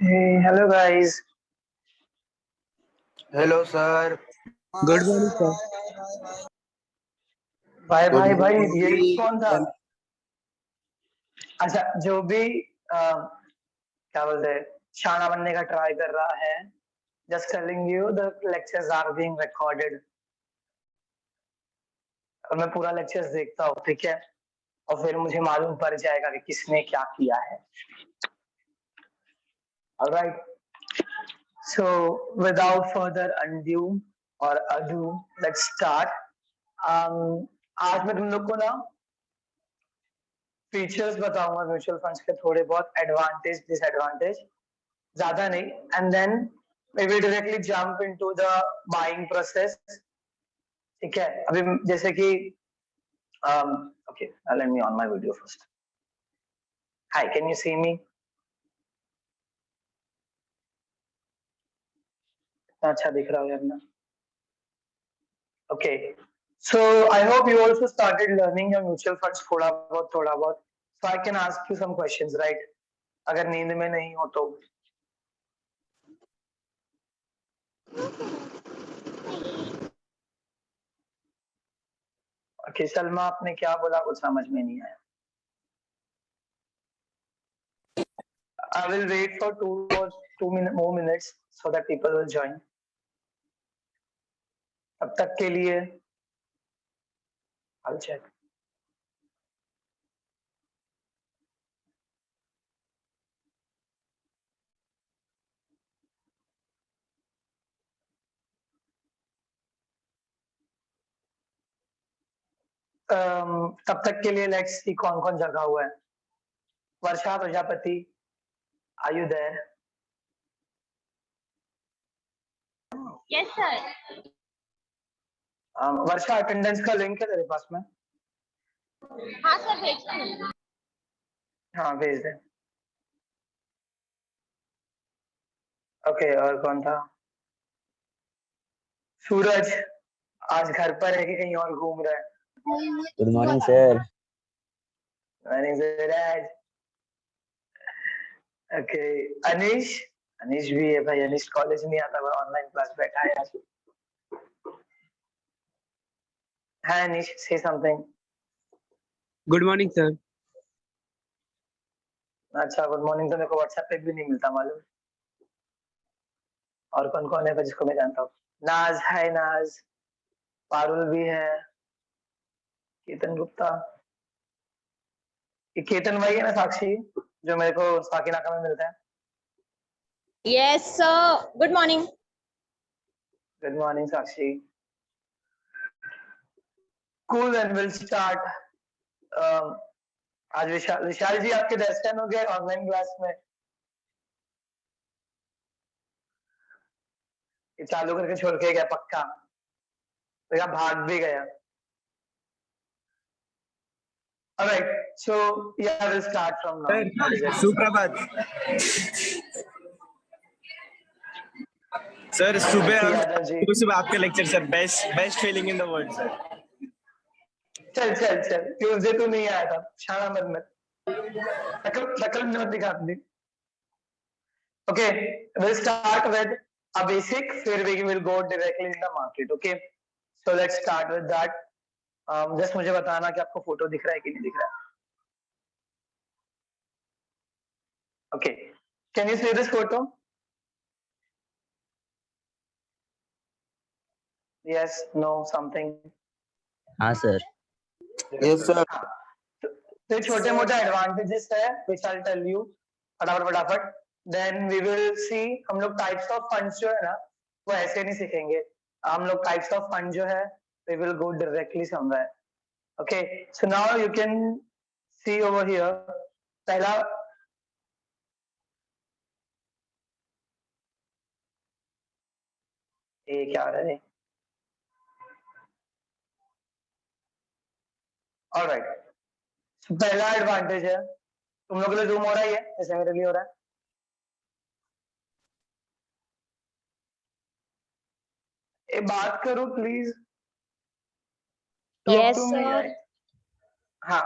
Hey, hello guys. Hello sir. Good morning sir. भाई Good भाई भाई morning ये जी। कौन था? अच्छा, जो भी क्या बोलते हैं, शाना बनने का ट्राई कर रहा है, just telling you the lectures are being recorded और मैं पूरा लेक्चर्स देखता हूँ, ठीक है? और फिर मुझे मालूम पड़ जाएगा कि किसने क्या किया है। Alright, so without further ado, let's start. आज मैं तुम लोग को ना फीचर्स बताऊंगा म्यूचुअल फंड्स के, थोड़े बहुत एडवांटेज डिसएडवांटेज, ज्यादा नहीं, and then we will directly jump into the buying process. ठीक है, अभी जैसे कि okay, let me on my video first. Hi, can you see me? अच्छा दिख रहा है अपना? Okay, so I hope you also started learning your mutual funds थोड़ा बहुत, so I can ask you some questions, right? अगर नींद में नहीं हो तो। ओके सलमा, आपने क्या बोला कुछ समझ में नहीं आया। I will wait for 2 more minutes so that people will join. तब तक के लिए I'll check. तब तक के लिए लेट्स सी कौन कौन जगा हुआ है। Varsha Prajapati, are you there? Yes sir. Varsha, attendance का लिंक है तेरे पास में? हाँ सर, भेजता हूँ। हाँ भेज दे। ओके, और कौन था? सूरज, आज घर पर है कि कहीं और घूम रहा है? Good morning sir. मॉर्निंग सूरज। ओके, अनीश, अनीश भी है भाई। अनीश कॉलेज नहीं आता, वो ऑनलाइन क्लास बैठा है आज। Hi Anish, say something. Good morning sir. अच्छा, गुड मॉर्निंग तो मेरे को व्हाट्सएप पे भी नहीं मिलता मालूम। और कौन कौन है जिसको मैं जानता हूँ? नाज है, नाज। पारुल भी है। केतन गुप्ता, ये केतन भाई है ना साक्षी, जो मेरे को साकिनाका में मिलता है? Yes sir, good morning. Good morning Sakshi. Cool, and will start. आज विशाल, विशाल जी आपके 10 टन हो गए ऑनलाइन क्लास में। ये चालू करके छोड़ के गया पक्का, तो यहाँ भाग भी गया। Alright, so yeah, we'll start from now. What is it? सुप्रभात सर। यादव जी, सुबह आपका lecture sir, best feeling in the world sir. चल चल चल, ट्यूसडे तू नहीं आया था, शाना मत शकल मत दिखा अपनी। Okay, we'll start with a basic, फिर we will go directly in the market. Okay, so let's start with that. Just मुझे बताना कि आपको फोटो दिख रहा है कि नहीं दिख रहा है। Okay, can you see this photo? Yes, no, something. हाँ सर। Yes sir. हाँ, तो छोटे मोटे एडवांटेजेस है which I'll tell you फटाफट। Then we will see, हम लोग टाइप्स ऑफ फंड्स जो है ना, वो ऐसे नहीं सीखेंगे। हम लोग टाइप्स ऑफ फंड जो है we will go directly somewhere. Okay, so now you can see over here, पहला ये क्या आ रहा है? ऑलराइट, so पहला एडवांटेज है, तुम लोग के लिए जूम हो रहा ही है जैसे मेरे लिए हो रहा है। बात करो प्लीज। Yes sir. हाँ,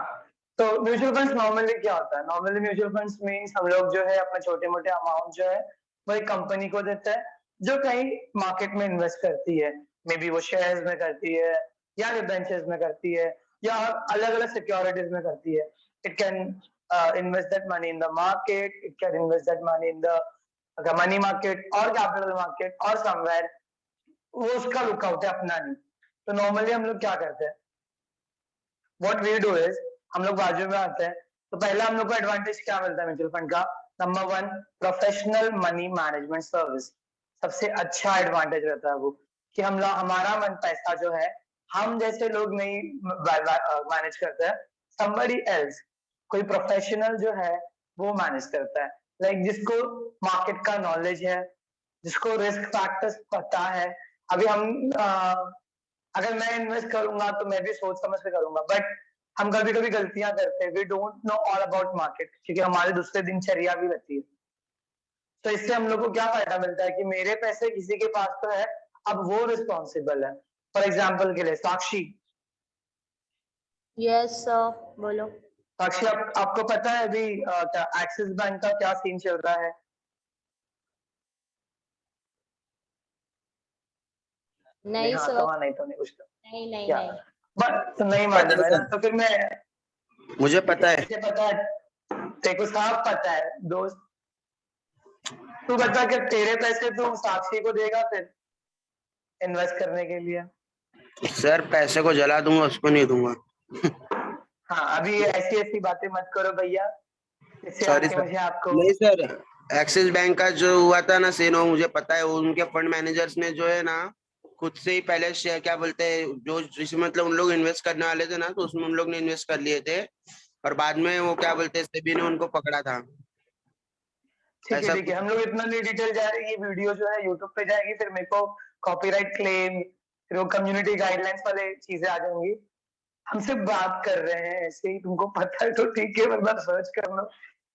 तो म्यूचुअल फंड्स नॉर्मली क्या होता है? नॉर्मली म्यूचुअल फंड्स मीन्स हम लोग जो है अपना छोटे मोटे अमाउंट जो है वो एक कंपनी को देते हैं जो कहीं मार्केट में इन्वेस्ट करती है। मे बी वो शेयर्स में करती है या डिबेंचर्स में करती है या अलग अलग सिक्योरिटीज में करती है। It can invest that money in the market, it can invest that money in the money market और कैपिटल मार्केट और समवेयर। वो उसका लुकआउट है, अपना नहीं। तो नॉर्मली हम लोग क्या करते हैं, व्हाट वी डू इज, हम लोग बाजू में आते हैं। तो पहला हम लोग को एडवांटेज क्या मिलता है म्यूचुअल फंड का? Number one, professional money management service. सबसे अच्छा एडवांटेज रहता है वो कि हम लोग हमारा मन पैसा जो है हम जैसे लोग नहीं मैनेज करते हैं, somebody else, कोई प्रोफेशनल जो है वो मैनेज करता है। लाइक जिसको मार्केट का नॉलेज है, जिसको रिस्क फैक्टर्स पता है। अभी हम अगर मैं इन्वेस्ट करूंगा तो मैं भी सोच समझ के करूंगा, बट हम कभी कभी गलतियां करते हैं। We don't know all about market, क्योंकि हमारे दूसरे दिनचर्या भी रहती है। तो इससे हम लोग को क्या फायदा मिलता है कि मेरे पैसे किसी के पास तो है, अब वो रिस्पॉन्सिबल है। फॉर एग्जाम्पल के लिए साक्षी, यस सर, बोलो। साक्षी आपको पता है अभी क्या एक्सिस बैंक का क्या सीन चल रहा है? नहीं, नहीं हाँ सर, तो हाँ, नहीं तो नहीं, कुछ तो नहीं नहीं क्या, नहीं। बट तो नहीं पता मालूम है है ना, सर, तो फिर मैं, मुझे पता है। मुझे पता है, तेरे को साफ पता है दोस्त। तू बता कि तेरे पैसे तू साक्षी को देगा फिर इन्वेस्ट करने के लिए? सर पैसे को जला दूंगा, उसको नहीं दूंगा। हाँ, अभी ऐसी ऐसी बातें मत करो भैया, इससे सॉरी आके सर। मुझे आपको, नहीं सर, एक्सिस बैंक का जो हुआ था ना सीन, वो मुझे पता है। वो उनके फंड मैनेजर्स ने जो है ना खुद से ही पहले क्या बोलते हैं, जो जिसमें मतलब उन लोग इन्वेस्ट करने वाले थे ना, तो उसमें उन लोग ने इन्वेस्ट कर लिए थे। और बाद में वो क्या बोलते हैं, सेबी ने उनको पकड़ा था। ठीक है ऐसा ठीक है, कुछ। हम लोग इतना नहीं डिटेल जा रहे, ये वीडियो जो है यूट्यूब पे जाएगी, फिर मेरे को कॉपीराइट क्लेम, फिर वो कम्युनिटी गाइडलाइंस वाले चीजें आ जाएंगी। हम सिर्फ बात कर रहे हैं ऐसे ही, तुमको पता है तो ठीक है, वरना सर्च कर लो।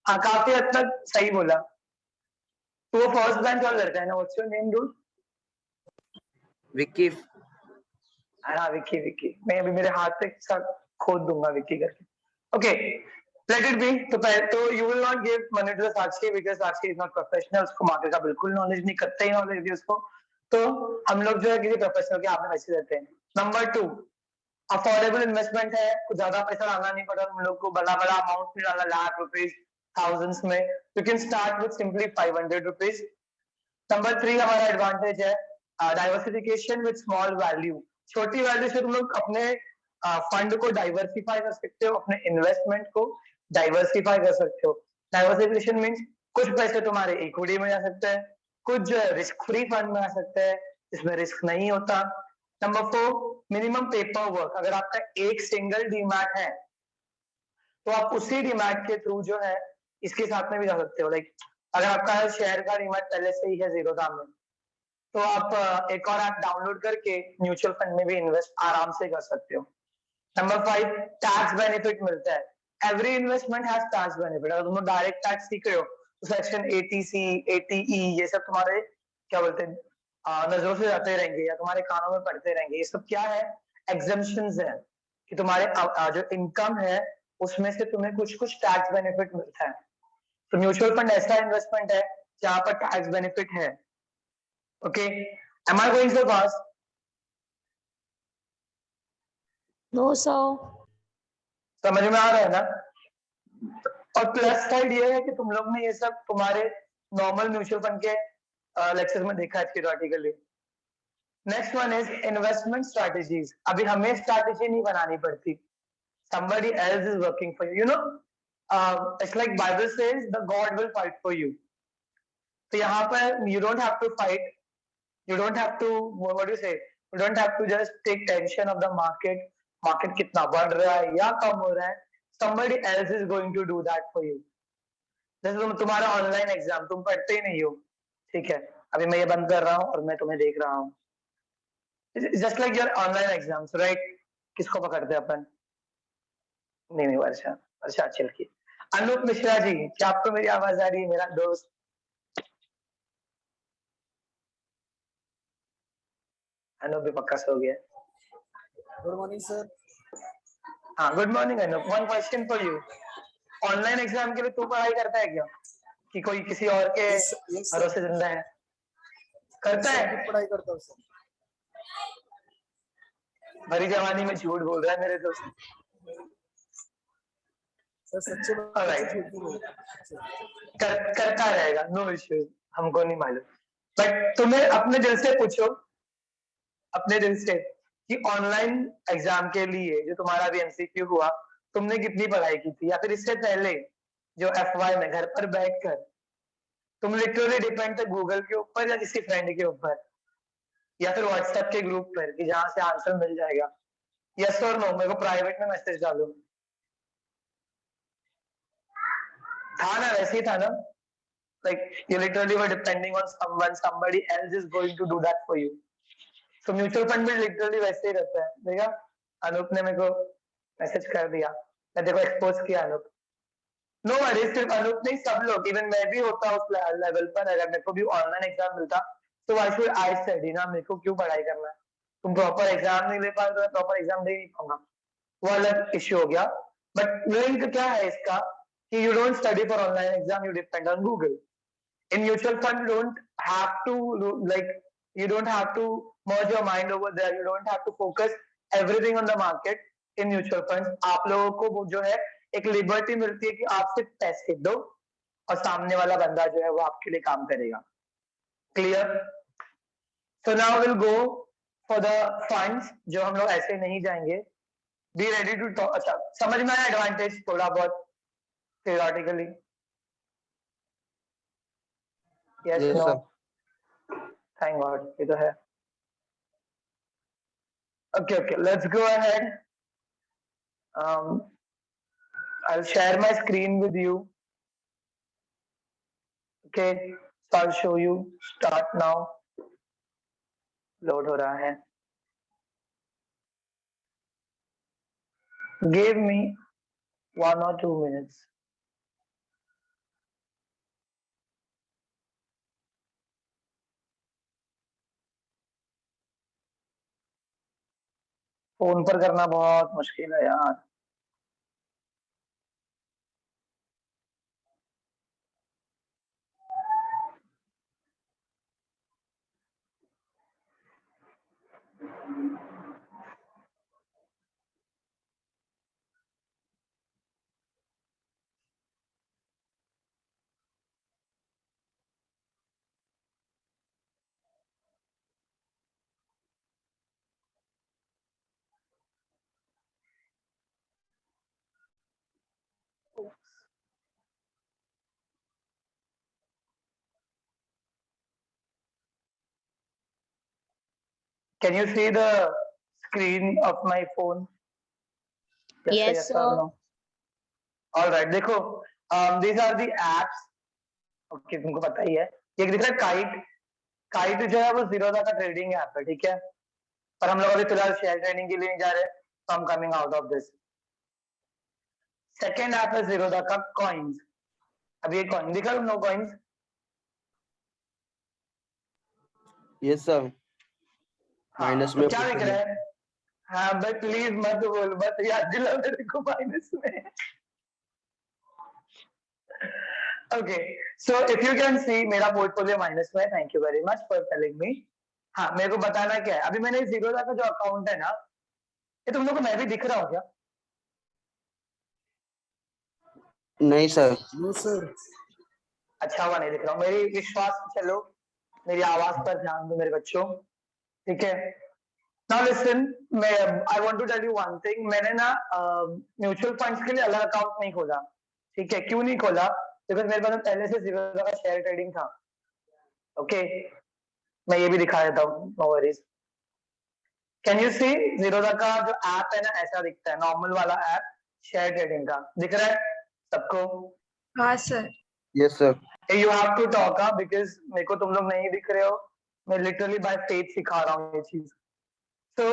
हाँ, काफी हद तक सही बोला। तो वो फर्स्ट बेंच वाला लड़का है ना, what's your name dude? Vicky. हाँ विक्की, विक्की, मैं अभी मेरे हाथ से सब खोद दूंगा विक्की करके। Okay, let it be. तो पहले तो you will not give money to the Sakshi because Sakshi is not professional, उसको मार्केट का बिल्कुल नॉलेज नहीं, कतई नॉलेज नहीं उसको। तो हम लोग जो है किसी प्रोफेशनल के हाथ में पैसे देते हैं। नंबर टू, अफोर्डेबल इन्वेस्टमेंट है, कुछ ज्यादा पैसा डालना नहीं पड़ा हम लोग को, बड़ा बड़ा अमाउंट नहीं डालना, लाख रुपीज, थाउजेंड्स में। You can start with simply 500 rupees. Number three हमारा एडवांटेज है डाइवर्सिफिकेशन विद स्मॉल वैल्यू। छोटी वैल्यू से तुम लोग अपने फंड को डाइवर्सिफाई कर सकते हो, अपने इन्वेस्टमेंट को डाइवर्सिफाई कर सकते हो। डाइवर्सिफिकेशन मीन्स कुछ पैसे तुम्हारे इक्विटी में जा सकते हैं, कुछ जो है रिस्क फ्री फंड में आ सकते हैं जिसमें रिस्क नहीं होता। Number four, minimum paper work. अगर आपका एक सिंगल डीमैट है तो आप उसी डीमैट के थ्रू जो है इसके साथ में भी जा सकते हो। लाइक अगर आपका शेयर का डीमैट पहले से ही है जीरो दाम में, तो आप एक और ऐप डाउनलोड करके म्यूचुअल फंड में भी इन्वेस्ट आराम से कर सकते हो। नंबर फाइव, टैक्स बेनिफिट मिलता है। Every investment has tax benefit. अगर तुम डायरेक्ट टैक्स सीख रहे हो तो सेक्शन 80C, 80E ये सब तुम्हारे क्या बोलते हैं नजरों से जाते रहेंगे या तुम्हारे कानों में पड़ते रहेंगे। ये सब क्या है? एग्जम्पशंस है कि तुम्हारे जो इनकम है उसमें से तुम्हें कुछ कुछ टैक्स बेनिफिट मिलता है। तो म्यूचुअल फंड ऐसा इन्वेस्टमेंट है जहां पर टैक्स बेनिफिट है। Okay, am I going so fast? No sir. समझ में आ रहा है ना? और प्लस साइड ये है कि तुम लोग ने ये सब तुम्हारे नॉर्मल म्यूचुअल फंड के लेक्चर में देखा है theoretically. Next one is investment strategies. अभी हमें स्ट्रैटेजी नहीं बनानी पड़ती, somebody else is working for you, you know, it's like Bible says the God will fight for you. तो यहाँ पर you don't have to fight, you don't have to, what do you say, you don't have to just take tension of the market, market कितना बढ़ रहा है या कम हो रहा है, somebody else is going to do that for you. जैसे तुम्हारा ऑनलाइन एग्जाम, तुम पढ़ते ही नहीं हो, ठीक है, अभी मैं ये बंद कर रहा हूँ और मैं तुम्हें देख रहा हूँ। Just like your online exams, right? किसको पकड़ते हैं अपन? नहीं नहीं, वर्षा, वर्षा चिल की। अनूप मिश्रा जी, क्या आपको मेरी आवाज आ रही है मेरा दोस्त? अनूप भी पक्का सो गया। Good morning sir. हाँ, good morning Anup. One question for you, online exam के लिए तू पढ़ाई करता है क्या, कि कोई किसी और के भरोसे जिंदा है? करता है? पढ़ाई करता हूँ सर। भरी जवानी में झूठ बोल रहा है मेरे दोस्त। सर सच्चे Alright. करता रहेगा, नो इश्यूज, हमको नहीं मालूम। बट तुम्हें अपने दिल से पूछो, अपने दिल से, कि ऑनलाइन एग्जाम के लिए जो तुम्हारा भी एमसीक्यू हुआ, तुमने कितनी पढ़ाई की थी, या फिर इससे पहले जो एफवाई में घर पर बैठकर तुम लिटरली डिपेंड थे गूगल के ऊपर या किसी फ्रेंड के ऊपर, या फिर व्हाट्सएप के ग्रुप पर कि जहां से आंसर मिल जाएगा? यस और नो, मेरे को प्राइवेट में मैसेज डालो। था ना, वैसे ही था ना, like you literally were depending on someone, somebody else is going to do that for you. So mutual fund में literally वैसे ही रहता है। देखा, अनूप ने मेरे को मैसेज कर दिया, मैं देखो एक्सपोज किया अनूप। नो वरीज, सिर्फ अनूप नहीं, सब लोग, इवन मैं भी होता उस लेवल पर, अगर मेरे को भी ऑनलाइन एग्जाम मिलता तो व्हाई शुड आई स्टडी ना, मेरे को क्यों पढ़ाई करना है? तुम प्रॉपर एग्जाम नहीं ले पा रहे तो प्रॉपर एग्जाम दे नहीं पाऊंगा, वो अलग इश्यू हो गया। बट लिंक क्या है इसका, कि you don't study for online exam, you depend on Google. In mutual fund, you don't have to you don't have to merge your mind over there. You don't have to focus everything on the market. In mutual funds, आप लोगों को वो जो है एक liberty मिलती है कि आप सिर्फ पैसे दो और सामने वाला बंदा जो है वो आपके लिए काम करेगा। Clear? So now we'll go for the funds, जो हम लोग ऐसे नहीं जाएंगे। Be ready to talk. अच्छा, समझ में आया एडवांटेज थोड़ा बहुत theoretically? Yes, Yes, no. sir. Thank God, ये तो है। Okay, let's go ahead. I'll share my screen with you. Okay, so I'll show you. Start now. Load हो रहा है। Give me 1 or 2 minutes. Phone पर करना बहुत मुश्किल है यार। Can you see the screen of my phone? Just say Yes, yes or sir. no. All right, देखो, these are the apps. Okay, तुमको पता ही है। ये दिख रहा है काइट। काइट जो है वो जीरोधा का ट्रेडिंग ऐप है, ठीक है? पर हम लोग अभी फिलहाल शेयर ट्रेडिंग के लिए नहीं जा रहे, so I'm coming out of this. Second app है जीरोधा का कॉइन्स। अब ये कॉइन दिखा तुम लोग कॉइन्स? Yes, sir. माइनस में तो क्या दिख रहा है? हाँ भाई प्लीज मत बोल, मत याद दिला मेरे को माइनस में। Okay, so if you can सी मेरा पोर्टफोलियो माइनस में है। Thank you very much for telling me. हाँ, मेरे को बताना क्या है। अभी मैंने जीरोधा का जो अकाउंट है ना, ये तुम लोग को मैं भी दिख रहा हूँ क्या? नहीं सर। No sir. अच्छा हुआ नहीं दिख रहा हूँ। मेरी विश्वास, चलो मेरी आवाज पर ध्यान दो मेरे बच्चों, ठीक है? नाउ लिसन, मैं I want to tell you one thing. मैंने ना म्यूचुअल फंड्स के लिए अलग अकाउंट नहीं खोला, ठीक है? क्यों नहीं खोला? बिकॉज मेरे पास पहले से जीरोधा का शेयर ट्रेडिंग था। ओके, मैं ये भी दिखा देता हूँ, नो वरीज। कैन यू सी जीरोधा का जो ऐप है ना, ऐसा दिखता है, नॉर्मल वाला ऐप शेयर ट्रेडिंग का। दिख रहा है सबको? हाँ sir. Yes, sir. You have to talk because मेरे को तुम लोग नहीं दिख रहे हो। मैं लिटरली बाय फेथ सिखा रहा हूँ ये चीज। तो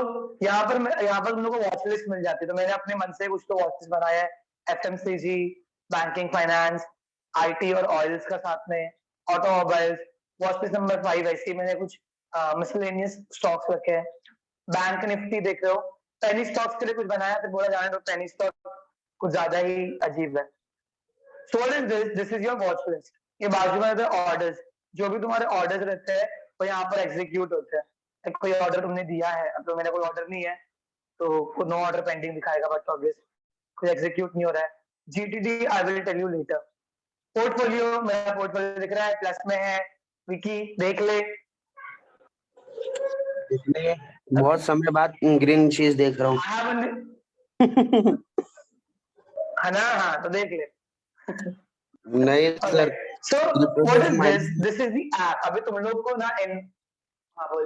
यहाँ पर तुम लोग को वॉच लिस्ट मिल जाती है। तो मैंने अपने मन से कुछ तो वॉच लिस्ट बनाया है, एफएमसीजी, बैंकिंग, फाइनेंस, आईटी और ऑयल्स का साथ में, ऑटोमोबाइल्स। वॉच लिस्ट नंबर 5 ऐसी मैंने कुछ मिसलेनियस स्टॉक्स रखे हैं। बैंक निफ्टी देख रहे हो, पेनी स्टॉक्स के लिए कुछ बनाया, फिर बोला जाने दो, पेनी स्टॉक कुछ ज्यादा ही अजीब है। So what is this? This is your watch list. ये बाजू में रहते हैं ऑर्डर्स, जो भी तुम्हारे ऑर्डर्स रहते हैं वो यहाँ पर एग्जीक्यूट होते हैं। like कोई ऑर्डर तुमने दिया है, अब तो मेरा कोई ऑर्डर नहीं है तो नो ऑर्डर पेंडिंग दिखाएगा, बट ऑब्वियस कोई एग्जीक्यूट नहीं हो रहा है। GTD I will tell you later. Portfolio, मेरा पोर्टफोलियो दिख रहा है, प्लस में है। विकी देख ले। बहुत समय बाद ग्रीन चीज देख रहा हूँ। है ना? हाँ तो देख ले। नहीं sir, So what is this? This is the app. अभी तुम लोग को ना इन, हाँ बोल।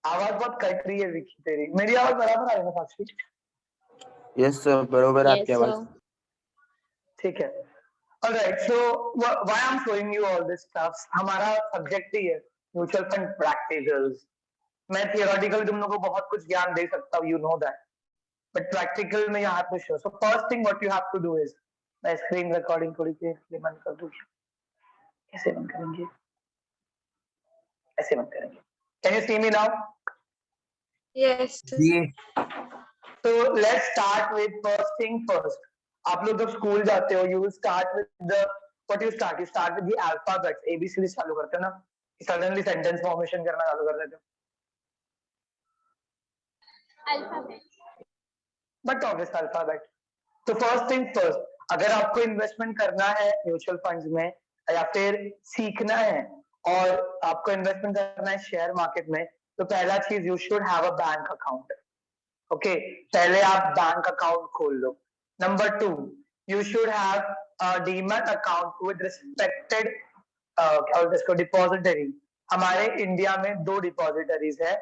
आवाज बहुत कट रही है विकी तेरी, मेरी आवाज बराबर आ रही है ना साक्षी? यस सर, बरोबर Yes, आपकी आवाज। sir. ठीक है। Alright, so why I'm showing you all this stuff? हमारा सब्जेक्ट ही है म्यूचुअल फंड प्रैक्टिकल्स। मैं थियोरेटिकल तुम लोगों को बहुत कुछ ज्ञान दे सकता हूँ, you know that, but practical में यहाँ पे show. So first thing what you have to do is, मैं स्क्रीन रिकॉर्डिंग थोड़ी देर के लिए बंद कर दूंगी। कैसे बंद करेंगे? ऐसे बंद करेंगे। Can you see me now? Yes. So let's start with first thing first. आप लोग जब स्कूल जाते हो, you will start with the what you start? You start with the alphabets. ABCD चालू करते हो ना? Suddenly sentence formation करना चालू कर देते हो। Alphabet. But obvious alphabet. तो first thing first, अगर आपको इन्वेस्टमेंट करना है म्यूचुअल फंड्स में या फिर सीखना है और आपको इन्वेस्टमेंट करना है शेयर मार्केट में, तो पहला चीज you should have a bank account. Okay, पहले आप बैंक अकाउंट खोल लो। Number 2, you should have a demat account with respected क्या बोलते हैं इसको, डिपॉजिटरी। हमारे इंडिया में 2 डिपॉजिटरीज है,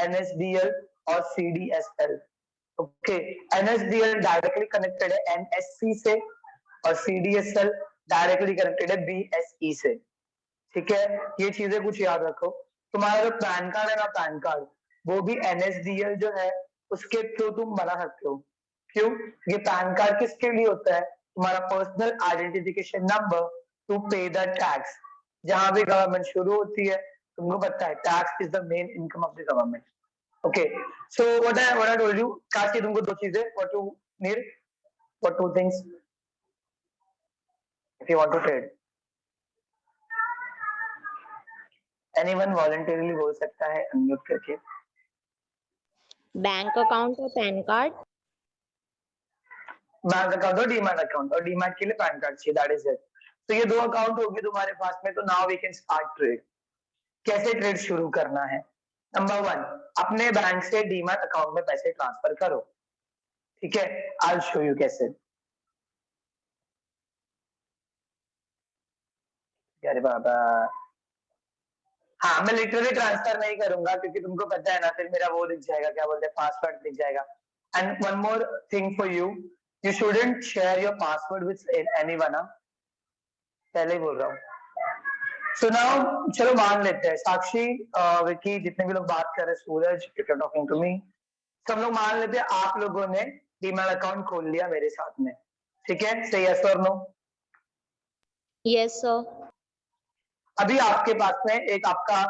NSDL और CDSL। Okay, NSDL directly connected है NSC से और CDSL डायरेक्टली कनेक्टेड है BSE से। ठीक है, ये चीजें कुछ याद रखो। तुम्हारा जो पैन कार्ड है ना, पैन कार्ड, वो भी NSDL जो है उसके थ्रू तुम बना सकते हो। क्यों? ये पैन कार्ड किसके लिए होता है? तुम्हारा पर्सनल आइडेंटिफिकेशन नंबर टू पे द टैक्स। जहां भी गवर्नमेंट शुरू होती है, तुमको पता है tax is the main income of the government. Okay, so what I told you, काश ये तुमको 2 चीजें, what you need, what 2 things if you want to trade. Anyone voluntarily बोल सकता है unmute करके? बैंक अकाउंट और पैन कार्ड। बैंक अकाउंट और डीमैट अकाउंट, और डीमैट के लिए पैन कार्ड चाहिए, that is it. तो ये 2 अकाउंट होंगे तुम्हारे पास में, तो now we can start trade. कैसे ट्रेड शुरू करना है? नंबर 1, अपने बैंक से डीमैट अकाउंट में पैसे ट्रांसफर करो। ठीक है, आई विल शो यू कैसे। अरे बाबा, हाँ मैं लिटरली ट्रांसफर नहीं करूंगा क्योंकि तुमको पता है ना, फिर मेरा वो दिख जाएगा, क्या बोलते हैं, पासवर्ड दिख जाएगा। And one more thing for you, you shouldn't share your password with anyone. पहले ही बोल रहा हूँ। So now, चलो मान लेते हैं साक्षी, विकी, जितने भी लोग बात कर रहे हैं, सूरज, if you're talking to me, सब लोग मान लेते हैं आप लोगों ने डीमैट अकाउंट खोल लिया मेरे साथ में। ठीक है, say yes or no? Yes, sir. अभी आपके पास में एक आपका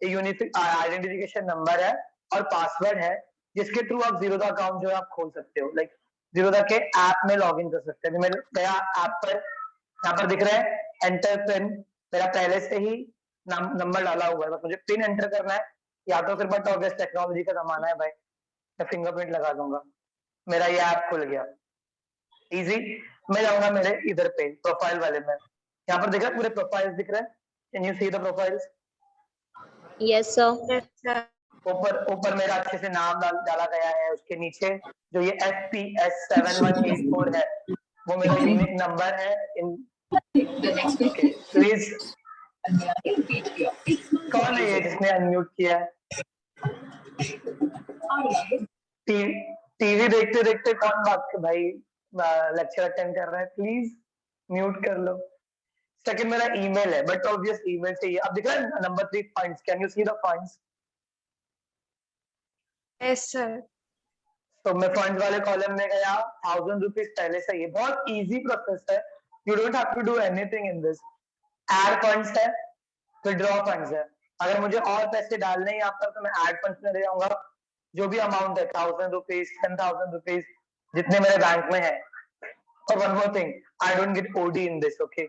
यूनिक आइडेंटिफिकेशन नंबर है और पासवर्ड है, जिसके थ्रू आप जीरोधा अकाउंट जो है आप खोल सकते हो। लाइक जीरोधा के ऐप में लॉग इन कर सकते हैं। मेरे गया ऐप पर, यहाँ पर दिख रहा है एंटर पिन, मेरा पहले से ही नंबर डाला हुआ है, बस मुझे पिन एंटर करना है, या तो फिर बट ऑब्वियस टेक्नोलॉजी का जमाना है भाई, मैं फिंगरप्रिंट लगा दूंगा, मेरा ये ऐप खुल गया, इजी। मैं जाऊंगा मेरे इधर पे प्रोफाइल वाले में, यहाँ पर दिख रहा है पूरे प्रोफाइल्स दिख रहे हैं, can you see the profiles? Yes, sir. ऊपर मेरा अच्छे से नाम डाला गया है, उसके नीचे जो ये FPS 7184 है वो मेरा यूनिक नंबर है। इन प्लीज, कौन है ये जिसने अनम्यूट किया है? टीवी देखते देखते कौन बात कर भाई, लेक्चर अटेंड कर रहा है, प्लीज म्यूट कर लो। सेकंड मेरा ईमेल है, बट ऑब्वियस ईमेल चाहिए। अब दिख रहा है number 3 funds, can you see the funds? Yes, sir. तो मैं फंड वाले कॉलम में गया, 1000 रुपीज पहले से, ये बहुत इजी प्रोसेस है, you don't have to do anything in this. Add funds है, विड्रॉ फंड्स है, अगर मुझे और पैसे डालने हैं यहाँ पर तो मैं ऐड फंड्स में ले जाऊंगा, जो भी अमाउंट है 1000 रुपीज 10,000 रुपीज जितने मेरे बैंक में है। और one more thing, I don't get OD in this, okay.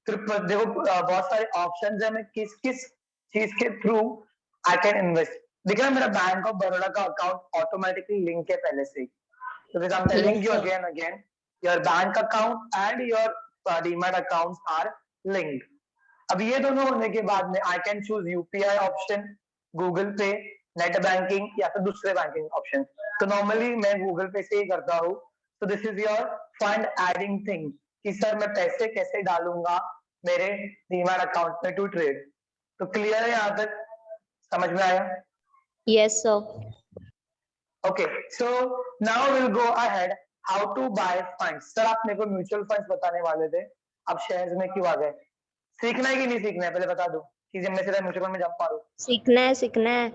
फिर देखो बहुत सारे ऑप्शंस है, मैं किस किस चीज के थ्रू आई कैन इन्वेस्ट। दिख रहा है मेरा बैंक ऑफ बड़ौदा का अकाउंट ऑटोमेटिकली लिंक है पहले से ही। So because I'm telling Yes, you sir. again, your bank account and your Demat accounts are linked. अब ये दोनों होने के बाद में I can choose UPI option, Google Pay, net banking या फिर दूसरे बैंकिंग ऑप्शन। तो नॉर्मली मैं गूगल पे से ही करता हूँ। तो this is your fund adding thing कि सर मैं पैसे कैसे डालूंगा मेरे डीमैट अकाउंट में टू ट्रेड। तो क्लियर है यहाँ तक, समझ में आया? Yes, sir. Okay, so now we'll go ahead how to buy funds. Sir आप मेरे को म्यूचुअल फंड्स बताने वाले थे, अब शेयर्स में क्यों आ गए? सीखना है कि नहीं सीखना है पहले बता दो कि जब मैं सीधा म्यूचुअल फंड में जंप मारूं। सीखना है, सीखना है।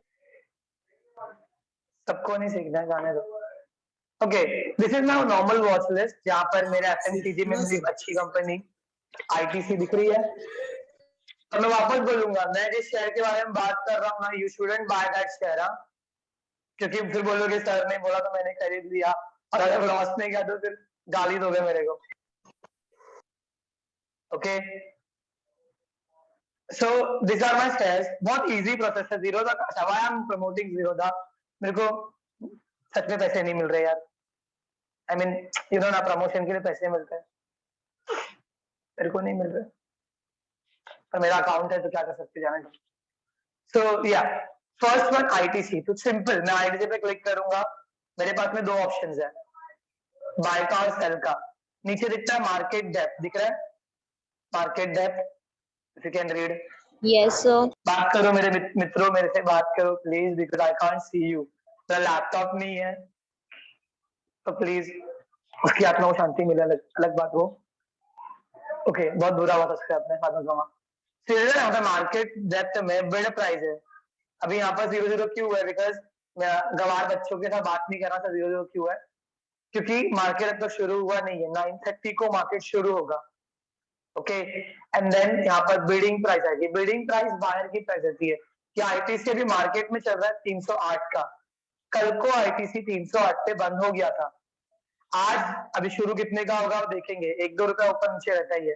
सबको नहीं सीखना है, जाने दो। Okay, this is now normal watch list जहां पर मेरे एफएमसीजी में मुझे अच्छी कंपनी आईटीसी दिख रही है। तो मैं वापस बोलूंगा, मैं जिस शेयर के बारे में बात कर रहा हूँ ना, you shouldn't by that share, क्योंकि फिर बोलोगे सर ने बोला तो मैंने खरीद लिया, और अगर लॉस नहीं गया तो फिर गाली दोगे मेरे को। Okay, so this are my shares. बहुत इजी प्रोसेस है। जीरोधा का why I am promoting Zerodha, मेरे को सच में पैसे नहीं मिल रहे यार। आई मीन यू नो ना, प्रमोशन के लिए पैसे मिलते हैं, मेरे को नहीं मिल रहे, पर मेरा अकाउंट है तो क्या कर सकते, जाने दो। सो या फर्स्ट वन आईटीसी, तो सिंपल, मैं आईटीसी पे क्लिक करूंगा, मेरे पास में दो ऑप्शंस है, बाय का और सेल का। नीचे दिखता है मार्केट डेप्थ, दिख रहा है market depth, if you can read. Yes, sir. बात करो मेरे मित्रों, मेरे से बात करो please, because I can't see you. मेरा लैपटॉप नहीं है तो प्लीज उसकी आत्मा को शांति मिले, अलग बात हो। ओके, बहुत बुरा हुआ था उसके साथ में, बात बताऊंगा। सीधे यहाँ पे मार्केट डेप्थ में बिड प्राइस है, अभी यहाँ पर 0 क्यों है? बिकॉज मैं गवार बच्चों के साथ बात नहीं कर रहा था। 0 क्यों है? क्योंकि मार्केट अब तक शुरू हुआ नहीं है, 9:30 को मार्केट शुरू होगा। ओके, एंड देन यहाँ पर बिडिंग प्राइस आएगी। बिडिंग प्राइस बाहर की प्राइस रहती है कि आईटीसी अभी मार्केट में चल रहा है 308 का, कल को आईटीसी 308 पे बंद हो गया था, आज अभी शुरू कितने का होगा वो देखेंगे, 1-2 रुपया ऊपर नीचे रहता ही है।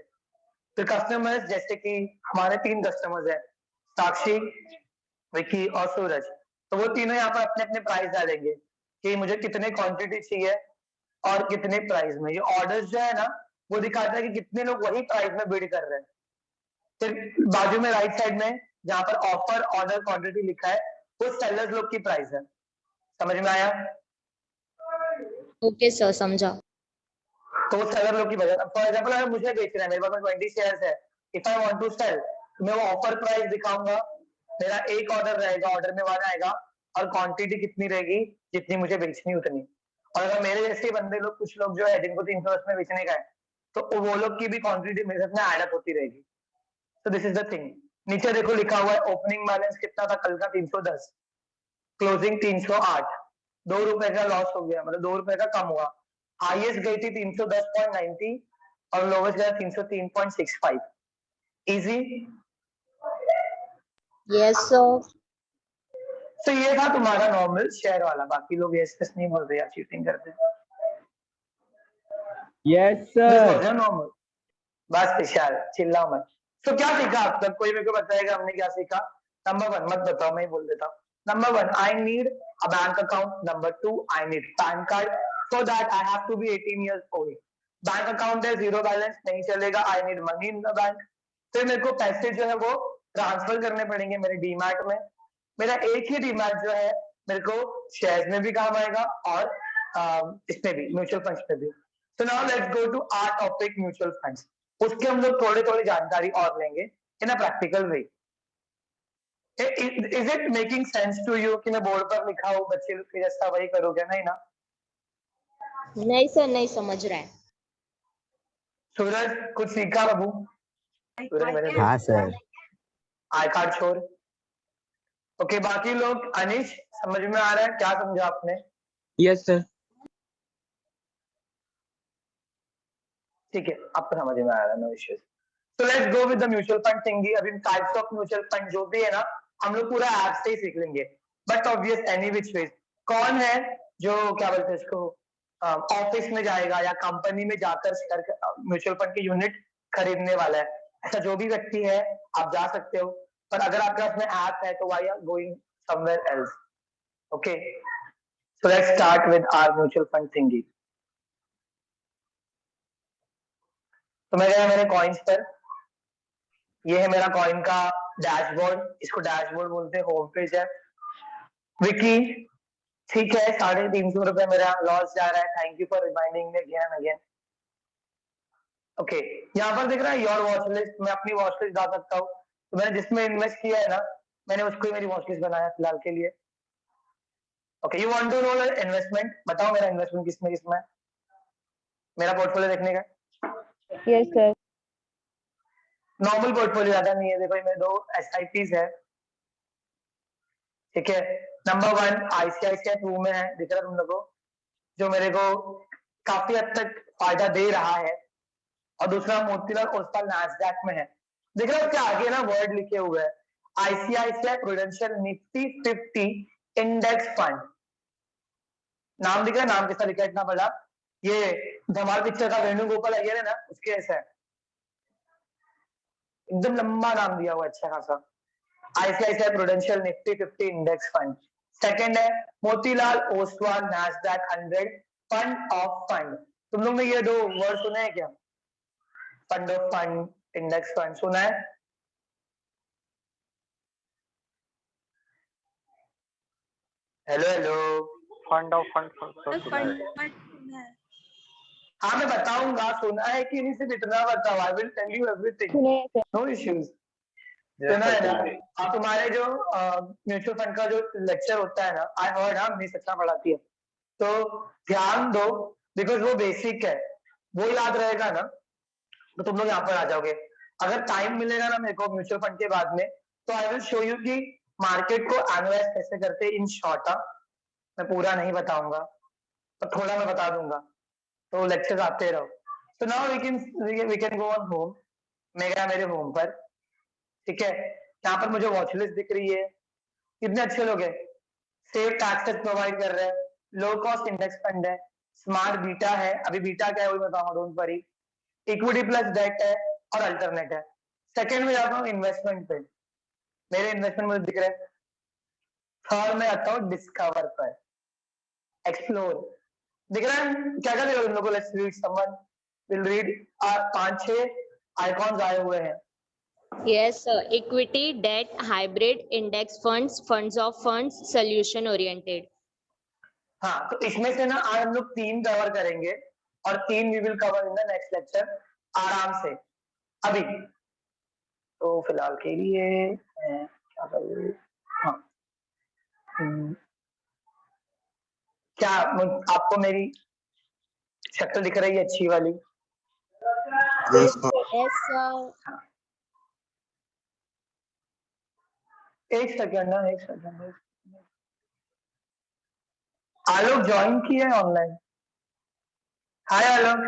फिर कस्टमर्स, जैसे कि हमारे 3 कस्टमर्स है, साक्षी, विकी और सूरज, तो वो तीनों यहाँ पर अपने अपने प्राइस डालेंगे कि मुझे कितने क्वांटिटी चाहिए और कितने प्राइस में। ये ऑर्डर्स जो है ना, वो दिखाता है कि कितने लोग वही प्राइस में बिड कर रहे हैं। फिर बाजू में राइट साइड में जहां पर ऑफर ऑर्डर क्वांटिटी लिखा है, वो सेलर्स लोग की प्राइस है। समझ में आया? Okay, sir. समझा। तो वो सेलर लोग की बजट। फॉर एग्जांपल अगर मुझे बेचना है, मेरे पास में 20 शेयर्स है, if I want to sell, तो मैं वो ऑफर प्राइस दिखाऊंगा, मेरा एक ऑर्डर रहेगा, ऑर्डर में 1 आएगा, और क्वांटिटी कितनी रहेगी, जितनी मुझे बेचनी उतनी। और अगर मेरे जैसे बंदे लोग, कुछ लोग जो है जिनको 310 में बेचने का है, तो वो लोग की भी क्वांटिटी मेरे साथ में ऐड अप होती रहेगी। तो दिस इज द थिंग। नीचे देखो लिखा हुआ है ओपनिंग बैलेंस कितना था कल का, 310, क्लोजिंग 308, 2 रुपए का लॉस हो गया, मतलब 2 रुपए का कम हुआ। हाईएस्ट गई थी 310.90 और लोवेस्ट गया 303.65। इजी। Yes, sir. तो ये था तुम्हारा नॉर्मल शेयर वाला। बाकी लोग यस नहीं बोल रहे यार, चीटिंग करते हैं। Yes, This sir. was your normal. बस विशाल चिल्लाओ मत। तो क्या सीखा आप तक? कोई मेरे को बताएगा हमने क्या सीखा? नंबर 1 मत बताओ, मैं ही बोल देता हूँ। Number 1, I need a bank account. Number 2, I need PAN card, so that I have to be 18 years old. Bank account है, 0 बैलेंस नहीं चलेगा, I need money in the bank. फिर मेरे को पैसे जो है वो ट्रांसफर करने पड़ेंगे मेरे डीमैट में। मेरा एक ही डीमैट जो है मेरे को शेयर्स में भी काम आएगा और इसमें भी, म्यूचुअल फंड्स में भी। So now let's go to our topic, mutual funds. उसके हम लोग थोड़ी जानकारी और लेंगे in a practical way. Is it making sense to you कि मैं बोर्ड पर लिखा हूँ बच्चे लोग के जैसा वही करोगे? नहीं ना? नहीं सर, नहीं समझ रहा है। सूरज कुछ सीखा बाबू? सूरज मेरे हाँ सर। आई कार्ड छोड़। ओके, बाकी लोग, अनिश समझ में आ रहा है? क्या समझा आपने? Yes, sir. ठीक है, आपको समझ में आ रहा है, no issues. So let's go with the mutual fund thingy. अभी टाइप्स ऑफ म्यूचुअल फंड जो भी है ना, हम लोग पूरा ऐप से ही सीख लेंगे, but obvious any which ways कौन है जो क्या बोलते हैं इसको ऑफिस में जाएगा या कंपनी में जाकर म्यूचुअल फंड की यूनिट खरीदने वाला है? ऐसा जो भी व्यक्ति है आप जा सकते हो, पर अगर आपके पास में ऐप है तो why are going somewhere else? Okay, so let's start with our mutual fund thingy. तो मैं गया मेरे कॉइन्स पर, ये है मेरा कॉइन का डैशबोर्ड, इसको डैशबोर्ड बोलते हैं, होम पेज है। विकी, ठीक है, 350 रुपए मेरा लॉस जा रहा है, thank you for reminding me again again. Okay, यहाँ पर दिख रहा है योर वॉच लिस्ट, मैं अपनी वॉच लिस्ट डाल सकता हूँ, तो मैंने जिसमें इन्वेस्ट किया है ना, मैंने उसको ही मेरी वॉच लिस्ट बनाया फिलहाल के लिए। Okay, you want to know investment, बताओ मेरा इन्वेस्टमेंट किसमें किसमें, मेरा पोर्टफोलियो देखने का। Yes sir. नॉर्मल पोर्टफोलियो ज्यादा नहीं है, देखो मेरे 2 SIPs है, ठीक है। नंबर 1 ICICI प्रू में है, दिख रहा है तुम लोगों को, जो मेरे को काफी हद तक फायदा दे रहा है, और दूसरा मोतीलाल ओसवाल नैस्डैक में है, दिख रहा है उसके आगे ना वर्ड लिखे हुए हैं ICICI Prudential Nifty 50 index fund, नाम दिख रहा है, नाम किसका लिखा है इतना बड़ा, ये धमाल पिक्चर का वेणुगोपाल अय्यर है ना, उसके ऐसा है, एकदम लंबा नाम दिया हुआ अच्छा खासा, ICICI Prudential Nifty 50 index fund. Second है Motilal Oswal Nasdaq 100 fund of fund. तुम लोग ने ये 2 वर्ड सुने हैं क्या? Fund of fund, index fund सुना है? Hello hello, fund of fund हाँ मैं बताऊंगा, सुना है कि नहीं सिर्फ इतना बताओ, I will tell you everything, सुने हैं सर। No issues. सुना है ना? आप तुम्हारे जो म्यूचुअल फंड का जो लेक्चर होता है ना, आई हर्ड, हाँ मेरी सच्चा पढ़ाती है, तो ध्यान दो, बिकॉज वो बेसिक है, वो याद रहेगा ना तो तुम लोग यहाँ पर आ जाओगे। अगर टाइम मिलेगा ना मेरे को म्यूचुअल फंड के बाद में, तो आई विल शो यू कि मार्केट को एनालाइज कैसे करते हैं इन शॉर्ट। मैं पूरा नहीं बताऊंगा, पर थोड़ा मैं बता दूंगा, तो लेक्चर आते रहो। तो now we can go on home. मैं गया मेरे होम पर, ठीक है, यहाँ पर मुझे वॉच लिस्ट दिख रही है, कितने अच्छे लोग हैं, सेफ टैक्सेस प्रोवाइड कर रहे हैं, लो कॉस्ट इंडेक्स फंड है, स्मार्ट बीटा है, अभी बीटा क्या है वही बताऊंगा, don't worry, equity plus debt है और अल्टरनेट है। सेकंड में जाता हूँ इन्वेस्टमेंट पे, मेरे इन्वेस्टमेंट मुझे दिख रहे हैं। थर्ड में आता हूँ डिस्कवर पर, एक्सप्लोर, दिख रहा है क्या क्या दिख रहा है तुम लोगों को? Let's read, someone will read, 5-6 icons आए हुए हैं। Yes, sir. Equity, debt, hybrid, index funds, funds of funds, solution oriented. हाँ, तो इसमें से ना आज हम लोग 3 कवर करेंगे, और 3 we will cover in the next lecture आराम से। अभी तो फिलहाल के लिए मैं क्या करूँ, हाँ, क्या आपको मेरी शक्ल दिख रही है अच्छी वाली? Yes, sir. एक सेकंड ना, एक सेकंड, आलोक ज्वाइन किया है online? Hi Alok.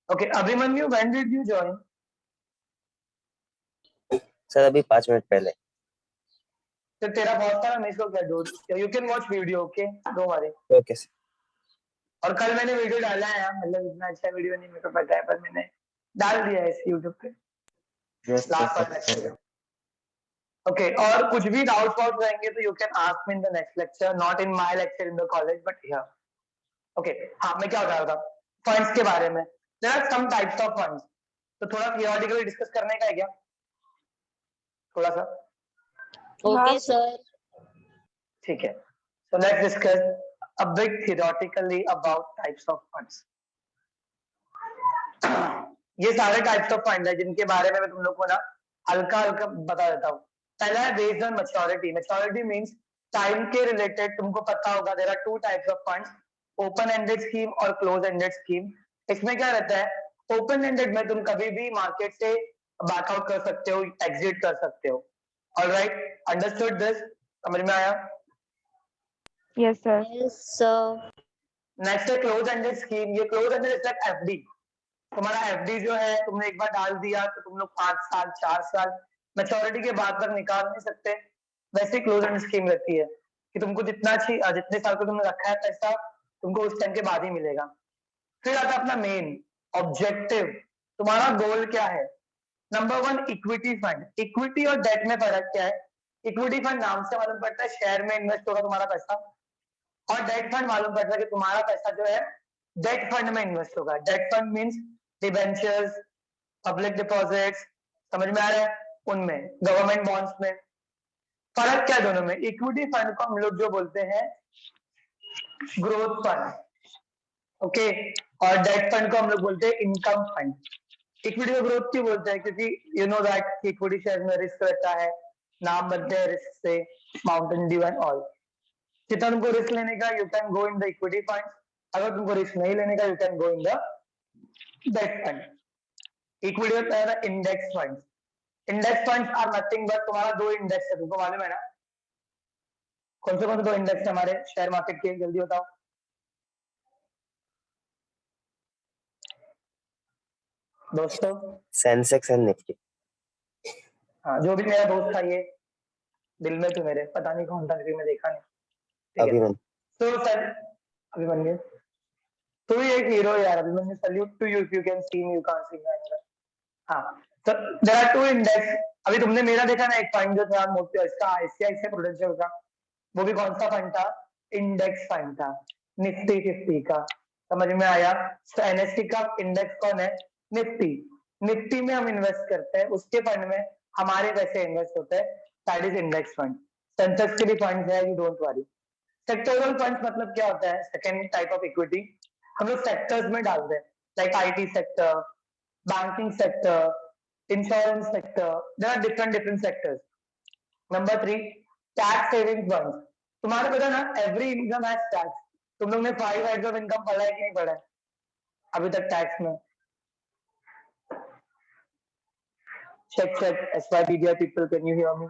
Okay, Abhimanyu, when did you join? Sir अभी 5 मिनट पहले। तो तेरा बहुत सारा मिस हो गया dude, you can watch video, okay, don't worry. Okay sir. और कल मैंने वीडियो डाला है, मतलब इतना अच्छा वीडियो नहीं मेरे को पता है, पर मैंने डाल दिया है इस YouTube पे लास्ट वाला लेक्चर। ओके, और कुछ भी डाउट्स वाउट्स रहेंगे तो you can ask me in the next lecture, not in my lecture in the college but here. Okay, हाँ मैं क्या बता रहा था, फंड्स के बारे में। There are some types of funds, तो थोड़ा थियोरेटिकली डिस्कस करने का है क्या थोड़ा सा? Okay, sir. ठीक है, so let's discuss a bit theoretically about types of funds. ये सारे टाइप्स ऑफ फंड है जिनके बारे में मैं तुम लोग को ना हल्का हल्का बता देता हूँ। पहला है based on maturity. Maturity means time के रिलेटेड, तुमको पता होगा there are 2 types of funds, open ended scheme और क्लोज एंडेड स्कीम। इसमें क्या रहता है, ओपन एंडेड में तुम कभी भी मार्केट से बैकआउट कर सकते हो, एग्जिट कर सकते हो। Alright, understood this? समझ में आया? Yes sir. Yes, sir. Next है क्लोज एंडेड स्कीम। ये close ended is like FD. तुम्हारा एफडी जो है तुमने एक बार डाल दिया तो तुम लोग 5 साल 4 साल मैच्योरिटी के बाद तक निकाल नहीं सकते, वैसे क्लोज एंड स्कीम रहती है कि तुमको जितना चाहिए, जितने साल को तुमने रखा है पैसा, तुमको उस टाइम के बाद ही मिलेगा। फिर आता है अपना मेन ऑब्जेक्टिव, तुम्हारा गोल क्या है। Number 1 equity fund. इक्विटी और डेट में फर्क क्या है? इक्विटी फंड नाम से मालूम पड़ता है शेयर में इन्वेस्ट होगा तुम्हारा पैसा, और डेट फंड मालूम पड़ता है कि तुम्हारा पैसा जो है डेट फंड में इन्वेस्ट होगा। Debt fund means debentures, public deposits, समझ में आ रहा है, उनमें गवर्नमेंट बॉन्ड्स में। फर्क क्या है दोनों में? इक्विटी फंड को हम लोग जो बोलते हैं ग्रोथ फंड, ओके, और डेट फंड को हम लोग बोलते हैं इनकम फंड। इक्विटी को ग्रोथ क्यों बोलते हैं? क्योंकि you know that equity share में रिस्क रहता है, नाम बनते हैं रिस्क से, माउंटेन ड्यू एंड ऑल। जितना तुमको रिस्क लेने का you can go in the equity fund, अगर तुमको रिस्क नहीं लेने का you can go in the debt fund. Equity होता है index fund. Index funds are nothing but, तुम्हारा 2 इंडेक्स है, तुमको मालूम है ना? कौन से 2 इंडेक्स है हमारे शेयर मार्केट के? जल्दी बताओ। दोस्तों सेंसेक्स एंड निफ्टी। हाँ, जो भी मेरा दोस्त था ये दिल में तो मेरे, पता नहीं कौन था, लेकिन मैं देखा नहीं, ठीक है। तो सर अभिमन्यु, तू ही एक हीरो यार Abhimanyu, salute to you, if you can see me, you can't see me. हाँ, तो देयर आर 2 इंडेक्स। अभी तुमने मेरा देखा ना एक फंड जो था मोटे इसका आईसीआईसीआई प्रूडेंशियल का, वो भी कौन सा फंड था? इंडेक्स फंड था, निफ्टी 50 का। समझ में आया? तो एनएससी का इंडेक्स कौन है? निफ्टी। निफ्टी में हम इन्वेस्ट करते हैं, उसके फंड में हमारे पैसे इन्वेस्ट होते हैं, that is index fund. Sensex के भी फंड है, you don't worry. Sectoral fund मतलब क्या होता है? सेकंड टाइप ऑफ इक्विटी हम लोग सेक्टर्स में डालते हैं, like IT sector, banking sector, insurance sector, there are different sectors. Number 3 tax saving fund. तुम्हारे पता ना एवरी इनकम हैज टैक्स। तुम लोग ने 5 हेड्स ऑफ इनकम पढ़ा है कि नहीं पढ़ा है अभी तक टैक्स में? check SYPDI people, can you hear me?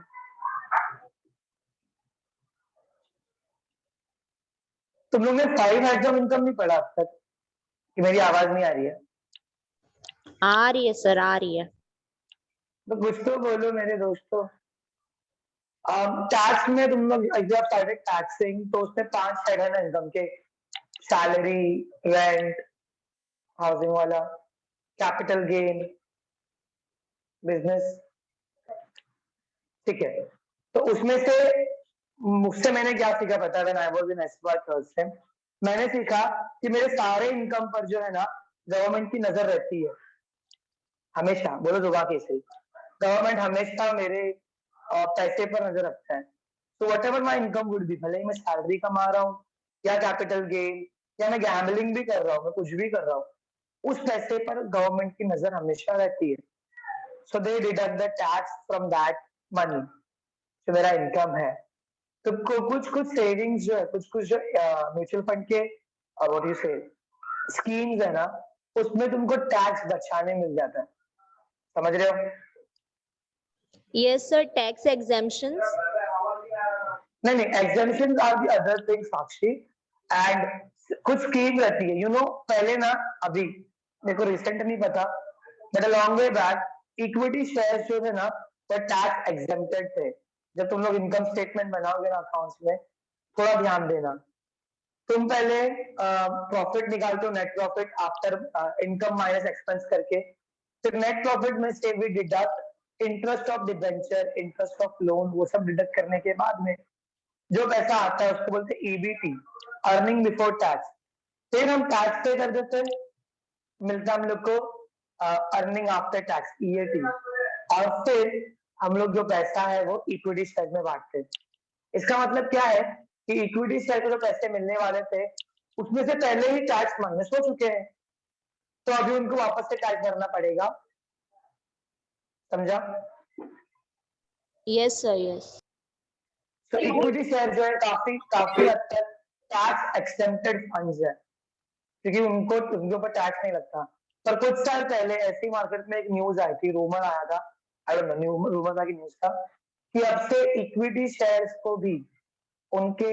तुम लोग ने 5 हेड्स ऑफ इनकम नहीं पढ़ा अब तक? कि मेरी आवाज नहीं आ रही है? आ रही है सर, आ रही है। तो कुछ तो बोलो मेरे दोस्तों। टैक्स में तुम लोग जब स्टार्टेड टैक्सिंग तो उसमें 5 हेड है ना इनकम के, सैलरी, रेंट, हाउसिंग वाला, कैपिटल गेन, बिजनेस, ठीक है। तो उसमें से मुझसे मैंने क्या सीखा पता है? When I was in SY third same, मैंने सीखा कि मेरे सारे इनकम पर जो है ना गवर्नमेंट की नजर रहती है हमेशा। बोलो जुबा कैसे? गवर्नमेंट हमेशा मेरे पैसे पर नजर रखता है। तो what ever my income would be, भले ही मैं सैलरी कमा रहा हूँ या कैपिटल गेन या मैं गैम्बलिंग भी कर रहा हूँ, मैं कुछ भी कर रहा हूँ, उस पैसे पर गवर्नमेंट की नजर हमेशा रहती है। So they deduct the tax from that money जो मेरा इनकम है। तो कुछ सेविंग्स जो है, कुछ जो म्यूचुअल फंड के व्हाट यू से स्कीम्स है ना, उसमें तुमको टैक्स बचाने मिल जाता है। समझ रहे हो? Yes sir, tax exemptions. नहीं, exemptions are the other things Sakshi, and कुछ स्कीम रहती है, यू नो। पहले ना, अभी मेरे को रिसेंट नहीं पता, but a long way back equity shares जो है ना वो टैक्स एग्जेम्प्टेड थे। जब तुम लोग इनकम स्टेटमेंट बनाओगे ना अकाउंट्स में, थोड़ा ध्यान देना। तुम पहले प्रॉफिट निकालते हो, net profit after income minus expense करके, फिर नेट प्रॉफिट में से we deduct interest of debenture, interest of loan, वो सब डिडक्ट करने के बाद में जो पैसा आता है उसको बोलते हैं ईबीटी, अर्निंग बिफोर टैक्स। फिर हम टैक्स पे कर देते हैं, मिलता है हम लोग को अर्निंग आफ्टर टैक्स, ईएटी, और फिर हम लोग जो पैसा है वो इक्विटी शेयर में बांटते हैं। इसका मतलब क्या है कि इक्विटी शेयर को जो पैसे मिलने वाले थे उसमें से पहले ही टैक्स माइनस हो चुके हैं, तो अभी उनको वापस से टैक्स भरना पड़ेगा। समझा? Yes sir, yes. तो इक्विटी शेयर जो है काफी हद तक टैक्स एक्सेम्प्टेड फंड्स है, क्योंकि उनके ऊपर टैक्स नहीं लगता। पर कुछ साल पहले ऐसी मार्केट में एक न्यूज आई थी, रूमर आया था, आई डोंट नो रूमर था कि न्यूज था, कि अब से इक्विटी शेयर्स को भी उनके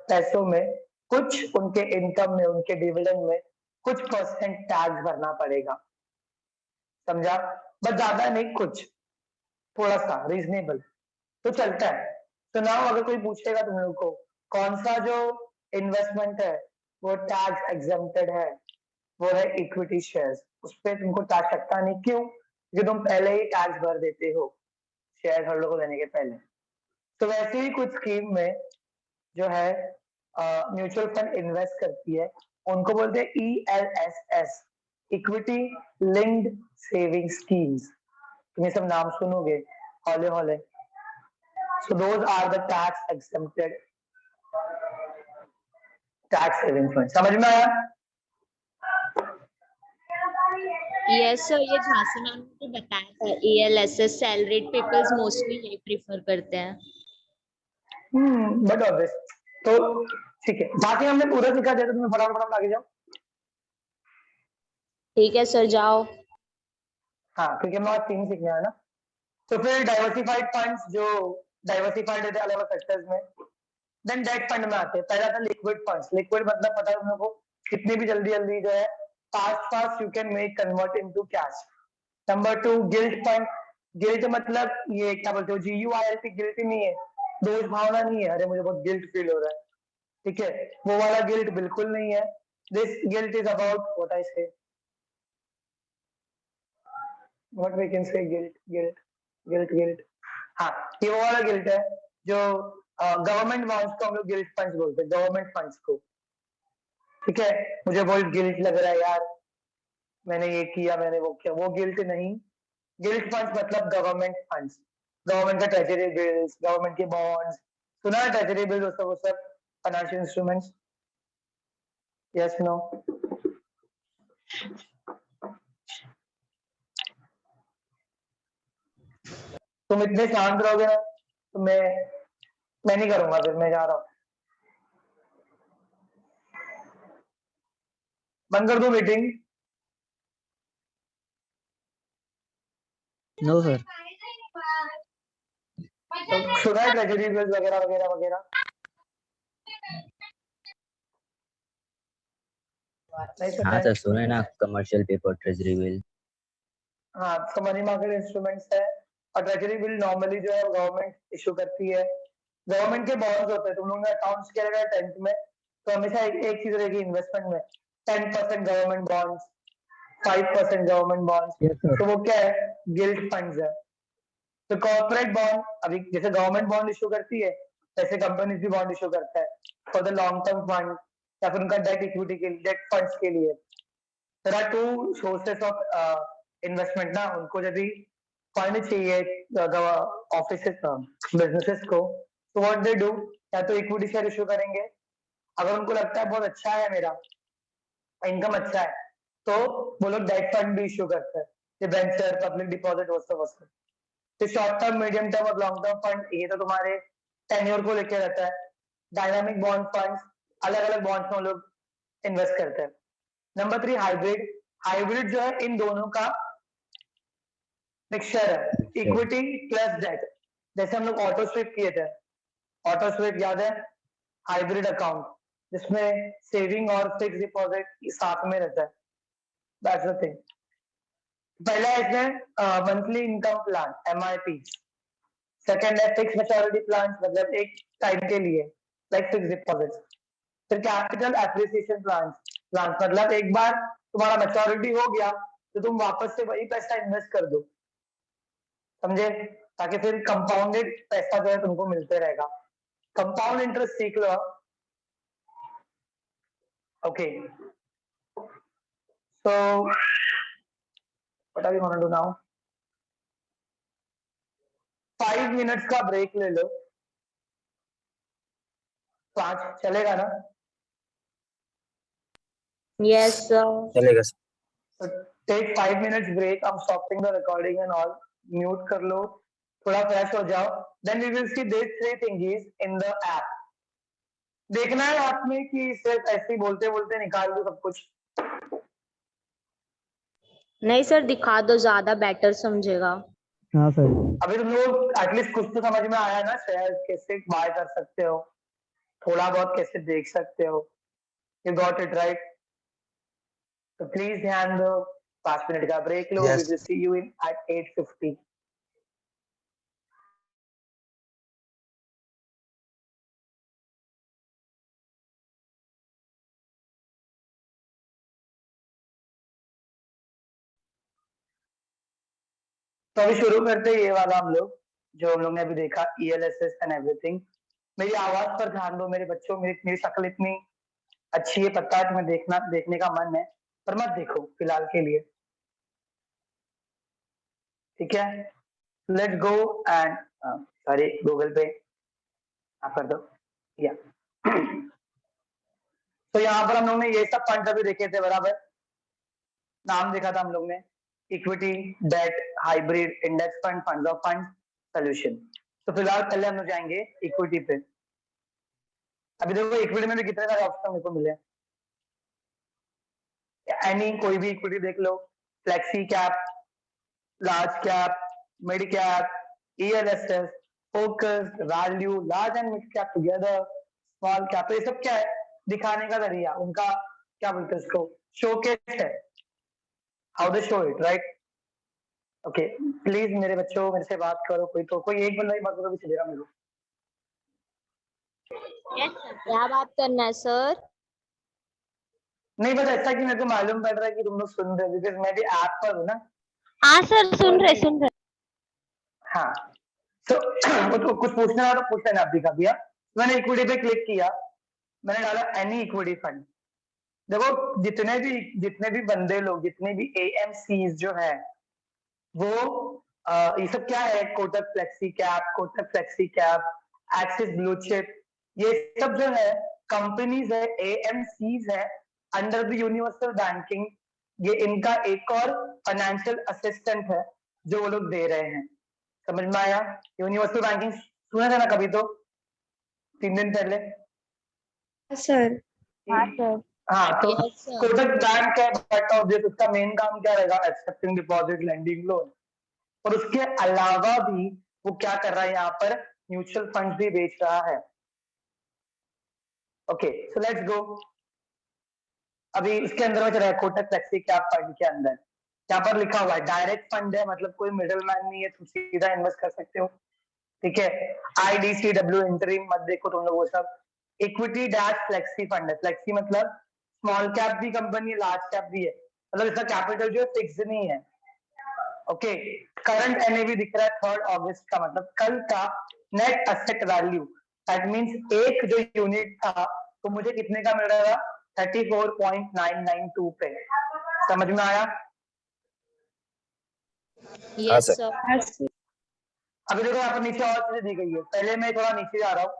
पैसों में, कुछ उनके इनकम में, उनके डिविडेंड में कुछ परसेंट टैक्स भरना पड़ेगा। समझा? बट ज्यादा नहीं, कुछ थोड़ा सा रीजनेबल तो चलता है। सो नाउ अगर कोई पूछेगा तुम लोग को कौन सा जो इन्वेस्टमेंट है वो टैक्स एग्जेम्प्टेड है, वो है इक्विटी शेयर्स। उस पर तुमको टैक्स लगता नहीं, क्यों? क्योंकि तुम पहले ही टैक्स भर देते हो शेयर होल्डर को देने के पहले। तो वैसे ही कुछ स्कीम में जो है म्यूचुअल फंड इन्वेस्ट करती है, उनको बोलते हैं ELSS, equity linked saving schemes. तुम ये सब नाम सुनोगे हौले हौले। So those are the tax exempted tax saving fund. समझ में आया? यस सर, ये झांसी मैम ने बताया था, ELSS सैलरीड पीपल्स मोस्टली यही प्रिफर करते हैं। But obvious. तो ठीक है, बाकी हमने पूरा सिखा दिया, तो तुम्हें फटाफट आगे जाओ। ठीक है सर, जाओ। हाँ, क्योंकि हमें आज 3 सीखना है ना। तो फिर डाइवर्सिफाइड फंड्स जो डाइवर्सिफाइड है अलग अलग सेक्टर्स में। देन डेट फंड में आते हैं। पहला था लिक्विड फंड्स। लिक्विड मतलब पता है तुम लोगों को, कितनी भी जल्दी जल्दी जो है fast you can make convert into cash. Number 2 guilt fund. Guilt मतलब ये क्या बोलते हो, GUILT, गिल्ट नहीं है, दोष भावना नहीं है, अरे मुझे बहुत गिल्ट फील हो रहा है, ठीक है, वो वाला गिल्ट बिल्कुल नहीं है। This guilt is about what I say, what we can say, guilt. हाँ, ये वो वाला गिल्ट है जो गवर्नमेंट बॉन्ड्स को हम लोग गिल्ट फंड्स बोलते हैं, गवर्नमेंट फंड्स को, ठीक है। मुझे बहुत गिल्ट लग रहा है यार, मैंने ये किया, मैंने वो किया, वो गिल्ट नहीं। गिल्ट फंड्स मतलब गवर्नमेंट फंड्स, गवर्नमेंट का ट्रेजरी बिल्स, गवर्नमेंट के बॉन्ड्स, सुना है ट्रेजरी बिल्स, वो सब फाइनेंशियल इंस्ट्रूमेंट्स। Yes no? तुम इतने शांत रहोगे ना तो मैं नहीं करूंगा, फिर मैं जा रहा हूँ, बंद कर दो मीटिंग। No sir. तो सुना है ट्रेजरी बिल्स वगैरह वगैरह वगैरह? नहीं सुना हाँ है? सर, सुना है ना, कमर्शियल पेपर, ट्रेजरी बिल। हाँ, तो मनी मार्केट इंस्ट्रूमेंट्स है। और ट्रेजरी बिल नॉर्मली जो है गवर्नमेंट इशू करती है। गवर्नमेंट के बॉन्ड्स होते हैं, तुम लोगों ने अकाउंट्स किया रहेगा 10th में, तो हमेशा एक चीज रहेगी इन्वेस्टमेंट में, 10% government bonds, 5% government bonds. Yes sir. तो वो क्या है, गिल्ट फंड्स है। तो कॉर्पोरेट बॉन्ड, अभी जैसे गवर्नमेंट बॉन्ड इशू करती है, वैसे कंपनीज भी बॉन्ड इशू करता है for the long term fund, या फिर उनका डेट इक्विटी के, डेट फंड्स के लिए। There are 2 sources of investment ना, उनको जब भी फंड चाहिए ऑफिसेस बिजनेसेस को, तो व्हाट दे डू, या तो इक्विटी शेयर इशू करेंगे, अगर उनको लगता है बहुत अच्छा है मेरा इनकम अच्छा है, तो वो लोग डेट फंड भी इशू करते हैं, डिबेंचर, पब्लिक डिपॉजिट, वो सब। तो शॉर्ट टर्म, मीडियम टर्म और लॉन्ग टर्म फंड, ये तो तुम्हारे टेन्योर को लेके रहता है। डायनामिक बॉन्ड फंड्स, अलग अलग बॉन्ड्स में हम लोग इन्वेस्ट करते हैं। Number 3 hybrid. हाइब्रिड जो है इन दोनों का मिक्सचर है, इक्विटी प्लस डेट। जैसे हम लोग ऑटो स्विप किए थे, ऑटो स्विप याद है, हाइब्रिड अकाउंट जिसमें सेविंग और फिक्स डिपॉजिट साथ में रहता है, दैट्स द थिंग। पहला है इसमें monthly income plan, MIP। Second है फिक्स मैच्योरिटी प्लान, मतलब एक टाइम के लिए, लाइक फिक्स डिपॉजिट। फिर कैपिटल एप्रिसिएशन प्लान, मतलब एक बार तुम्हारा मैच्योरिटी हो गया तो तुम वापस से वही पैसा इन्वेस्ट कर दो, समझे, ताकि फिर कंपाउंडेड पैसा जो है तुमको मिलते रहेगा। कंपाउंड इंटरेस्ट सीख लो। Okay, so what are you gonna do now? 5 minutes का ब्रेक ले लो। 5 चलेगा ना? Yes sir. चलेगा sir. So take 5 minutes break. I'm stopping the recording and all. Mute कर लो, थोड़ा फ्रेश हो जाओ. Then we will see these 3 thingies in the app. देखना है आप में कि सिर्फ ऐसे ही बोलते बोलते निकाल दो सब कुछ। नहीं सर, दिखा दो, ज्यादा बेटर समझेगा। हाँ सर। अभी तुम लोग एटलीस्ट कुछ तो समझ में आया ना, शेयर कैसे बाय कर सकते हो, थोड़ा बहुत कैसे देख सकते हो। You got it right? तो प्लीज ध्यान दो, 5 मिनट का ब्रेक लो. We Yes. will see you in at 8:50. तो अभी शुरू करते हैं ये वाला हम लोग, जो हम लोग ने अभी देखा ELSS एंड एवरीथिंग। मेरी आवाज पर ध्यान दो मेरे बच्चों, मेरी शक्ल इतनी अच्छी है, पता है तुम्हें देखने का मन है, पर मत देखो फिलहाल के लिए, ठीक है। Let's go and sorry Google पे आप कर दो या तो यहाँ पर हम लोग ने ये सब फंड अभी देखे थे, बराबर। नाम देखा था हम लोग ने, equity, debt, hybrid, index fund, funds of fund, solution. तो फिलहाल पहले हम लोग जाएंगे इक्विटी पे। अभी देखो इक्विटी में भी कितने सारे ऑप्शन मेरे को मिले, एनी कोई भी इक्विटी देख लो, flexi cap, large cap, mid cap, ELSS, focus, value, large and mid cap together, small cap. ये सब क्या है, दिखाने का जरिया, उनका क्या बोलते हैं इसको, शोकेस है, how they show it, right. Okay, please मेरे बच्चों मेरे से बात करो, कोई एक बंदा ही बात करो भी चलेगा मेरे को। क्या बात करना है सर? नहीं, बस ऐसा कि मेरे को मालूम पड़ रहा है कि तुम लोग सुन रहे हो, बिकॉज मैं भी ऐप पर हूँ ना। हाँ सर, सुन रहे। हाँ, तो तो कुछ पूछना है तो पूछ लेना आप दिखा दिया। मैंने इक्विटी पे क्लिक किया, मैंने डाला एनी इक्विटी फंड। देखो जितने भी बंदे लोग, जितने भी AMCs जो है वो ये सब क्या है, Kotak flexi cap, axis blue chip, ये सब जो है कंपनीज है, AMCs है अंडर द यूनिवर्सल बैंकिंग। ये इनका एक और फाइनेंशियल असिस्टेंट है जो वो लोग दे रहे हैं, समझ में आया। यूनिवर्सल बैंकिंग सुना था ना कभी, तो 3 दिन पहले सर। हाँ सर। हाँ, तो Yes, sir. कोटक बैंक है, बट ऑब्वियस उसका मेन काम क्या रहेगा, एक्सेप्टिंग डिपॉजिट, लेंडिंग, लोन। और उसके अलावा भी वो क्या कर रहा है, यहाँ पर म्यूचुअल फंड भी बेच रहा है। Okay, so let's go. अभी इसके अंदर में चला है कोटक फ्लेक्सी कैप फंड के अंदर, यहाँ पर लिखा हुआ है डायरेक्ट फंड है, मतलब कोई मिडिल मैन नहीं है, तुम सीधा इन्वेस्ट कर सकते हो, ठीक है। IDCW इंटरिम मत देखो तुम लोग वो सब। इक्विटी डैश फ्लेक्सी फंड है, फ्लेक्सी मतलब स्मॉल कैप भी कंपनी है, लार्ज कैप भी है, मतलब इसका कैपिटल जो है फिक्स नहीं है। ओके, करंट NAV दिख रहा है 3 अगस्त का, मतलब कल का net asset value, that means एक जो यूनिट था तो मुझे कितने का मिल रहा था, 34.992 पे। समझ में आया। Yes, sir. अभी देखो यहाँ पर नीचे और चीजें दी गई है, पहले मैं थोड़ा नीचे जा रहा हूँ,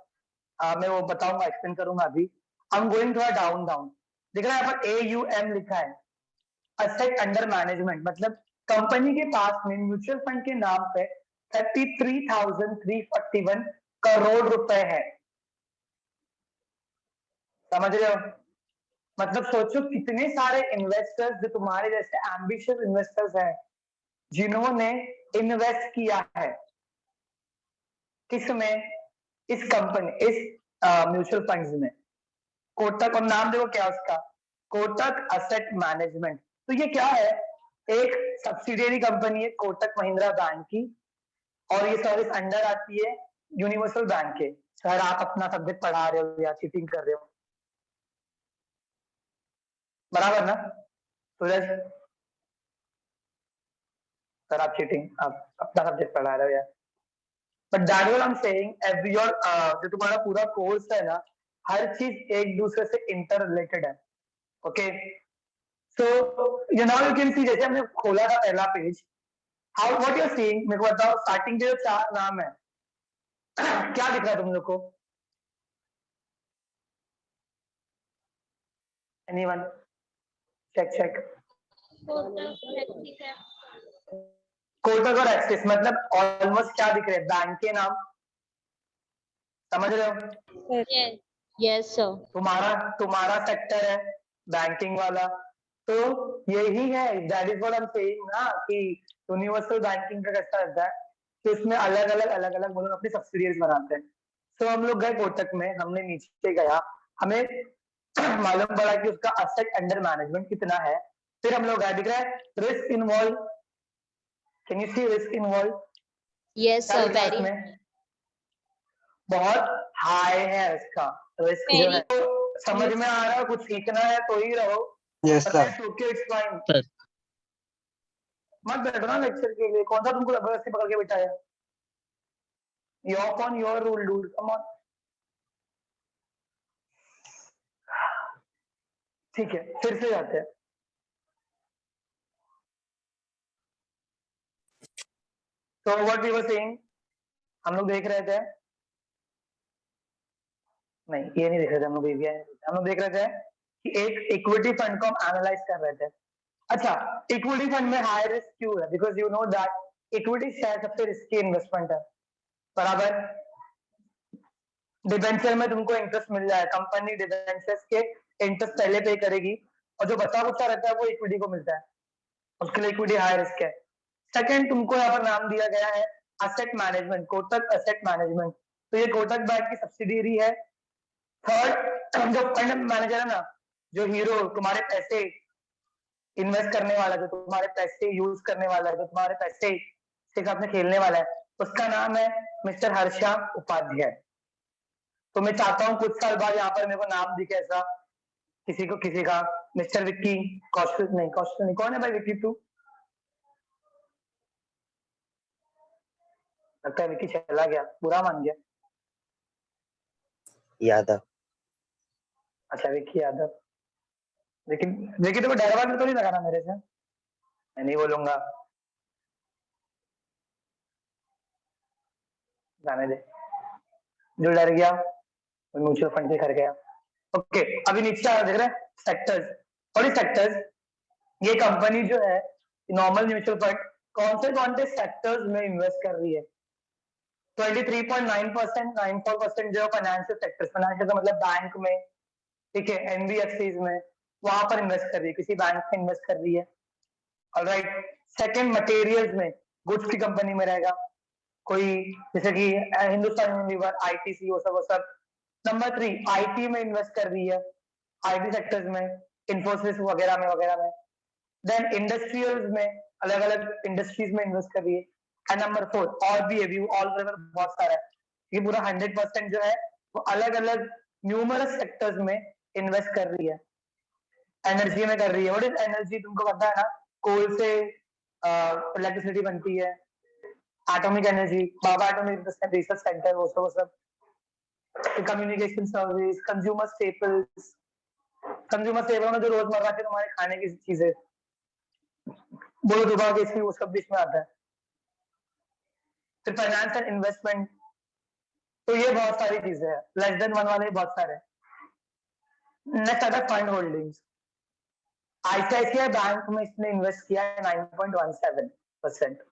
मैं वो बताऊंगा, एक्सप्लेन करूंगा अभी। आई एम गोइंग थोड़ा डाउन। दिख रहा है यहाँ पर AUM लिखा है, असेट अंडर मैनेजमेंट, मतलब कंपनी के पास में म्यूचुअल फंड के नाम पे 33,341 करोड़ रुपए है। समझ रहे हो, मतलब सोचो कितने सारे इन्वेस्टर्स जो तुम्हारे जैसे एम्बिशियस इन्वेस्टर्स हैं जिन्होंने इन्वेस्ट किया है किसमें, इस कंपनी, इस म्यूचुअल फंड्स में। कोटक, और नाम देखो क्या उसका, कोटक असेट मैनेजमेंट। तो ये क्या है, एक सब्सिडियरी कंपनी है कोटक महिंद्रा बैंक की, और ये सर्विस अंडर आती है यूनिवर्सल बैंक के। सर आप अपना सब्जेक्ट पढ़ा रहे हो या चीटिंग कर रहे हो, बराबर ना सूरज? सर आप चीटिंग, आप अपना सब्जेक्ट पढ़ा रहे हो यार। But that what I am saying, every your जो तुम्हारा पूरा कोर्स है ना, हर चीज एक दूसरे से इंटर रिलेटेड है। Okay, so you now you can see, जैसे हमने खोला था पहला page, how what you are seeing, मेरे को बताओ स्टार्टिंग के जो 4 नाम है क्या दिख रहा है तुम लोग को, एनीवन? चेक। कोटक और एक्सिस, मतलब ऑलमोस्ट क्या दिख रहे हैं, बैंक के नाम, समझ रहे हो। Yes, sir. तुम्हारा सेक्टर है बैंकिंग वाला, तो यही है, that is what I am saying ना, कि यूनिवर्सल बैंकिंग का कैसा रहता है कि उसमें अलग अलग वो लोग अपनी सब्सिडियरीज बनाते हैं। तो हम लोग गए कोटक में, हमने नीचे गया, हमें मालूम पड़ा कि उसका असेट अंडर मैनेजमेंट कितना है। फिर हम लोग गए, दिख रहा है risk involve, can you see risk involve? Yes, sir. Very. बहुत हाई है इसका रिस्क जो है। तो समझ में आ रहा है, कुछ सीखना है तो ही रहो। Yes, sir. Okay, it's fine. Sir. मत बैठो ना लेक्चर के लिए, कौन सा तुमको जबरदस्ती पकड़ के बिठाया? Your on your rule dude, come on. ठीक है, फिर से जाते हैं। तो व्हाट वी वर सेइंग, हम लोग देख रहे थे, नहीं ये नहीं देख रहे थे हम लोग, हम लोग देख रहे थे कि एक इक्विटी फंड को हम एनालाइज कर रहे थे। अच्छा, इक्विटी फंड में हाई रिस्क क्यों है? Because you know that equity share सबसे रिस्की इन्वेस्टमेंट है, बराबर। डिबेंचर में तुमको इंटरेस्ट मिल जाए, कंपनी डिबेंचर्स के इंटरेस्ट पहले पे करेगी और जो बचा कुचा रहता है वो इक्विटी को मिलता है, उसके लिए इक्विटी हाई रिस्क है। सेकंड, तुमको यहाँ पर नाम दिया गया है asset management, Kotak asset management, तो ये कोटक बैंक की सब्सिडियरी है। थर्ड, जो फंड मैनेजर है ना, जो हीरो तुम्हारे पैसे इन्वेस्ट करने वाला, जो तुम्हारे पैसे यूज करने वाला है, जो तुम्हारे पैसे के साथ में खेलने वाला है, उसका नाम है मिस्टर हर्षा उपाध्याय। तो मैं चाहता हूँ कुछ साल बाद यहाँ पर मेरे को नाम दिखे ऐसा किसी का मिस्टर विक्की कौशल, नहीं कौन है भाई विक्की? तू लगता है विक्की चला गया, बुरा मान गया। यादव। अच्छा विक्की यादव, लेकिन विक्की तो डरवा तो नहीं लगाना मेरे से, मैं नहीं बोलूंगा, जाने दे, जो डर गया वो म्यूचुअल फंड से कर गया। ओके, अभी नीचे आ देख रहे हैं सेक्टर्स, और ये सेक्टर्स, ये कंपनी जो है नॉर्मल म्यूचुअल फंड कौन से सेक्टर्स में इन्वेस्ट कर रही है? 23.9%, 94% जो फाइनेंशियल सेक्टर, फाइनेंशियल का मतलब बैंक में, ठीक है, एनबीएफसी में, वहां पर इन्वेस्ट कर रही है, किसी बैंक में इन्वेस्ट कर रही है। ऑलराइट, सेकंड मटेरियल्स में, गुड्स की कंपनी में रहेगा कोई, जैसे कि हिंदुस्तान यूनिलीवर, आईटीसी, वो सब। नंबर 3, आईटी में इन्वेस्ट कर रही है, आईटी सेक्टर्स में, इन्फोसिस वगैरह में। देन इंडस्ट्रियल्स में, अलग अलग इंडस्ट्रीज में इन्वेस्ट कर रही है। एंड नंबर 4, और भी है, ऑल बहुत सारा है, ये पूरा 100% जो है वो अलग अलग न्यूमरस सेक्टर्स में इन्वेस्ट कर रही है। एनर्जी में कर रही है, व्हाट इज एनर्जी? तुमको पता है ना, कोल से इलेक्ट्रिसिटी बनती है, एटॉमिक एनर्जी, बाबा एटॉमिक रिसर्च सेंटर, वो सब। कम्युनिकेशन सर्विस, कंज्यूमर स्टेपल्स में जो रोजमर्रा के तुम्हारे खाने की चीजें, बोलो दुबा के, वो सब बीच में आता है। फिर फाइनेंस एंड इन्वेस्टमेंट, तो ये बहुत सारी चीजें हैं, लेस देन 1 वाले बहुत सारे। नेक्स्ट आता है फंड होल्डिंग्स। आईसीआईसीआई बैंक में इसने इन्वेस्ट किया है 9.17%,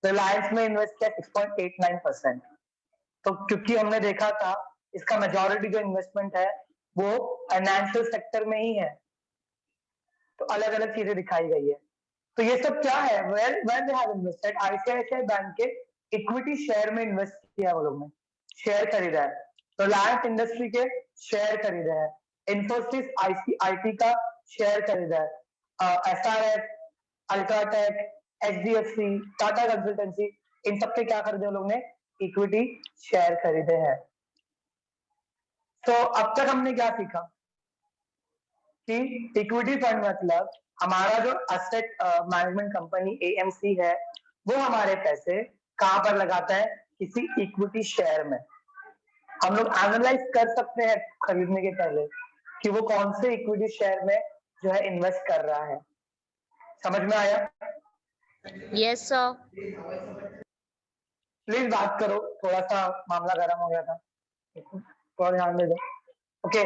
रिलायंस में इन्वेस्ट किया 6.89%। तो क्योंकि हमने देखा था इसका मेजॉरिटी जो इन्वेस्टमेंट है वो फाइनेंशियल सेक्टर में ही है, तो अलग अलग चीजें दिखाई गई है। तो ये सब क्या है? Where they have invested, ICICI bank के इक्विटी शेयर में इन्वेस्ट किया वो लोग ने, शेयर खरीदा है। तो रिलायंस इंडस्ट्री के शेयर खरीदा है, इन्फोसिस आईटी का शेयर खरीदा है, SRF, UltraTech, HDFC, Tata consultancy, इन सबके क्या खरीदे उन लोग ने? इक्विटी शेयर खरीदे हैं। तो अब तक हमने क्या सीखा कि इक्विटी फंड मतलब हमारा जो एसेट मैनेजमेंट कंपनी एएमसी है, वो हमारे पैसे कहां पर लगाता है? किसी इक्विटी शेयर में। हम लोग एनालाइज कर सकते हैं खरीदने के पहले कि वो कौन से इक्विटी शेयर में जो है इन्वेस्ट कर रहा है। समझ में आया? Yes sir. प्लीज बात करो, थोड़ा सा मामला गर्म हो गया था, थोड़ा ध्यान दे दो। Okay,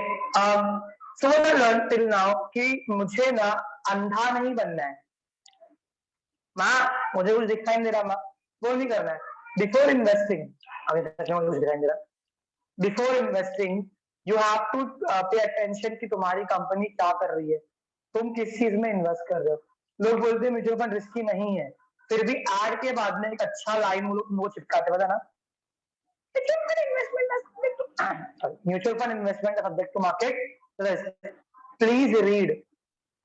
so I learn till now कि मुझे ना अंधा नहीं बनना है, माँ मुझे कुछ दिखाई नहीं दे रहा, माँ वो नहीं करना है। बिफोर इन्वेस्टिंग, अभी तक मुझे कुछ दिखाई नहीं दे रहा, before investing you have to pay attention कि तुम्हारी कंपनी क्या कर रही है, तुम किस चीज में इन्वेस्ट कर रहे हो। लोग बोलते हैं म्यूचुअल फंड रिस्की नहीं है, फिर भी एड के बाद में एक अच्छा लाइन वो चिपकाते, पता ना, mutual fund investment subject to market, please read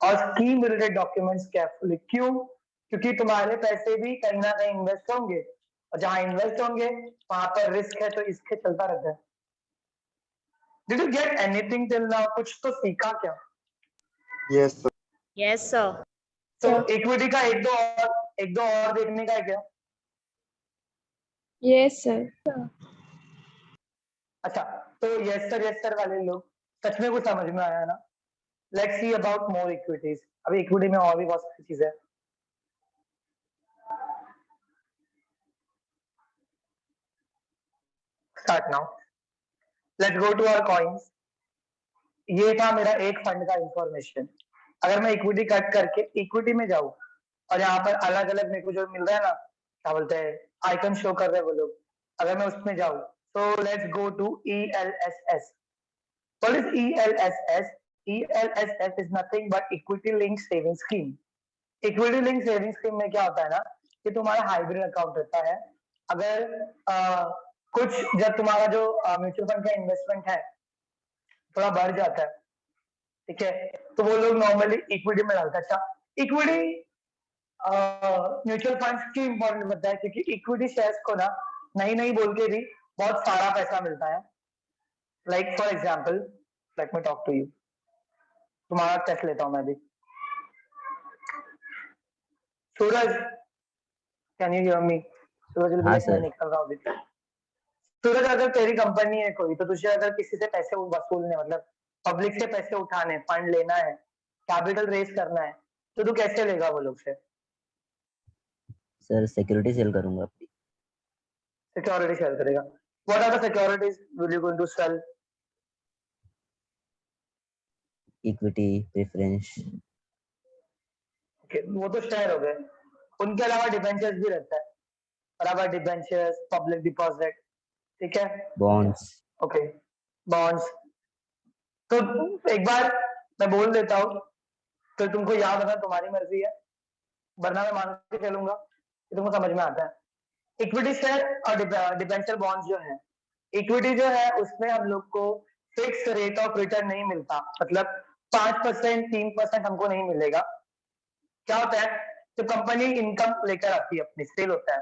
और स्कीम रिलेटेड डॉक्यूमेंट्स केयरफुली। क्यों? क्योंकि तुम्हारे पैसे भी कहीं ना कहीं इन्वेस्ट होंगे, और जहां इन्वेस्ट होंगे वहां पर रिस्क है, तो इसके चलता रहता है। Did you get anything till now? कुछ तो सीखा क्या? Yes yes sir. तो इक्विटी का एक दो और एक दो और देखने का है क्या? Yes, sir. अच्छा, तो यस सर वाले लोग सच में कुछ समझ में आया ना? Let's see about more equities. अभी इक्विटी में और भी बहुत सारी चीजें हैं। Start now. Let's go to our coins. ये था मेरा एक फंड का इंफॉर्मेशन। अगर मैं इक्विटी कट करके इक्विटी में जाऊं और यहाँ पर अलग अलग मेरे को जो मिल रहा है ना, क्या बोलते हैं, आइकन शो कर रहे हैं वो लोग, अगर मैं उसमें जाऊं, so let's go to ELSS. What is ELSS? ELSS is nothing but equity linked saving scheme. Equity linked saving scheme में क्या होता है ना कि तुम्हारा हाइब्रिड अकाउंट होता है। अगर कुछ जब तुम्हारा जो म्यूचुअल फंड का इन्वेस्टमेंट है थोड़ा बढ़ जाता है, ठीक है, तो वो लोग नॉर्मली इक्विटी में डालते हैं। अच्छा, इक्विटी म्यूचुअल फंड्स की इंपॉर्टेंट बताया क्योंकि इक्विटी शेयर्स को ना नहीं बोल के भी बहुत सारा पैसा मिलता है। Like for example, let me talk to you. तुम्हारा टेस्ट लेता हूं मैं भी। Suraj, can you hear me? Suraj हाँ, मैं सर। निकल रहा हूँ अभी। सूरज, अगर तेरी कंपनी है कोई, तो तुझे अगर किसी से पैसे वसूलने, मतलब पब्लिक से पैसे उठाने, फंड लेना है, कैपिटल रेज करना है, तो तू कैसे लेगा वो लोग से? सर सिक्योरिटी सेल करूंगा अपनी। सिक्योरिटी शेयर करेगा। What are the securities will you going to sell? Equity, preference. Okay, वो तो शेयर हो गए। उनके अलावा डिबेंचर्स भी रहता है, बराबर, डिबेंचर्स, पब्लिक डिपॉजिट, ठीक है, बॉन्ड्स। Okay, bonds. तो एक बार मैं बोल देता हूँ, तो तुमको याद रखना, तुम्हारी मर्जी है, वरना मैं मान के चलूंगा कि तुमको समझ में आता है। इक्विटी शेयर और डिबेंचर बॉन्ड्स जो है, इक्विटी जो है उसमें हम लोग को फिक्स रेट ऑफ रिटर्न नहीं मिलता, मतलब 5%, 3% हमको नहीं मिलेगा। क्या होता है, तो कंपनी इनकम लेकर आती है, अपनी सेल होता है,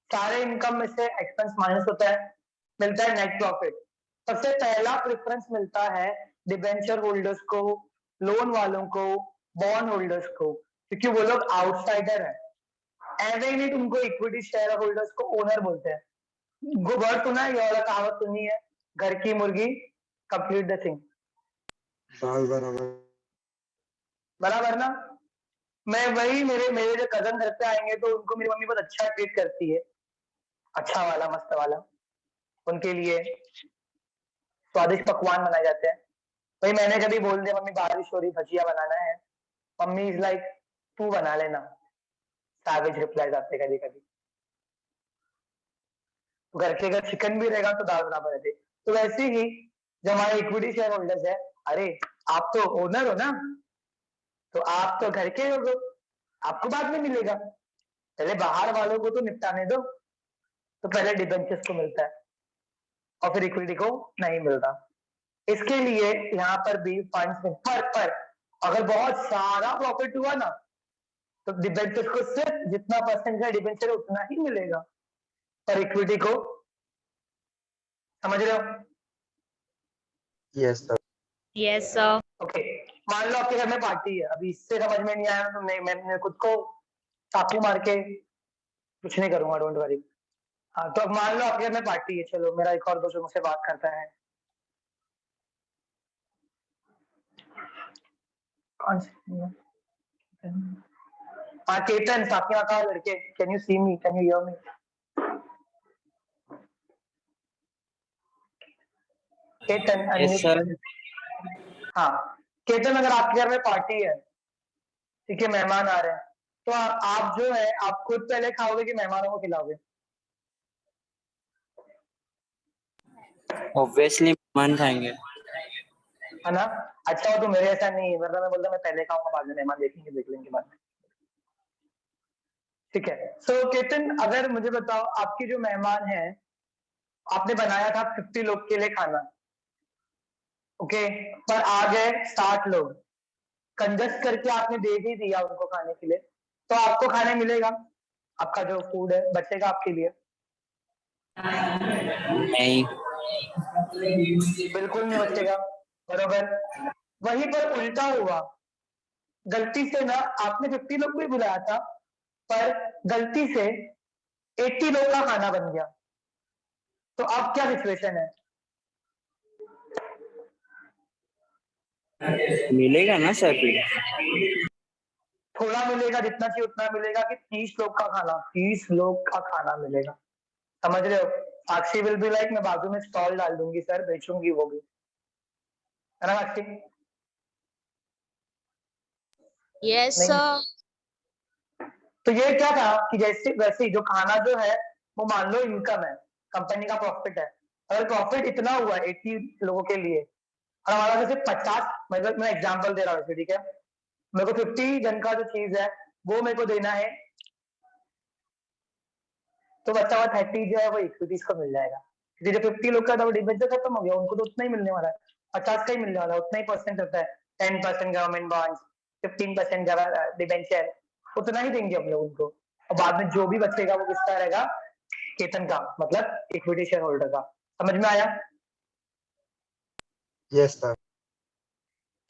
सारे इनकम में से एक्सपेंस माइनस होता है, मिलता है नेट प्रॉफिट। सबसे पहला प्रेफरेंस मिलता है डिबेंचर होल्डर्स को, लोन वालों को, बॉन्ड होल्डर्स को, क्योंकि वो लोग आउटसाइडर है। ऐसे ही नहीं तुमको इक्विटी शेयर होल्डर्स को ओनर बोलते हैं। वो वर्ड सुना है, ये वाला कहावत सुनी है, घर की मुर्गी कंप्लीट द थिंग। बराबर ना? मैं वही, मेरे मेरे जो कजन घर पे आएंगे तो उनको मेरी मम्मी बहुत अच्छा ट्रीट करती है, अच्छा वाला, मस्त वाला। उनके लिए स्वादिष्ट पकवान बनाए जाते हैं। भाई मैंने कभी बोल दिया मम्मी बारिश हो रही, भजिया बनाना है, मम्मी इज लाइक तू बना लेना। सैवेज रिप्लाई आते कभी कभी। तो घर के अगर चिकन भी रहेगा तो दाल बराबर रहते। तो वैसे ही जो हमारे इक्विटी शेयर होल्डर्स है, अरे आप तो ओनर हो ना, तो आप तो घर के हो, आपको बाद में मिलेगा, पहले बाहर वालों को तो निपटाने दो। तो पहले डिबेंचर्स को मिलता है और फिर इक्विटी को नहीं मिलता। इसके लिए यहाँ पर भी फंड्स में पर अगर बहुत सारा प्रॉफिट हुआ ना, तो डिबेंचर्स को सिर्फ जितना परसेंट का डिबेंचर है उतना ही मिलेगा, पर इक्विटी को, समझ रहे हो? Yes, sir. Yes, sir. Okay, मान लो आपके घर में पार्टी है, अभी इससे समझ में नहीं आया तो मैं खुद को चाकू मार के कुछ नहीं करूंगा, डोंट वरी। हाँ, तो अब मान लो आपके घर में पार्टी है, चलो मेरा एक और दोस्त मुझसे बात करता है, कौन सा? हाँ केतन, साथी आता है लड़के, can you see me, can you hear me? Ketan, Yes, sir. हाँ केतन, अगर आपके घर में पार्टी है, ठीक है, मेहमान आ रहे हैं, तो आप जो है आप खुद पहले खाओगे कि मेहमानों को खिलाओगे? Obviously मन खाएंगे। है ना? अच्छा हो तो मेरे ऐसा नहीं है, वरना मैं बोलता मैं पहले खाऊंगा, बाद में मेहमान देख लेंगे बाद में। ठीक है, सो केतन अगर मुझे बताओ, आपके जो मेहमान है, आपने बनाया था 50 लोग के लिए खाना, ओके, पर आ गए 60 लोग, कंजस्ट करके आपने दे ही दिया उनको खाने के लिए, तो आपको खाने मिलेगा? आपका जो फूड है बचेगा आपके लिए? नहीं। बिल्कुल नहीं बचेगा, बरोबर। वहीं पर उल्टा हुआ, गलती से ना आपने 50 लोग भी बुलाया था, पर गलती से 80 लोग का खाना बन गया, तो अब क्या सिचुएशन है? मिलेगा ना सर फिर? थोड़ा मिलेगा, जितना चाहिए उतना मिलेगा, कि 30 लोग का खाना, 30 लोग का खाना मिलेगा? समझ रहे हो? साक्षी विल बी लाइक, मैं बाजू में स्टॉल डाल दूंगी सर, बेचूंगी वो भी, है ना साक्षी? Yes, नहीं। sir. तो ये क्या था कि जैसे वैसे ही जो खाना जो है वो मान लो इनकम है, कंपनी का प्रॉफिट है। अगर प्रॉफिट इतना हुआ 80 लोगों के लिए, और हमारा जैसे 50, मतलब मैं एग्जांपल दे रहा हूँ, ठीक है, मेरे को 50 जन का जो चीज है वो मेरे को देना है, तो बच्चा हुआ 30 जो है वो इक्विटीज को मिल जाएगा, क्योंकि जो 50 लोग का था वो डिबेंचर खत्म हो गया, उनको तो उतना ही मिलने वाला है, 50 का ही मिलने वाला है, उतना ही परसेंट होता है, 10% गवर्नमेंट बॉन्ड्स, 15% डिबेंचर, उतना ही देंगे हम लोग उनको, और बाद में जो भी बचेगा वो किसका रहेगा? केतन का, मतलब इक्विटी शेयर होल्डर का। समझ में आया? Yes, sir.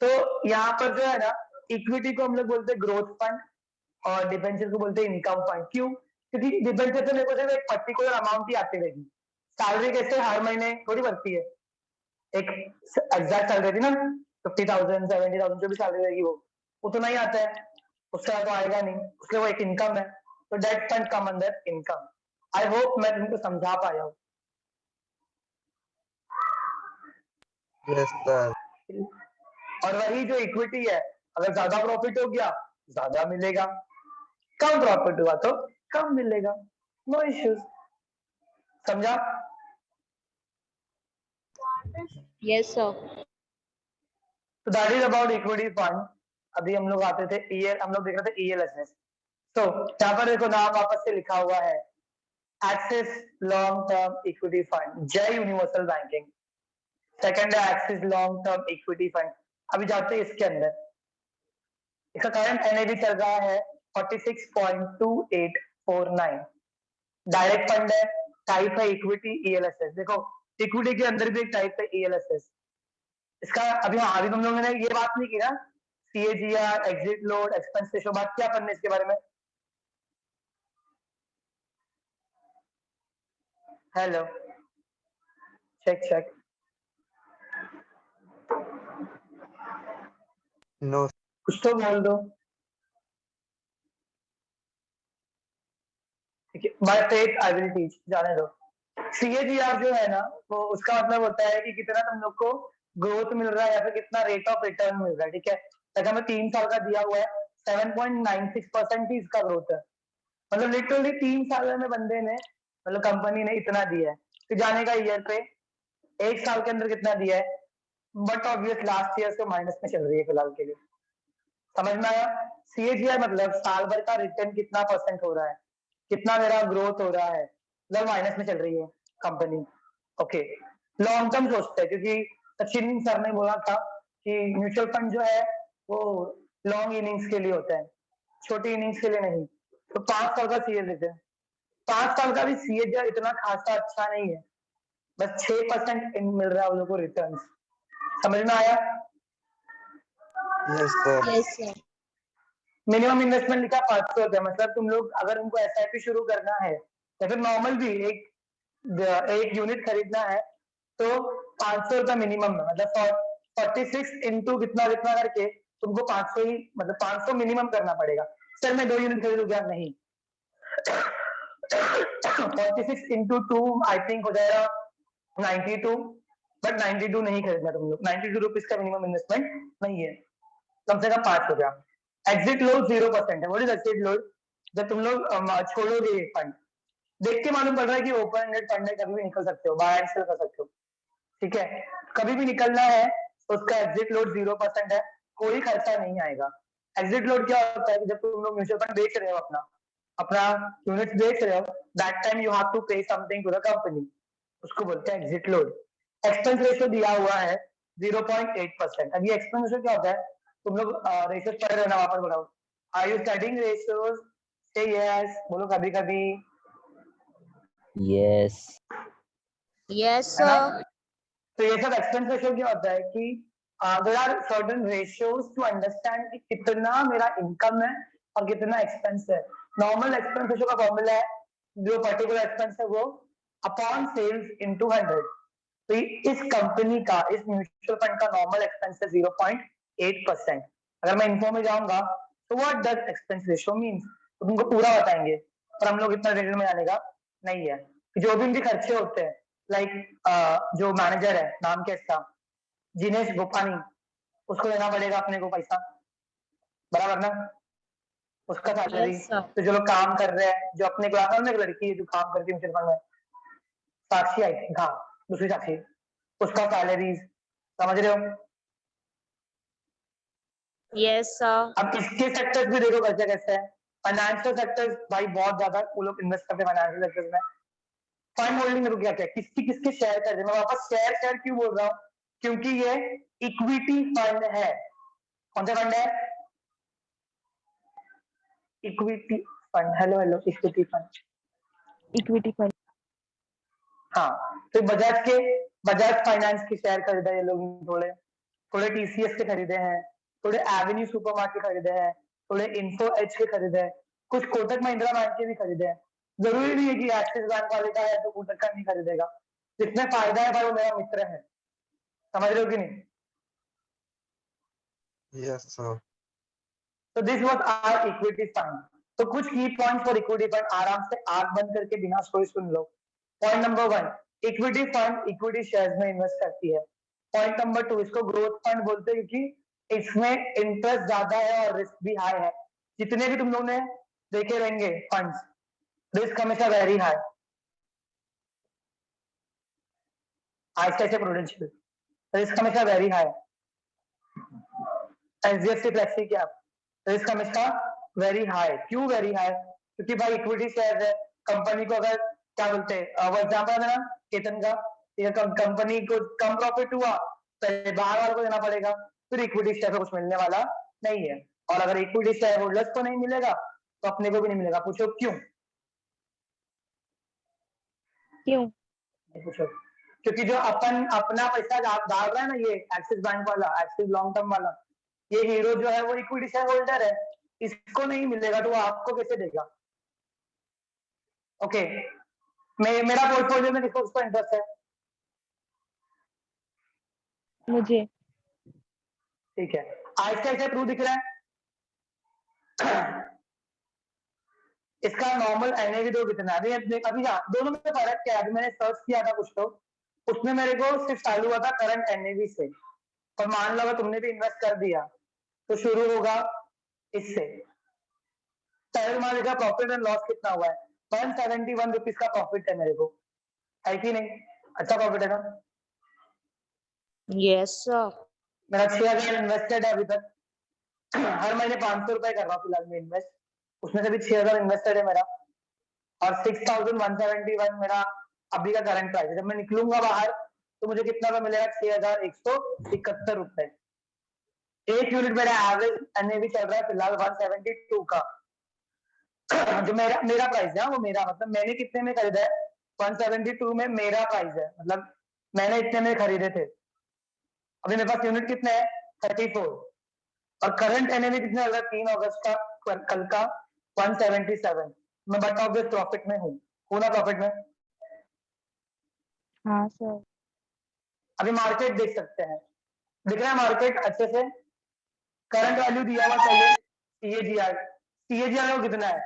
तो यहाँ पर जो है ना, इक्विटी को हम लोग बोलते हैं ग्रोथ फंड, और डिबेंचर को बोलते हैं इनकम फंड। क्यों? क्योंकि डिबेंचर से मेरे को सिर्फ एक पर्टिकुलर अमाउंट ही आती रहेगी, सैलरी कैसे हर महीने थोड़ी बढ़ती है, एक एग्जैक्ट सैलरी थी ना, 50,000 70,000 जो भी सैलरी रहेगी वो उतना ही आता है, उसका तो आएगा नहीं, उसके वो एक इनकम है, तो डेट फंड कम अंदर इनकम। आई होप मैं तुमको समझा पाया हूँ। Yes, sir. और वही जो इक्विटी है, अगर ज्यादा प्रॉफिट हो गया ज्यादा मिलेगा, कम प्रॉफिट हुआ तो कम मिलेगा, नो इश्यूज। समझा? Yes, sir. तो that is about equity fund. अभी हम लोग आते थे हम लोग देख रहे थे ELSS। तो यहाँ पर देखो नाम वापस से लिखा हुआ है, axis long term equity fund, जय यूनिवर्सल बैंकिंग। सेकंड है axis long term equity fund. अभी जाते हैं इसके अंदर, इसका करंट NAV चल रहा है 46.2849। डायरेक्ट फंड है, टाइप है इक्विटी ELSS। देखो इक्विटी के अंदर भी एक टाइप है ELSS। इसका अभी हम लोगों ने ये बात नहीं की ना, CAGR, exit load, expense ratio, बात क्या करने इसके बारे में? Hello, check check. No. कुछ तो बोल दो। By faith I will teach, जाने दो। CAGR जो है ना, वो उसका मतलब होता है कि कितना तुम लोग को ग्रोथ मिल रहा है, या फिर कितना रेट ऑफ रिटर्न मिल रहा है, ठीक है। अगर हमें 3 साल का दिया हुआ है, 7.96% ही इसका ग्रोथ है, मतलब लिटरली 3 साल में बंदे ने, मतलब कंपनी ने इतना दिया है। फिर जाने का ईयर पे 1 साल के अंदर कितना दिया है, बट ऑब्वियस लास्ट ईयर से माइनस में चल रही है फिलहाल के लिए। समझ में आया? CAGR मतलब साल भर का रिटर्न कितना परसेंट हो रहा है, कितना मेरा ग्रोथ हो रहा है, मतलब माइनस में चल रही है कंपनी। ओके, लॉन्ग टर्म सोचते हैं, क्योंकि सचिन सर ने बोला था कि म्यूचुअल फंड जो है वो लॉन्ग इनिंग्स के लिए होता है, छोटी इनिंग्स के लिए नहीं। तो 5 साल का CA देते हैं, 5 साल का भी CAGR इतना खासा अच्छा नहीं है, बस 6% मिल रहा है उन लोगों को रिटर्न। समझ में आया? Yes, sir. Yes, sir. Minimum investment लिखा 500 रुपया, मतलब तुम लोग अगर उनको SIP शुरू करना है, या फिर नॉर्मल भी एक यूनिट खरीदना है, तो 500 रुपया मिनिमम है, मतलब 46 इंटू कितना कितना करके तुमको 500 ही, मतलब 500 मिनिमम करना पड़ेगा। सर मैं 2 यूनिट खरीदूं क्या? नहीं, 46 इंटू 2 आई थिंक हो जाएगा 92, बट 92 नहीं खरीदना तुम लोग, 92 रुपीज का मिनिमम इन्वेस्टमेंट नहीं है, कम से कम 5 हो गया। एग्जिट लोड 0% है। What is exit load? जब तुम लोग छोड़ोगे फंड, देख के मालूम पड़ रहा है कि ओपन एंडेड फंड है, कभी भी निकल सकते हो, बाय एंड सेल कर सकते हो, ठीक है। कभी भी निकलना है तो उसका एग्जिट लोड 0% है, कोई खर्चा नहीं आएगा। एग्जिट लोड क्या होता है कि जब तुम लोग म्यूचुअल फंड बेच रहे हो, अपना अपना यूनिट बेच रहे हो, that time you have to pay something to the company, उसको बोलते हैं एग्जिट लोड। एक्सपेंस रेशियो दिया हुआ है 0.8%। अब ये एक्सपेंस रेशियो क्या होता है? तुम लोग रेशियोज पढ़ रहे हो ना, वापस बताओ, आर यू स्टडीइंग रेशियोज? से यस बोलो कभी कभी। yes, Yes, है ना? sir. तो ये सब एक्सपेंस रेशियो क्या होता है कि there are certain ratios to understand कि कितना मेरा इनकम है और कितना एक्सपेंस है। नॉर्मल एक्सपेंस रेशियो का फॉर्मूला है जो पर्टिकुलर एक्सपेंस है वो अपॉन सेल्स इनटू 100। तो इस कंपनी का, इस म्यूचुअल फंड का नॉर्मल एक्सपेंस है 0.8%। अगर मैं इन्फो में जाऊंगा तो what does expense ratio means, तो तुमको पूरा बताएंगे, पर हम लोग इतना डिटेल में जाने का नहीं है। जो भी उनके खर्चे होते हैं, लाइक जो मैनेजर है, नाम क्या इसका, जिनेश गोपानी, उसको देना पड़ेगा अपने को पैसा, बराबर ना, उसका सैलरी। Yes, sir. तो जो लोग काम कर रहे हैं, जो अपने क्लास में एक लड़की है जो काम करती है म्यूचुअल फंड में, साक्षी आई थिंक, हाँ दूसरी साक्षी, उसका सैलरीज, समझ रहे हो। Yes, sir. अब इसके सेक्टर्स भी देखो कैसे कैसे है। फाइनेंशियल सेक्टर्स भाई बहुत ज्यादा वो लोग इन्वेस्ट करते हैं फाइनेंशियल सेक्टर्स में। फंड होल्डिंग में क्या क्या किसकी किसके शेयर कर रहे हैं, मैं वापस शेयर शेयर क्यों बोल रहा हूँ, क्योंकि ये इक्विटी फंड है। कौन सा फंड है, equity fund. Hello hello, equity fund, equity fund. हाँ। तो बजाज फाइनेंस के शेयर खरीदा है ये लोग, थोड़े थोड़े टीसीएस के खरीदे हैं, थोड़े एवेन्यू सुपरमार्केट के खरीदे हैं, थोड़े इन्फो एज के खरीदे हैं, कुछ कोटक महिंद्रा बैंक के भी खरीदे हैं। जरूरी नहीं है कि एक्सिस बैंक वाले का है तो कोटक का नहीं खरीदेगा। जिसमें फायदा है भाई वो मेरा मित्र है, समझ रहे हो कि नहीं। Yes, sir. तो this was our equity fund. तो कुछ की पॉइंट्स फॉर इक्विटी फंड, आराम से आंख बंद करके बिना सोए सुन लो। Point number 1, equity fund equity shares में इन्वेस्ट करती है। पॉइंट नंबर 2, इसको ग्रोथ फंड बोलते हैं क्योंकि इसमें इंटरेस्ट ज्यादा है और रिस्क भी हाई है। जितने भी तुम लोग ने देखे रहेंगे फंड्स, रिस्क हमेशा very high, ICICI prudential, risk हमेशा वेरी हाई। एचडीएफसी फ्लेक्सी क्या, रिस्क हमेशा वेरी हाई। क्यों वेरी हाई, क्योंकि भाई इक्विटी शेयर है। कंपनी को अगर क्या बोलते हैं, वो एग्जाम्पल है ना केतन का, कंपनी को कम प्रॉफिट हुआ तो बाहर वालों को देना पड़ेगा, फिर इक्विटी शेयर को कुछ मिलने वाला नहीं है। और अगर इक्विटी शेयर होल्डर्स को नहीं मिलेगा तो अपने को भी नहीं मिलेगा। पूछो क्यों, क्यों? पूछो। क्योंकि जो अपन अपना पैसा डाल रहा है ना, ये एक्सिस बैंक वाला, एक्सिस लॉन्ग टर्म वाला, ये हीरो जो है वो इक्विटी शेयर होल्डर है, इसको नहीं मिलेगा तो वो आपको कैसे देगा। ओके, मेरा पोर्टफोलियो में किसको किसको इंटरेस्ट है, मुझे। ठीक है। आईसीआईसीआई प्रू दिख रहा है, इसका नॉर्मल एनएवी दो कितना है अभी, हाँ दोनों में फर्क क्या है, अभी मैंने सर्च किया था कुछ तो उसमें मेरे को सिर्फ चालू हुआ था करंट एनएवी से। और मान लो अगर तुमने भी इन्वेस्ट कर दिया तो शुरू होगा इससे। पहले मान लीजिए प्रॉफिट एंड लॉस कितना हुआ है, 171 रुपीज का प्रॉफिट है मेरे को, है कि नहीं, अच्छा प्रॉफिट है ना। Yes, sir. मेरा 6000 इन्वेस्टेड है अभी तक, हर महीने 500 रुपए कर रहा हूँ फिलहाल में इन्वेस्ट, उसमें से भी 6000 इन्वेस्टेड है मेरा, और 6171 मेरा अभी का करंट प्राइस है। जब मैं निकलूंगा बाहर तो मुझे कितना का मिलेगा, 6171 रुपए। एक यूनिट मेरा एवरेज एनएवी चल रहा है फिलहाल 172 का, जो मेरा प्राइस है वो मेरा, मतलब मैंने कितने में खरीदा है, 172 में मेरा प्राइस है, मतलब मैंने इतने में खरीदे थे। अभी मेरे पास यूनिट कितने हैं, 34, और करंट एनएवी कितना चल रहा है 3 अगस्त का कल का 177। मैं बट ऑफ दिस प्रॉफिट में हूँ ना, प्रॉफिट में। हाँ सर। अभी मार्केट देख सकते हैं, दिख रहा है मार्केट अच्छे से, करंट वैल्यू दिया हुआ पहले, सीएजीआर कितना है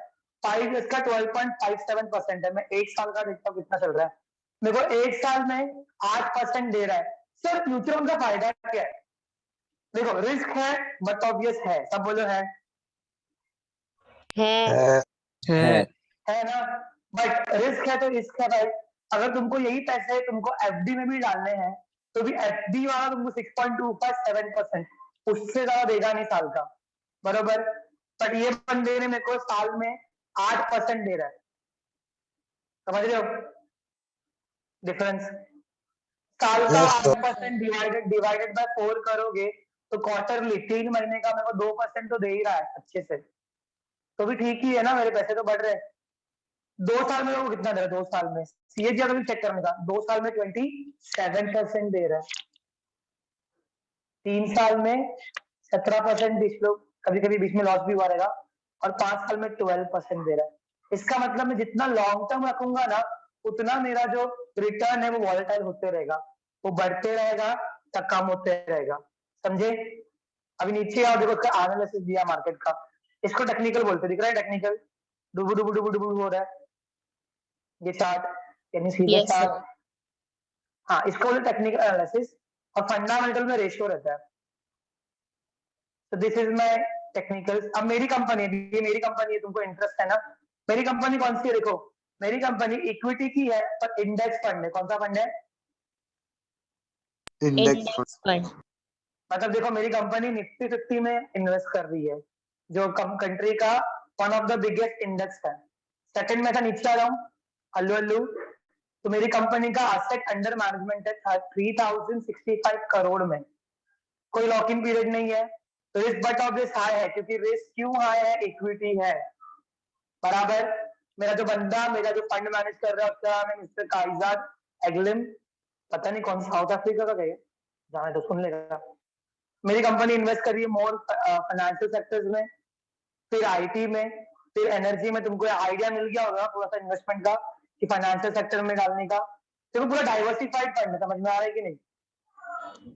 5, इसका 12.57% है। मैं एक साल का देखता हूँ कितना चल रहा है, मेरे को एक साल में 8% दे रहा है। सर म्यूचुअल फंड का फायदा क्या है, देखो रिस्क है बट ऑब्वियस है, सब बोलो है ना, बट रिस्क है तो रिस्क है भाई। अगर तुमको यही पैसे तुमको एफडी में भी डालने हैं तो भी एफडी वाला तुमको 6.257%, उससे ज्यादा देगा नहीं साल का, बरोबर। बट ये बंदे ने मेरे को साल में 8% दे रहा है, समझ रहे हो डिफरेंस। साल का Yes, sir. 8% डिवाइडेड बाय 4 करोगे तो क्वार्टरली 3 महीने का मेरे को 2% तो दे ही रहा है अच्छे से, तो भी ठीक ही है ना, मेरे पैसे तो बढ़ रहे हैं। 2 साल में वो कितना दे रहा है, 2 साल में सीएजी अगर चेक करने का, 2 साल में 27% दे रहा है, 3 साल में 17%, बीच लोग कभी कभी बीच में लॉस भी हुआ रहेगा, और 5 साल में 12% दे रहा है। इसका मतलब मैं जितना लॉन्ग टर्म रखूंगा ना, उतना मेरा जो रिटर्न है वो वॉलेटाइल होते रहेगा, वो बढ़ते रहेगा या कम होते रहेगा, समझे? अभी नीचे आओ, देखो इसका एनालिसिस दिया मार्केट का, इसको टेक्निकल बोलते हैं, दिख रहा है टेक्निकल, डुबू डुबू डुबू डुबू हो रहा है ये चार्ट, यानी सीधा Yes, sir. चार्ट। हाँ, इसको बोलते टेक्निकल एनालिसिस, और फंडामेंटल में रेशियो रहता है। तो दिस इज माय टेक्निकल। अब मेरी कंपनी है, ये मेरी कंपनी है, तुमको इंटरेस्ट है ना? मेरी कंपनी कौन सी है? देखो मेरी कंपनी इक्विटी की है पर इंडेक्स फंड है। कौन सा फंड है? Index Index fund. मतलब देखो मेरी कंपनी निफ्टी 50 में इन्वेस्ट कर रही है, जो कंट्री का one of the biggest index है। सेकंड में था नीचे आ रहा हूँ, अल्लू अल्लू, तो मेरी कंपनी का एसेट अंडर मैनेजमेंट है 3065 करोड़ में। कोई लॉक इन पीरियड नहीं है, तो risk but of this high है, क्योंकि रिस्क क्यों हाई है? इक्विटी है, बराबर। मेरा जो बंदा, मेरा जो फंड मैनेज कर रहा है उसका नाम है मिस्टर काइजाद एग्लिम, पता नहीं कौन साउथ अफ्रीका का है, जाने तो सुन लेगा। मेरी कंपनी इन्वेस्ट कर रही है मोर फाइनेंशियल सेक्टर्स में, फिर आईटी में, फिर एनर्जी में। तुमको आइडिया मिल गया होगा थोड़ा सा इन्वेस्टमेंट का कि फाइनेंशियल सेक्टर में डालने का। तो पूरा डाइवर्सिफाइड फंड है, समझ में आ रहा है कि नहीं?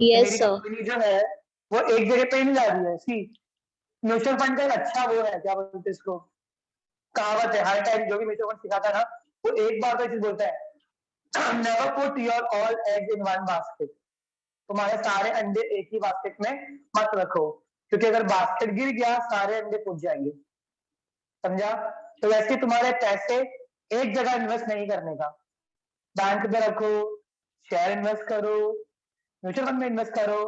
Yes, मेरी sir. कंपनी जो है वो एक जगह पे ही नहीं जा रही है। सी, म्यूचुअल फंड का एक अच्छा वो है, क्या बोलते हैं इसको, कहावत है, हर टाइम जो भी म्यूचुअल फंड सिखाता है ना, वो एक बार तो चीज बोलता है, never put your all eggs in one basket. तुम्हारे सारे अंडे एक ही बास्केट में मत रखो, क्योंकि अगर बास्केट गिर गया सारे अंडे फूट जाएंगे, समझा? तो वैसे तुम्हारे पैसे एक जगह इन्वेस्ट नहीं करने का, बैंक में रखो, शेयर इन्वेस्ट करो, म्यूचुअल फंड में इन्वेस्ट करो,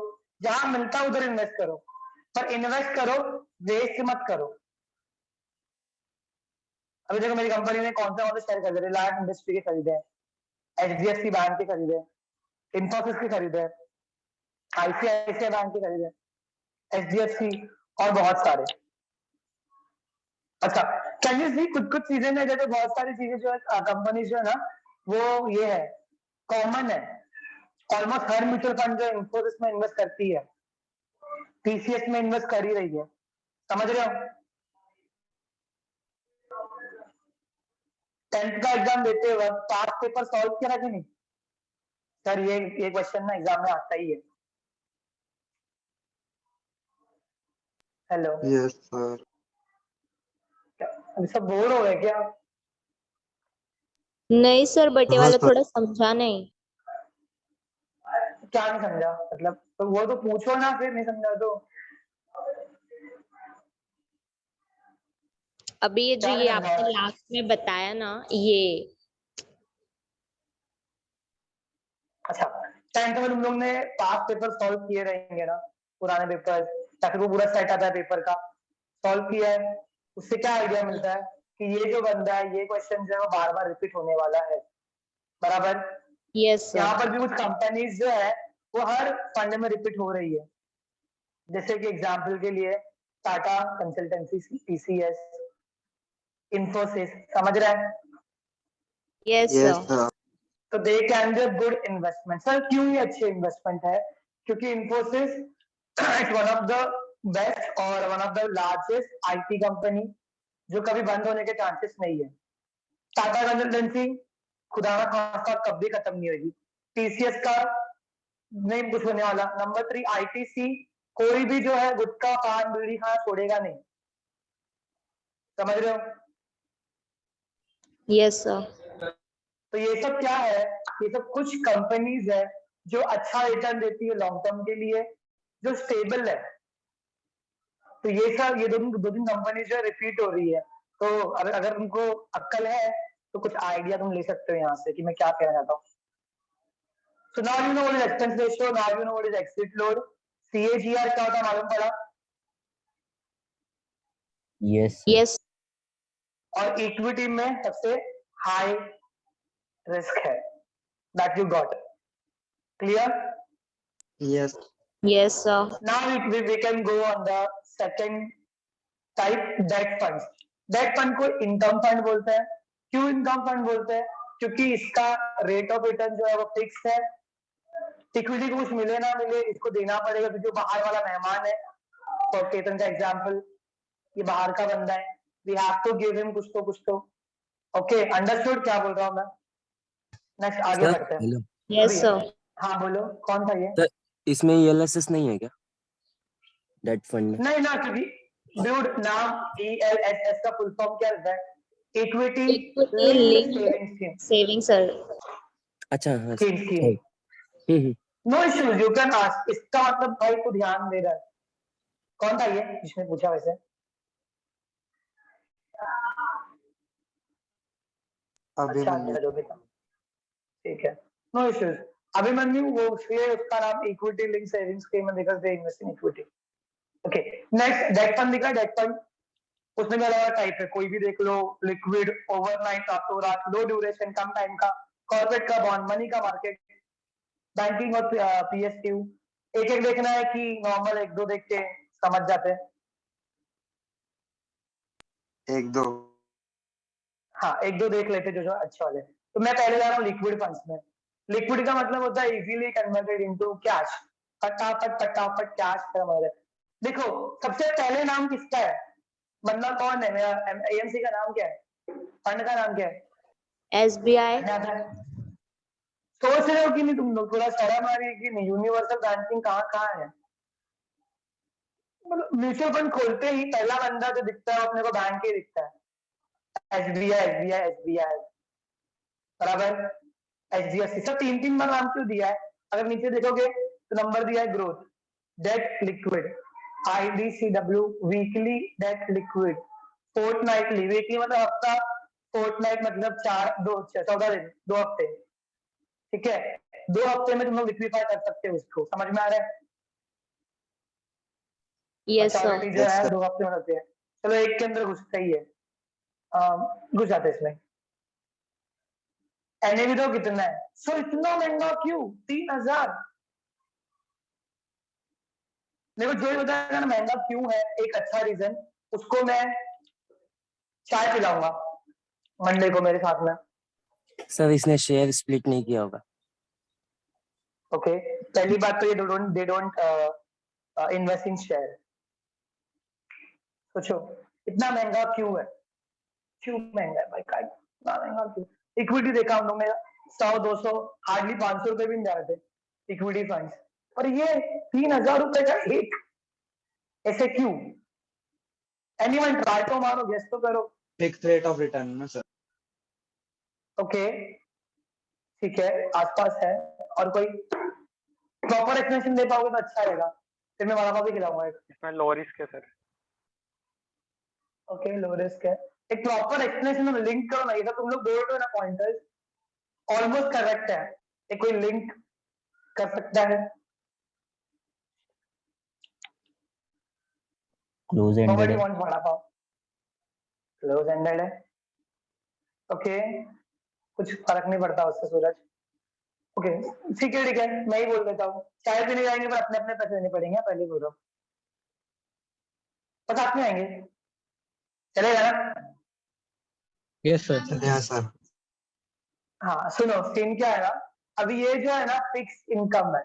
जहां मिलता है उधर इन्वेस्ट करो, पर इन्वेस्ट करो, वेस्ट मत करो। अभी देखो मेरी कंपनी ने कौन सा शेयर खरीदे, रिलायंस इंडस्ट्री के खरीदे, एचडीएफसी बैंक के खरीदे, इंफोसिस के खरीदे, आईसीआईसीआई बैंक के खरीदे, एचडीएफसी और बहुत सारे। अच्छा, कैन यू सी कुछ कुछ चीजें में जैसे बहुत सारी चीजें जो है कंपनी जो है ना, वो ये है, कॉमन है। ऑलमोस्ट हर म्यूचुअल फंड जो इंफोसिस में इन्वेस्ट करती है, टीसीएस में इन्वेस्ट कर ही रही है, समझ रहे हो? 10th का एग्जाम देते वक्त पास पेपर सॉल्व किया कि नहीं? सर ये क्वेश्चन ना एग्जाम में आता ही है। Hello, yes sir. अभी सब बोर हो गए क्या? नहीं सर, बट ये हाँ वाला सर। थोड़ा समझा नहीं। क्या नहीं समझा? मतलब तो वो तो पूछो ना, फिर नहीं समझा तो अभी ये जो क्या ये नहीं आपने समझा? लास्ट में बताया ना, ये अच्छा, 10th में तुम लोग ने पास पेपर सॉल्व किए रहेंगे ना, पुराने पेपर, ताकि वो पूरा सेट आता है पेपर का, सॉल्व किया है, उससे क्या आइडिया मिलता है कि ये जो बंदा है, ये क्वेश्चन जो है वो बार बार रिपीट होने वाला है, बराबर। यस यहाँ सर। पर भी कुछ कंपनीज जो है वो हर फंड में रिपीट हो रही है, जैसे कि एग्जाम्पल के लिए टाटा कंसल्टेंसी, टीसीएस, इंफोसिस, समझ रहे हैं? Yes yes sir. सर। तो they can be good investment. Sir क्यों ये अच्छे इन्वेस्टमेंट है? क्योंकि Infosys is one of the best और one of the largest IT company, जो कभी बंद होने के चांसेस नहीं है। टाटा कंसल्टेंसी खुदा ना खास्ता कभी खत्म नहीं होगी। टीसीएस का नहीं कुछ होने वाला। नंबर 3 आईटीसी, कोई भी जो है गुटखा पान बीड़ी खाना छोड़ेगा नहीं, समझ रहे हो? Yes sir. तो ये सब क्या है? ये सब कुछ कंपनीज है जो अच्छा रिटर्न देती है लॉन्ग टर्म के लिए, जो स्टेबल है। तो ये सब, ये दो तीन कंपनी जो रिपीट हो रही है। तो अगर तुमको अक्ल है तो कुछ आइडिया तुम ले सकते हो यहाँ से कि मैं क्या कहना चाहता हूँ। So now you know what is expense ratio, now you know what is exit load, CAGR क्या होता है मालूम पड़ा? Yes yes. और इक्विटी में सबसे हाई रिस्क है, that you got, clear? Yes. Yes sir. Now we can go on the second type, debt funds. Debt fund को इनकम फंड बोलते हैं। क्यों इनकम फंड बोलते हैं? क्योंकि इसका रेट ऑफ रिटर्न जो है वो फिक्स है। इक्विटी को कुछ मिले ना मिले इसको देना पड़ेगा, क्योंकि जो बाहर वाला मेहमान है, तो केतन का एग्जाम्पल, ये बाहर का बंदा है, we have to give him कुछ तो ओके अंडरस्टूड क्या बोल रहा हूँ मैं नेक्स्ट आगे सर बढ़ते हैं हेलो Yes, अभी sir. हाँ बोलो कौन था ये सर इसमें ELSS नहीं है क्या डेट फंड में? नहीं ना क्योंकि ड्यूड नाम ELSS का फुल फॉर्म क्या रहता है equity Equity linked linked saving scheme savings, sir. अच्छा हाँ scheme no issues you can ask इसका मतलब भाई को ध्यान दे रहा है कौन था ये जिसने पूछा वैसे अच्छा अच्छा जो भी था ठीक है नो इश्यूज अभिमन्यु वो इसलिए उसका नाम इक्विटी लिंक सेविंग स्कीम है because they invest in equity okay next debt fund दिखा डेट फंड उसमें भी अलग टाइप है कोई भी देख लो लिक्विड ओवरनाइट रातों रात लो ड्यूरेशन कम टाइम का कॉर्पोरेट का बॉन्ड मनी का मार्केट बैंकिंग और पीएसयू एक एक देखना है कि नॉर्मल एक दो देख के समझ जाते हैं एक दो हाँ एक दो देख लेते जो अच्छे वाले तो मैं पहले जा रहा हूँ लिक्विड फंड्स में लिक्विड का मतलब होता है इजीली कन्वर्टेड इनटू कैश फटाफट फटाफट कैश का देखो सबसे पहले नाम किसका है बंदा कौन है मेरा एएमसी का नाम क्या है फंड का नाम क्या है SBI. सोच रहे हो कि नहीं तुम लोग थोड़ा शर्म आ रही है कि नहीं यूनिवर्सल बैंकिंग कहाँ है मतलब म्यूचुअल फंड खोलते ही पहला बंदा जो दिखता है अपने को बैंक ही दिखता है एसबीआई बराबर एचडीएफसी सब तीन बार नाम क्यों दिया है अगर नीचे देखोगे तो नंबर दिया है growth debt liquid IDCW weekly debt liquid fortnightly weekly मतलब हफ्ता फोर्टनाइट मतलब 14 दिन 2 हफ्ते ठीक है 2 हफ्ते में तुम लोग लिक्विफाई कर सकते हो उसको समझ में आ रहा है Yes, sir. मैच्योरिटी जो है 2 हफ्ते में होती है चलो एक के अंदर घुसता ही है घुस जाते हैं इसमें एनएवी तो कितना है सो इतना महंगा क्यों 3000 मेरे को जो ही बताया ना महंगा क्यों है एक अच्छा रीजन उसको मैं चाय पिलाऊंगा मंडे को मेरे साथ में सर इसने शेयर स्प्लिट नहीं किया होगा ओके पहली बात तो ये they don't invest in share सोचो इतना महंगा क्यों है क्यों महंगा है भाई का इतना महंगा क्यों इक्विटी देखा हम लोग में 100-200 हार्डली 500 रुपए भी नहीं जा रहे थे इक्विटी फंड्स और ये 3000 रुपए का एक ऐसे क्यों एनीवन ट्राई तो मारो गेस तो करो फिक्स रेट ऑफ रिटर्न ना सर ओके ठीक है आसपास है और कोई प्रॉपर एक्सप्लेनेशन दे पाओगे तो अच्छा रहेगा फिर मैं वड़ा पाव भी खिलाऊंगा इसमें लो रिस्क है सर ओके लो रिस्क है एक प्रॉपर एक्सप्लेनेशन में लिंक करो ना ये तुम लोग बोल रहे हो ना पॉइंटर्स ऑलमोस्ट करेक्ट है एक कोई लिंक कर सकता है क्लोज एंडेड nobody है wants vada pav close ended है ओके कुछ फर्क नहीं पड़ता उससे सूरज ओके ठीक है मैं ही बोल देता हूँ चाय पीने जाएंगे पर अपने अपने पैसे देने पड़ेंगे पहले बोल रहा हूँ बस साथ में आएंगे चलेगा ना यस सर यस सर हाँ सुनो सीन क्या है ना अभी ये जो है ना फिक्स इनकम है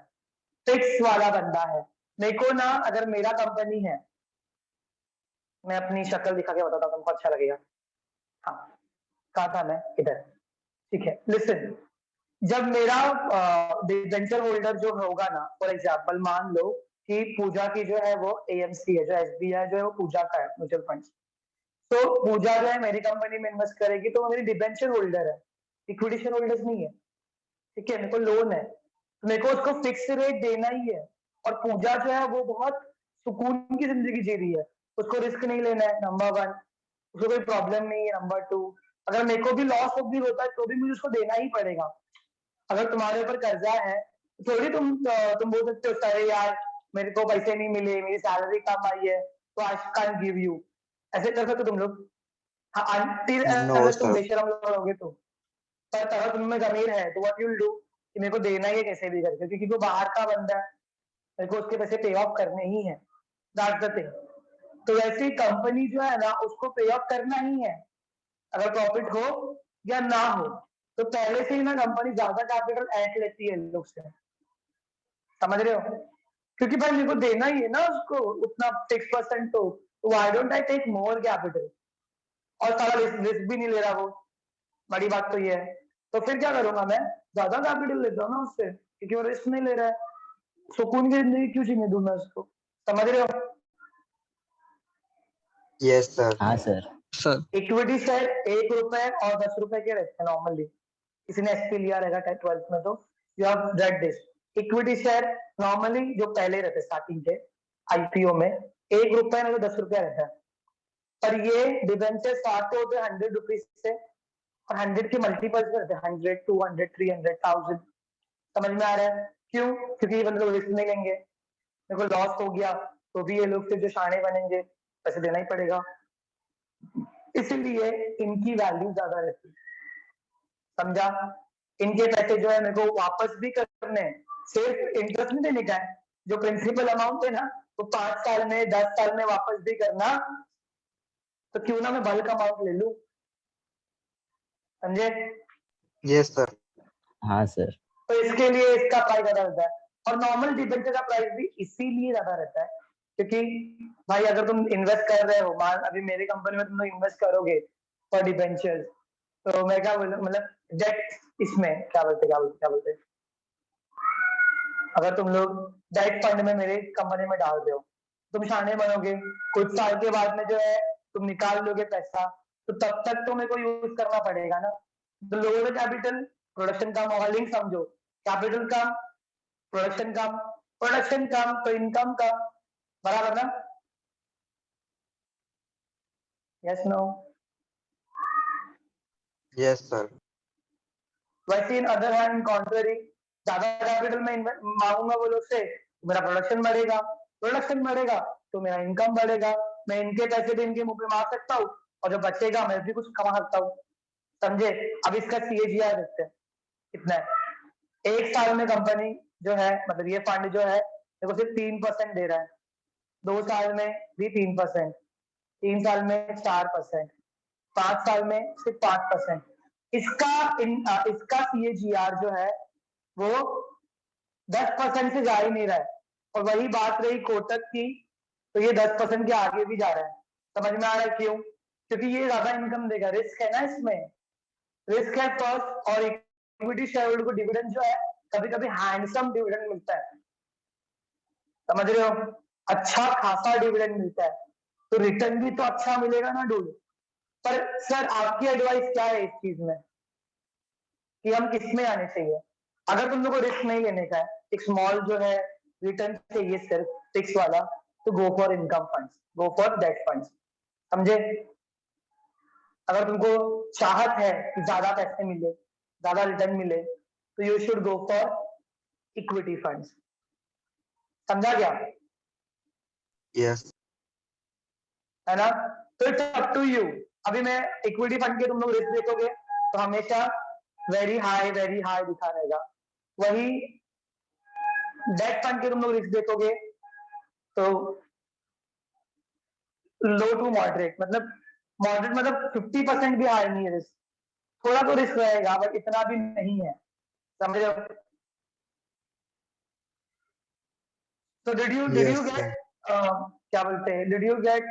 फिक्स वाला बंदा है मेरे को ना अगर मेरा कंपनी है मैं अपनी शक्ल दिखा के बताता हूँ तुमको अच्छा लगेगा हाँ कहा था मैं इधर ठीक है लिसन जब मेरा डिबेंचर होल्डर जो होगा ना फॉर एग्जांपल मान लो कि पूजा की जो है वो एएमसी है जो एसबीआई जो है वो पूजा का है म्यूचुअल फंड तो पूजा जो है मेरी कंपनी में इन्वेस्ट करेगी तो वो मेरी डिबेंचर होल्डर है इक्विटी शेयर होल्डर्स नहीं है ठीक है मेरे को लोन है तो मेरे को उसको फिक्स रेट देना ही है और पूजा जो है वो बहुत सुकून की जिंदगी जी रही है उसको रिस्क नहीं लेना है नंबर 1 उसको कोई प्रॉब्लम नहीं है नंबर 2 अगर मेरे को भी लॉस भी होता है तो भी मुझे उसको देना ही पड़ेगा अगर तुम्हारे ऊपर कर्जा है तो थोड़ी तुम बोल सकते हो अरे यार मेरे को पैसे नहीं मिले मेरी सैलरी कम आई है तो आई कैन गिव यू ऐसे कर सकते तुम लोग हाँ until अगर तुम बेशरम लोग होगे तो पर अगर तुम में जमीर है तो व्हाट यू विल डू कि मेरे को देना ही है कैसे भी करके क्योंकि वो बाहर का बंदा है मेरे को उसके पैसे पे ऑफ करने ही है दैट्स द थिंग तो वैसे ही कंपनी जो है ना उसको पे ऑफ करना ही है अगर प्रॉफिट हो या ना हो तो पहले से ही ना कंपनी ज्यादा कैपिटल ऐंठ लेती है लोग से समझ रहे हो क्योंकि भाई मेरे को देना ही है ना उसको उतना 6% तो why don't I take more capital और सारा रिस्क भी नहीं ले रहा वो, बड़ी बात तो ये है। तो फिर क्या करूंगा मैं, ज्यादा कैपिटल लेता हूँ ना उससे, क्योंकि वो रिस्क नहीं ले रहा है। सुकून की जिंदगी क्यों जीने दूं मैं उसको, समझ रहे हो? Yes sir. हाँ सर। सर इक्विटी शेयर 1 रुपए और 10 रुपए के रहते हैं नॉर्मली, किसी ने एसपी लिया रहेगा 12th में तो you have read this. Equity share normally जो पहले रहते स्टार्टिंग के आईपीओ में 1 रुपए में तो 10 रुपया रहता है, पर ये डिबेंचर स्टार्ट होते हैं 100 रुपीज से और 100 के मल्टीपल्स में रहते हैं, 100, 200, 300, 1000। समझ में आ रहा है क्यों? क्योंकि ये बंदे लोग रिस्क नहीं लेंगे, मेरे को लॉस हो गया तो भी ये लोग फिर जो शाने बनेंगे पैसे देना ही पड़ेगा, इसीलिए इनकी वैल्यू ज्यादा रहती है, समझा? इनके पैसे जो है मेरे को वापस भी करने हैं, सिर्फ इंटरेस्ट नहीं देने का है, जो प्रिंसिपल अमाउंट है ना वो 5 साल में 10 साल में वापस भी करना, तो क्यों ना मैं बल्क अमाउंट ले लूं, समझे? Yes sir. हाँ सर। तो इसके लिए इसका प्राइस ज्यादा रहता है, और नॉर्मल डिबेंचर का प्राइस भी इसीलिए ज्यादा रहता है क्योंकि भाई अगर तुम इन्वेस्ट कर रहे हो, मान अभी मेरी कंपनी में तुम लोग इन्वेस्ट करोगे फॉर डिबेंचर्स, तो मैं क्या बोलूं, मतलब डेट, इसमें क्या बोलते अगर तुम लोग डेट फंड में मेरे कंपनी में डाल रहे हो, तुम शाने बनोगे, कुछ साल के बाद में जो है तुम निकाल लोगे पैसा, तो तब तक तो मेरे को यूज करना पड़ेगा ना। तो लोअर कैपिटल प्रोडक्शन कम, ऑलिंग समझो, कैपिटल कम प्रोडक्शन कम, प्रोडक्शन कम तो इनकम कम, बराबर ना? Yes no? Yes sir. वैसे इन अदर हैंड कॉन्ट्ररी, ज्यादा कैपिटल में मांगूंगा वो लोग से, मेरा प्रोडक्शन बढ़ेगा तो मेरा इनकम बढ़ेगा, मैं इनके पैसे भी इनके मुंह पे मार सकता हूँ और जो बचेगा मैं भी कुछ कमा सकता हूँ, समझे? अब इसका CAGR देखते हैं कितना है। 1 साल में कंपनी जो है, मतलब ये फंड जो है देखो सिर्फ 3% दे रहा है, 2 साल में भी 3%, 3 साल में 4%, 5 साल में सिर्फ 5%। इसका CAGR जो है वो 10% से जा ही नहीं रहा है, और वही बात रही कोटक की, तो ये 10% के आगे भी जा रहा है, समझ में आ रहा है क्यों? क्योंकि ये ज्यादा इनकम देगा, रिस्क है ना इसमें, रिस्क है फर्स्ट, और इक्विटी शेयरहोल्डर को डिविडेंड जो है कभी कभी हैंडसम डिविडेंड मिलता है, समझ रहे हो? अच्छा खासा डिविडेंड मिलता है, तो रिटर्न भी तो अच्छा मिलेगा ना डूड। पर सर आपकी एडवाइस क्या है इस चीज में कि हम किस में आने चाहिए? अगर तुम लोग को रिस्क नहीं लेने का है, एक स्मॉल जो है रिटर्न चाहिए सिर्फ फिक्स वाला, तो go for income funds, go for date funds, समझे? अगर तुमको चाहत है कि ज्यादा पैसे मिले, ज्यादा रिटर्न मिले, तो you should go for equity funds, समझा क्या? यस। है ना? तो इट्स अप टू यू। अभी मैं इक्विटी फंड के तुम लोग रिस्क देखोगे तो हमेशा वेरी हाई दिखा रहेगा, वही डेट फंड के तुम लोग रिस्क देखोगे तो लो टू मॉडरेट, मतलब मॉडरेट मतलब 50% भी हाई नहीं है रिस्क, थोड़ा तो रिस्क रहेगा बट इतना भी नहीं है, समझ रहे हो? तो did you Yes, get sir. क्या बोलते हैं, did you get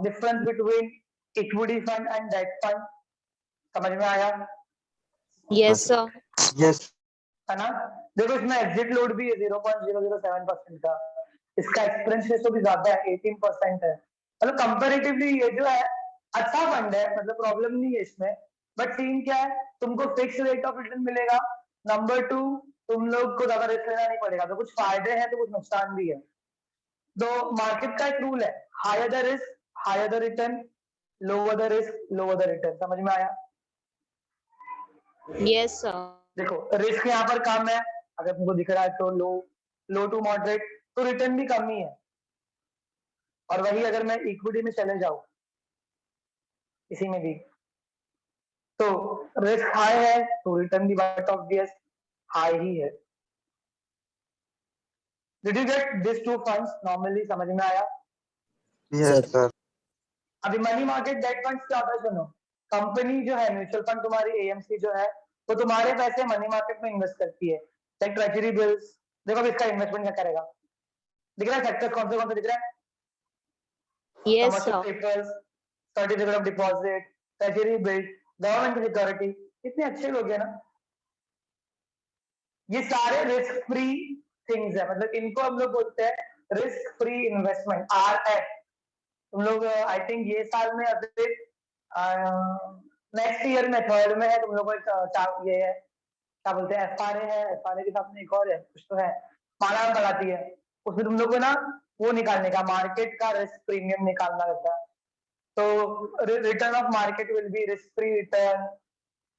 difference between equity fund and debt fund? समझ में आया? Yes, sir. Yes. है ना? देखो इसमें एग्जिट लोड भी है 0.007% का, इसका एक्सपीरियंस रेशो भी ज्यादा है, 18% है, मतलब कंपैरेटिवली ये जो है अच्छा फंड है, मतलब प्रॉब्लम नहीं है इसमें। बट सीन क्या है, तुमको फिक्स रेट ऑफ रिटर्न मिलेगा, नंबर 2 तुम लोग को ज्यादा रिस्क लेना नहीं पड़ेगा, तो कुछ फायदे हैं तो कुछ नुकसान भी है। तो मार्केट का एक रूल है, higher the risk higher the return, lower the risk lower the return, समझ में आया? Yes, sir. देखो रिस्क यहाँ पर कम है, अगर तुमको दिख रहा है तो लो टू मॉडरेट, तो रिटर्न भी कम ही है, और वही अगर मैं इक्विटी में चले जाऊं इसी में भी, तो रिस्क हाई है तो रिटर्न भी बात ऑब्वियस हाई ही है। Did you get this two funds normally, समझ में आया? Yes, sir. अभी मनी मार्केट डेट फंड्स क्या होता है सुनो, कंपनी जो है म्यूचुअल फंड तुम्हारी AMC जो है वो तुम्हारे पैसे मनी मार्केट में इन्वेस्ट करती है, लाइक ट्रेजरी बिल्स। देखो अब इसका इन्वेस्टमेंट क्या करेगा, दिख रहा है सेक्टर कौन से दिख रहा है? Yes, commercial sir. Papers, certificate of deposit, treasury build, government security, कितने अच्छे लोग हैं ना। ये सारे रिस्क फ्री थिंग्स है, मतलब इनको हम लोग बोलते हैं रिस्क फ्री इन्वेस्टमेंट, RF। तुम लोग आई थिंक ये साल में अभी नेक्स्ट ईयर में थर्ड में है, तुम लोग को ये है क्या बोलते हैं, FRA है, FRA के साथ में एक और है कुछ तो है, माला पढ़ाती है, उसमें तुम लोग को ना वो निकालने का, मार्केट का रिस्क प्रीमियम निकालना रहता है। तो return of market will be risk free return,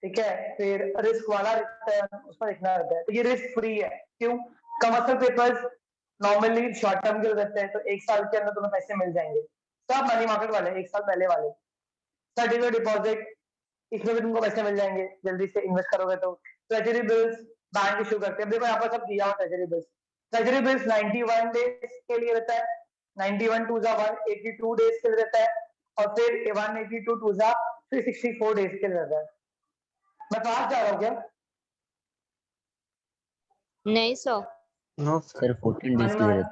ठीक है, फिर रिस्क वाला रिटर्न उसमें लिखना रहता है। तो ये रिस्क फ्री है, क्यों? Commercial papers normally short term के रहते हैं, तो एक साल के अंदर तुम्हें पैसे मिल जाएंगे। सब मनी मार्केट वाले एक साल पहले वाले, सर्टिफिकेट डिपॉजिट इसमें भी तुमको पैसे मिल जाएंगे जल्दी से इन्वेस्ट करोगे तो। ट्रेजरी बिल्स बैंक इशू करते हैं, देखो यहाँ पर सब दिया हुआ treasury bills. Treasury bills 91 days के लिए रहता है, 91 टू 182 डेज के लिए रहता है, और फिर 182 टू 364 डेज के लिए रहता है। मैं पास जा रहा हूँ क्या? नहीं sir, No, sir. Sir 14 days के लिए रहता है।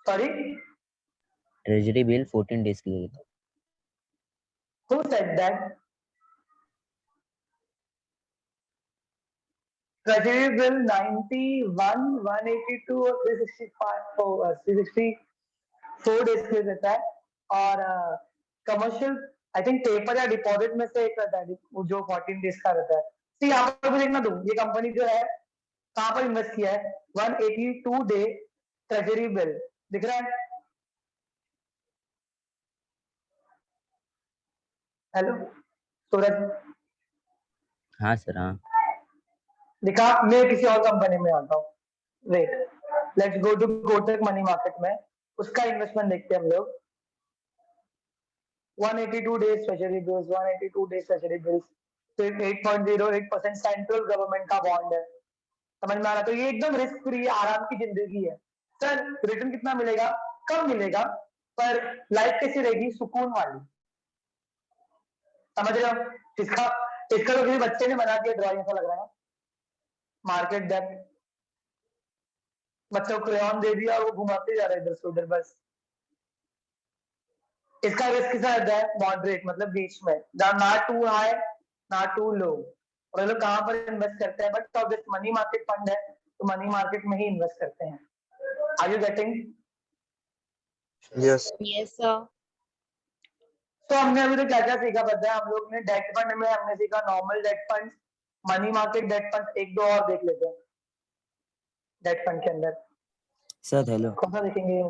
सॉरी, ट्रेजरी बिल 14 डेज के लिए रहता है। who said that? Treasury bill 91, 182 और 364 डेज के लिए रहता है, और कमर्शियल आई थिंक पेपर या डिपॉजिट में से एक रहता है जो 14 डेज का रहता है। तो यहाँ पर भी देखना, दूं ये कंपनी जो है कहाँ पर इन्वेस्ट किया है, 182 डे ट्रेजरी बिल दिख रहा है? हेलो सूरज, हाँ सर, हाँ। दिखा? मैं किसी और कंपनी में आता हूँ, wait, let's go to Kotak money market में, उसका इन्वेस्टमेंट देखते हैं हम लोग। 182 days treasury bills, 182 days treasury bills, फिर 8.08% सेंट्रल गवर्नमेंट का बॉन्ड है, समझ में आ रहा? तो ये एकदम रिस्क फ्री आराम की जिंदगी है। सर रिटर्न कितना मिलेगा? कम मिलेगा, पर लाइफ कैसी रहेगी? सुकून वाली, समझ रहे हो? इसका इसका तो किसी बच्चे ने बना दिया ड्राइंग, ऐसा लग रहा है ना। मार्केट डेप्थ, बच्चों को क्रेयॉन दे दिया और वो घुमाते जा रहे हैं इधर से उधर बस। इसका रिस्क कैसा रहता है? मॉडरेट, मतलब बीच में, ना टू हाई ना टू लो। और ये लोग कहाँ पर इन्वेस्ट करते हैं? But obvious money market fund है, तो मनी मार्केट में ही इन्वेस्ट करते हैं। Are you getting? Yes. Yes sir. तो हमने अभी तक क्या क्या सीखा पता है? हम लोग ने डेट फंड में हमने सीखा normal debt fund, money market debt fund, एक दो और देख लेते हैं डेट फंड के अंदर। सर हेलो कौन सा देखेंगे?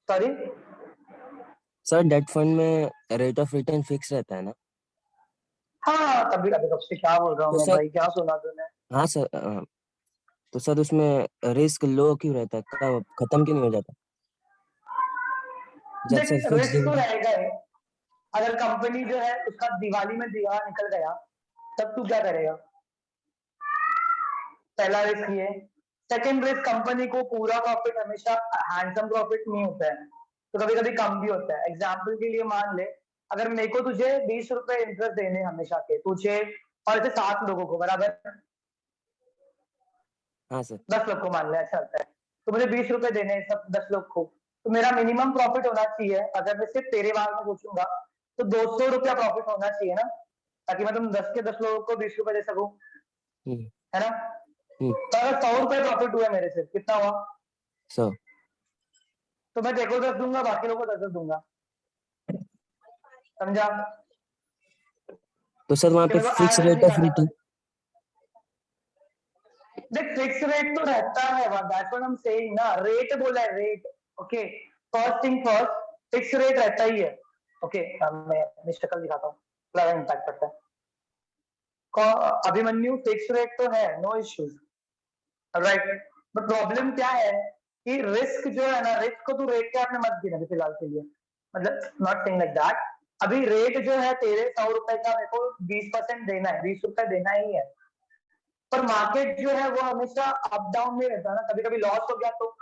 सॉरी, सर, डेट फंड में रेट ऑफ रिटर्न फिक्स रहता है ना? हाँ कभी कभी, कब से क्या बोल रहा हूँ तो मैं सर, भाई, क्या सुना तूने? हाँ सर, तो सर उसमें रिस्क लो क्यों रहता है, कब खत्म क्यों नहीं हो जाता जब देख, सर फिक्स रिस्क तो डिविडेंड? रहेगा ही। अगर कंपनी जो है उसका दिवाली में दिया निकल गया, तब तू क्या करेगा? पहला रिस्क ये। सेकंड रिस्क, कंपनी को पूरा प्रॉफिट हमेशा हैंडसम प्रॉफिट नहीं होता है, तो कभी कभी कम भी होता है। एग्जाम्पल के लिए मान ले, अगर मेरे को तुझे 20 रुपए इंटरेस्ट देने हमेशा के, तुझे और ऐसे 7 लोगों को, बराबर हाँ सर। 10 लोग को मान ले, अच्छा होता है, तो मुझे 20 रुपए देने हैं सब 10 लोग को, तो मेरा मिनिमम प्रॉफिट होना चाहिए, अगर मैं सिर्फ तेरे बारे में सोचूंगा तो 200 रुपया प्रॉफिट होना चाहिए ना, ताकि मैं तुम 10 के 10 लोगों को 20 रुपए दे सकूं, हम्म, है ना? हम्म, तो अगर 100 रुपए प्रॉफिट हुआ मेरे से, कितना हुआ? सर। तो मैं तेरे को 10 दूंगा, बाकी लोगों को 10 दूंगा, समझा? तो सर वहाँ कि पे मेरे को फिक्स एवरेज रेट ऑफ निकालना रिटर्न? पड़े। देख फिक्स रेट तो रहता है, that's what I am saying ना, रेट बोला है, rate. Okay, first thing first, fix rate रहता ही है। ओके, मैं शक्ल दिखाता हूँ, थोड़ा इम्पैक्ट पड़ता है। अभिमन्यु फिक्स रेट तो है, no issues, right, but problem क्या है कि रिस्क जो है ना, रिस्क को तू रेट के आपने मत गिना फिलहाल के लिए, मतलब नॉट सेइंग लाइक दैट। अभी रेट जो है तेरे 100 रुपए का, मेरे को 20% देना है, 20 रुपए देना ही है, पर मार्केट जो है वो हमेशा अप डाउन में रहता है ना, कभी कभी लॉस हो गया, तो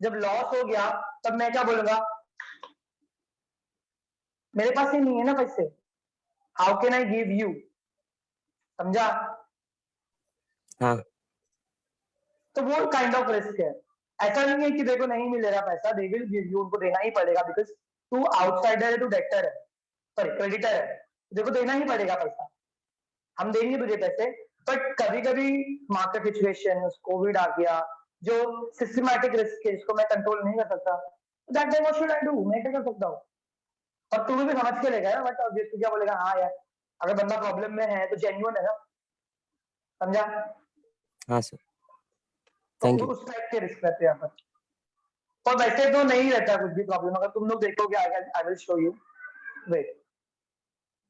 जब लॉस हो गया तब मैं क्या बोलूंगा? मेरे पास ही नहीं है ना पैसे, how can I give you, समझा? हाँ। तो वो काइंड ऑफ रिस्क है। ऐसा नहीं है कि देखो नहीं मिलेगा पैसा, दे विल गिव यू, उनको देना ही पड़ेगा, बिकॉज तू आउटसाइडर है, तू डेक्टर है, सॉरी क्रेडिटर है, देखो देना ही पड़ेगा पैसा, हम देंगे तुझे पैसे, बट कभी कभी मार्केट सिचुएशन, कोविड आ गया, जो सिस्टमैटिक रिस्क है जिसको मैं कंट्रोल नहीं कर सकता, that time what should I do, मैं क्या कर सकता हूँ। और तू भी समझ के लेगा, बट ऑब्वियसली क्या बोलेगा, हाँ यार अगर बंदा प्रॉब्लम में है तो जेन्युइन है ना, समझा। हाँ सर, थैंक तो यू। उस टाइप के रिस्क रहते हैं यहाँ पर, और वैसे तो नहीं रहता कुछ भी प्रॉब्लम, अगर तुम लोग देखोगे I will show you, wait,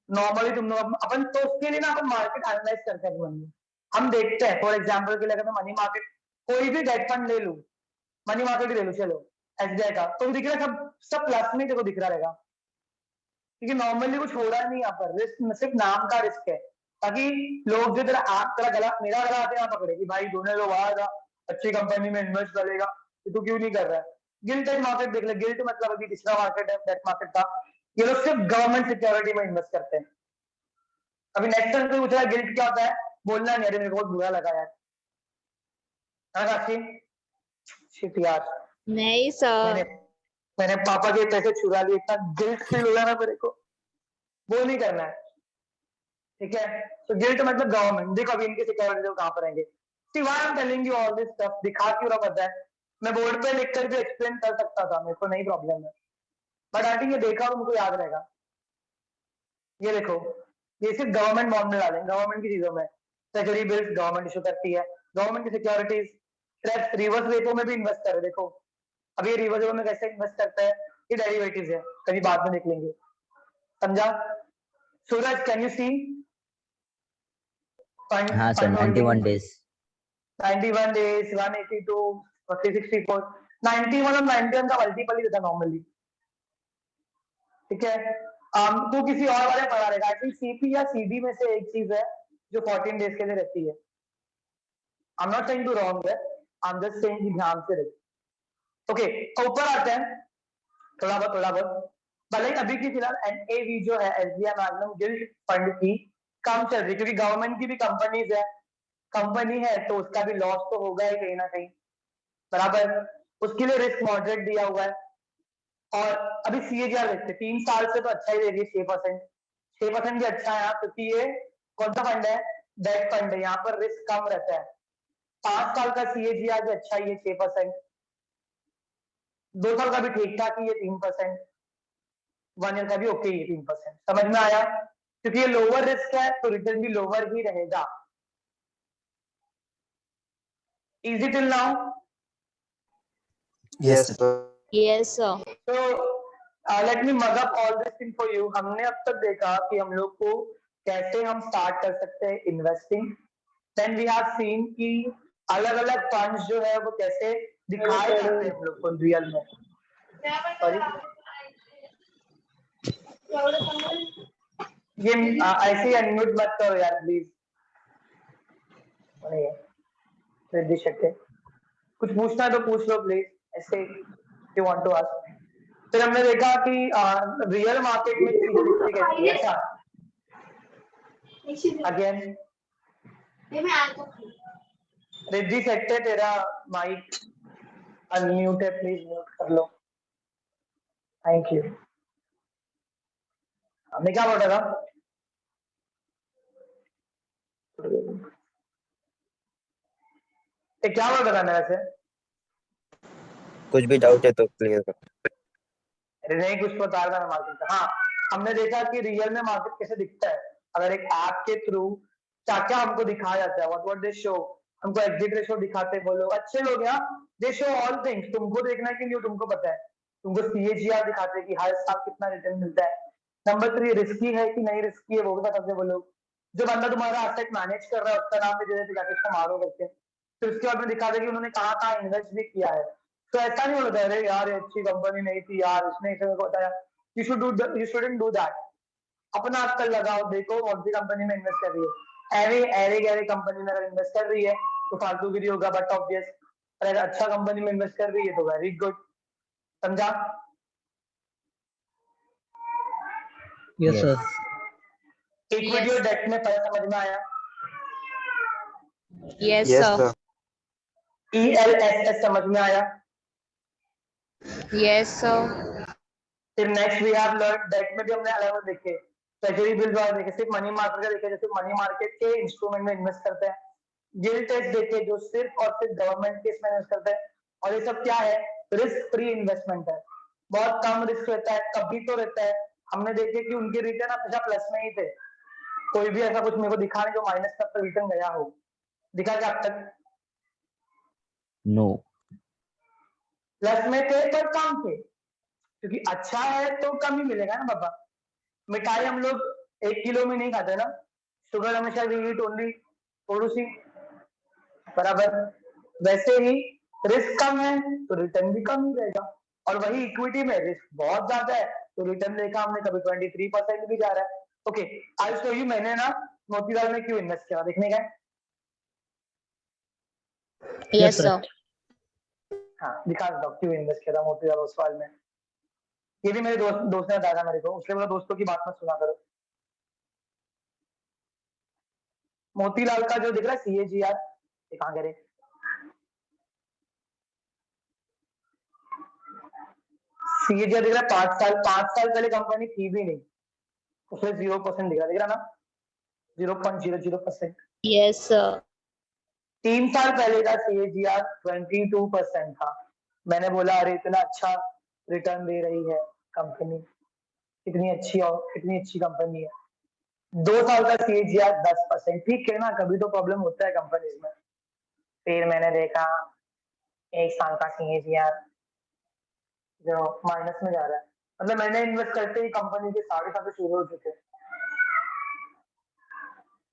normally तुम लोग अपन तो उसके लिए ना अपन मार्केट एनालाइज करते हैं मन में, हम देखते हैं, फॉर एग्जांपल के लिए अगर मैं मनी मार्केट कोई भी डेट फंड ले लूं, मनी मार्केट ही ले लूं, चलो एसबीआई का, तो दिख रहा है सब सब प्लस में देखो दिख रहा रहेगा, क्योंकि नॉर्मली कुछ हो रहा नहीं यहाँ पर, रिस्क सिर्फ नाम का रिस्क है, ताकि लोग जो तेरा आप तेरा गला मेरा गला आते यहाँ पकड़े कि भाई दोनों लोग आएगा अच्छी कंपनी में इन्वेस्ट करेगा, तो क्यों नहीं कर रहा है। गिल्ट एज मार्केट देख ले, गिल्ट मतलब अभी तीसरा मार्केट है डेट मार्केट का, ये लोग सिर्फ गवर्नमेंट सिक्योरिटी में इन्वेस्ट करते हैं। अभी नेक्स्ट टाइम कोई पूछ रहा है गिल्ट क्या होता है, बोलना नहीं, अरे मेरे को बहुत बुरा लगा यार, है ना काशी, शिट यार नहीं सर, मैंने मैंने पापा के पैसे चुरा लिए, इतना गिल्ट फील हुआ ना मेरे को, वो नहीं करना है, ठीक है। तो गिल्ट मतलब गवर्नमेंट, देखो अभी इनकी सिक्योरिटी कहाँ पर आएंगे, see why I am telling you all this stuff, दिखा क्यों रहा पता है, मैं बोर्ड पे लिखकर भी एक्सप्लेन कर सकता था, मेरे को नहीं प्रॉब्लम है, बट आई थिंक ये देखा और मुझको याद रहेगा। ये देखो, ये सिर्फ गवर्नमेंट बॉन्ड में डालेंगे, गवर्नमेंट की चीजों में, ट्रेजरी बिल्स गवर्नमेंट इशू करती है, गवर्नमेंट की सिक्योरिटीज, रिवर्स रेपो में भी इन्वेस्ट करे, देखो अभी ये रिवर्स रेपो में कैसे इन्वेस्ट करता है, ये डेरिवेटिव्स है, कभी बाद में देख लेंगे, समझा। सूरज कैन यू सी, हाँ सर, 91 days. 91 days, 182, 364, 91 और 91 का मल्टीपल ही देता नॉर्मली, ठीक है। तो किसी और वाले पढ़ा रहेगा, आई थिंक सीपी या सीडी में से एक चीज है जो 14 डेज के लिए रहती है, I am not saying to wrong है, आई एम जस्ट सेइंग कि ध्यान से रखिए, ओके। ऊपर आते हैं थोड़ा बहुत, भले ही अभी की फिलहाल एनएवी जो है एसबीआई मैग्नम गिल्ड फंड की कम चल रही, क्योंकि गवर्नमेंट की भी कंपनीज है, कंपनी है तो उसका भी लॉस तो होगा ही कहीं ना कहीं, बराबर, उसके लिए रिस्क मॉडरेट दिया हुआ है। और अभी सीएजीआर देखते हैं, 3 साल से तो अच्छा ही दे रही है, 6%, 6% भी अच्छा है यहाँ, क्योंकि ये कौन सा फंड है, डेट फंड है, यहाँ पर रिस्क कम रहता है। 5 साल का सीएजीआर भी अच्छा ही है 6%, 2 साल का भी ठीक ठाक ही है 3%, 1 ईयर का भी ओके ही है 3%, समझ में आया, क्योंकि ये लोअर रिस्क है तो रिटर्न भी लोअर ही रहेगा। Easy till now, Yes, sir. yes sir, तो let me mug up all this thing for you. हमने अब तक देखा कि हम लोग को कैसे हम स्टार्ट कर सकते हैं investing, then we have seen कि अलग अलग फंड्स जो है वो कैसे दिखाए जाते हैं हम लोग को रियल में, सॉरी ये ऐसे ही अनम्यूट मत करो यार प्लीज, रिद्धि शेट्टी, कुछ पूछना है तो पूछ लो प्लीज, ऐसे यू वांट टू आस्क। फिर हमने देखा कि रियल मार्केट में चीजें दिखती कैसी है, अच्छा अगेन रिद्धि शेट्टी तेरा माइक अनम्यूट है, प्लीज म्यूट कर लो, थैंक यू। हमने क्या बोला था, क्या बोल रहा था मैं वैसे, कुछ भी डाउट है तो क्लियर कर। अरे नहीं कुछ बता रहा था मार्केट का, हाँ हमने देखा कि रियल में मार्केट कैसे दिखता है, अगर एक ऐप के थ्रू क्या क्या हमको दिखाया जाता है, व्हाट दे शो, हमको एग्जिट रेशो दिखाते हैं वो लोग, अच्छे लोग यहाँ दे शो ऑल थिंग्स, तुमको देखना है कि नहीं तुमको पता है, तुमको सीएजीआर दिखाते हैं कि हर साल कितना रिटर्न मिलता है। नंबर 3 रिस्की है कि नहीं रिस्की है वो भी बताते हैं वो लोग, जो बंदा तुम्हारा एसेट मैनेज कर रहा है उसका नाम भी दे देते जाके इसको मारो करके, फिर उसके बाद में दिखा दे कि उन्होंने कहाँ कहाँ इन्वेस्ट भी किया है, तो ऐसा नहीं होता है अरे यार ये अच्छी कंपनी नहीं थी यार इसने इसे मेरे को बताया, यू शुडंट डू दैट, अपना अक्ल लगाओ, देखो कौन सी कंपनी में इन्वेस्ट कर रही है, एरे गहरे कंपनी में अगर इन्वेस्ट कर रही है तो फालतूगिरी होगा, बट ऑब्वियस अगर अच्छा कंपनी में इन्वेस्ट कर रही है तो वेरी गुड, समझा। Yes sir. इक्विटी और डेट में फर्क समझ में आया, yes Yes, sir, sir. ELSS समझ में आया, yes sir, फिर next we have learn debt में भी हमने अलग अलग देखे, ट्रेजरी बिल्स वाले देखे, सिर्फ मनी मार्केट का देखे, जैसे मनी मार्केट के इंस्ट्रूमेंट में इन्वेस्ट करते हैं, गिल्ड टेस्ट देखे जो सिर्फ और सिर्फ गवर्नमेंट के इसमें इन्वेस्ट करते हैं, और ये सब क्या है, रिस्क फ्री इन्वेस्टमेंट है, बहुत कम रिस्क रहता है, कभी तो रहता है, हमने देखे कि उनके रिटर्न हमेशा प्लस में ही थे, कोई भी ऐसा कुछ मेरे को दिखा नहीं जो माइनस तक रिटर्न गया हो, दिखा क्या अब तक? No. प्लस में थे पर कम थे, क्योंकि अच्छा है तो कम ही मिलेगा ना बाबा। मिठाई हम लोग 1 किलो में नहीं खाते ना, शुगर हमेशा वी ईट ओनली थोड़ी सी, बराबर। वैसे ही रिस्क कम है तो रिटर्न भी कम ही रहेगा, और वही इक्विटी में रिस्क बहुत ज्यादा है तो रिटर्न देखा हमने कभी 23% भी जा रहा है। ओके, आई शो यू, मैंने ना मोतीलाल में क्यों इन्वेस्ट किया, देखने का है? Yes, sir. हाँ, दिखा देता हूँ क्यों इन्वेस्ट किया था मोतीलाल ओसवाल में। ये भी मेरे दोस्त ने बताया था मेरे को, उसने बोला दोस्तों की बात मत सुना करो। मोतीलाल का जो दिख रहा है CAGR, ये कहाँ करे, CAGR दिख रहा है 5 साल पहले कंपनी थी भी नहीं, उसमें 0% दिख रहा ना, 0.00%। Yes, sir. 3 साल पहले का CAGR 22% था। मैंने बोला अरे इतना अच्छा रिटर्न दे रही है कंपनी, कितनी अच्छी कंपनी है। 2 साल का CAGR 10%, ठीक है ना, कभी तो प्रॉब्लम होता है कंपनीज में। फिर मैंने देखा 1 साल का CAGR जो माइनस में जा रहा है, मतलब मैंने इन्वेस्ट करते ही कंपनी के 7.5 शुरू हो चुके,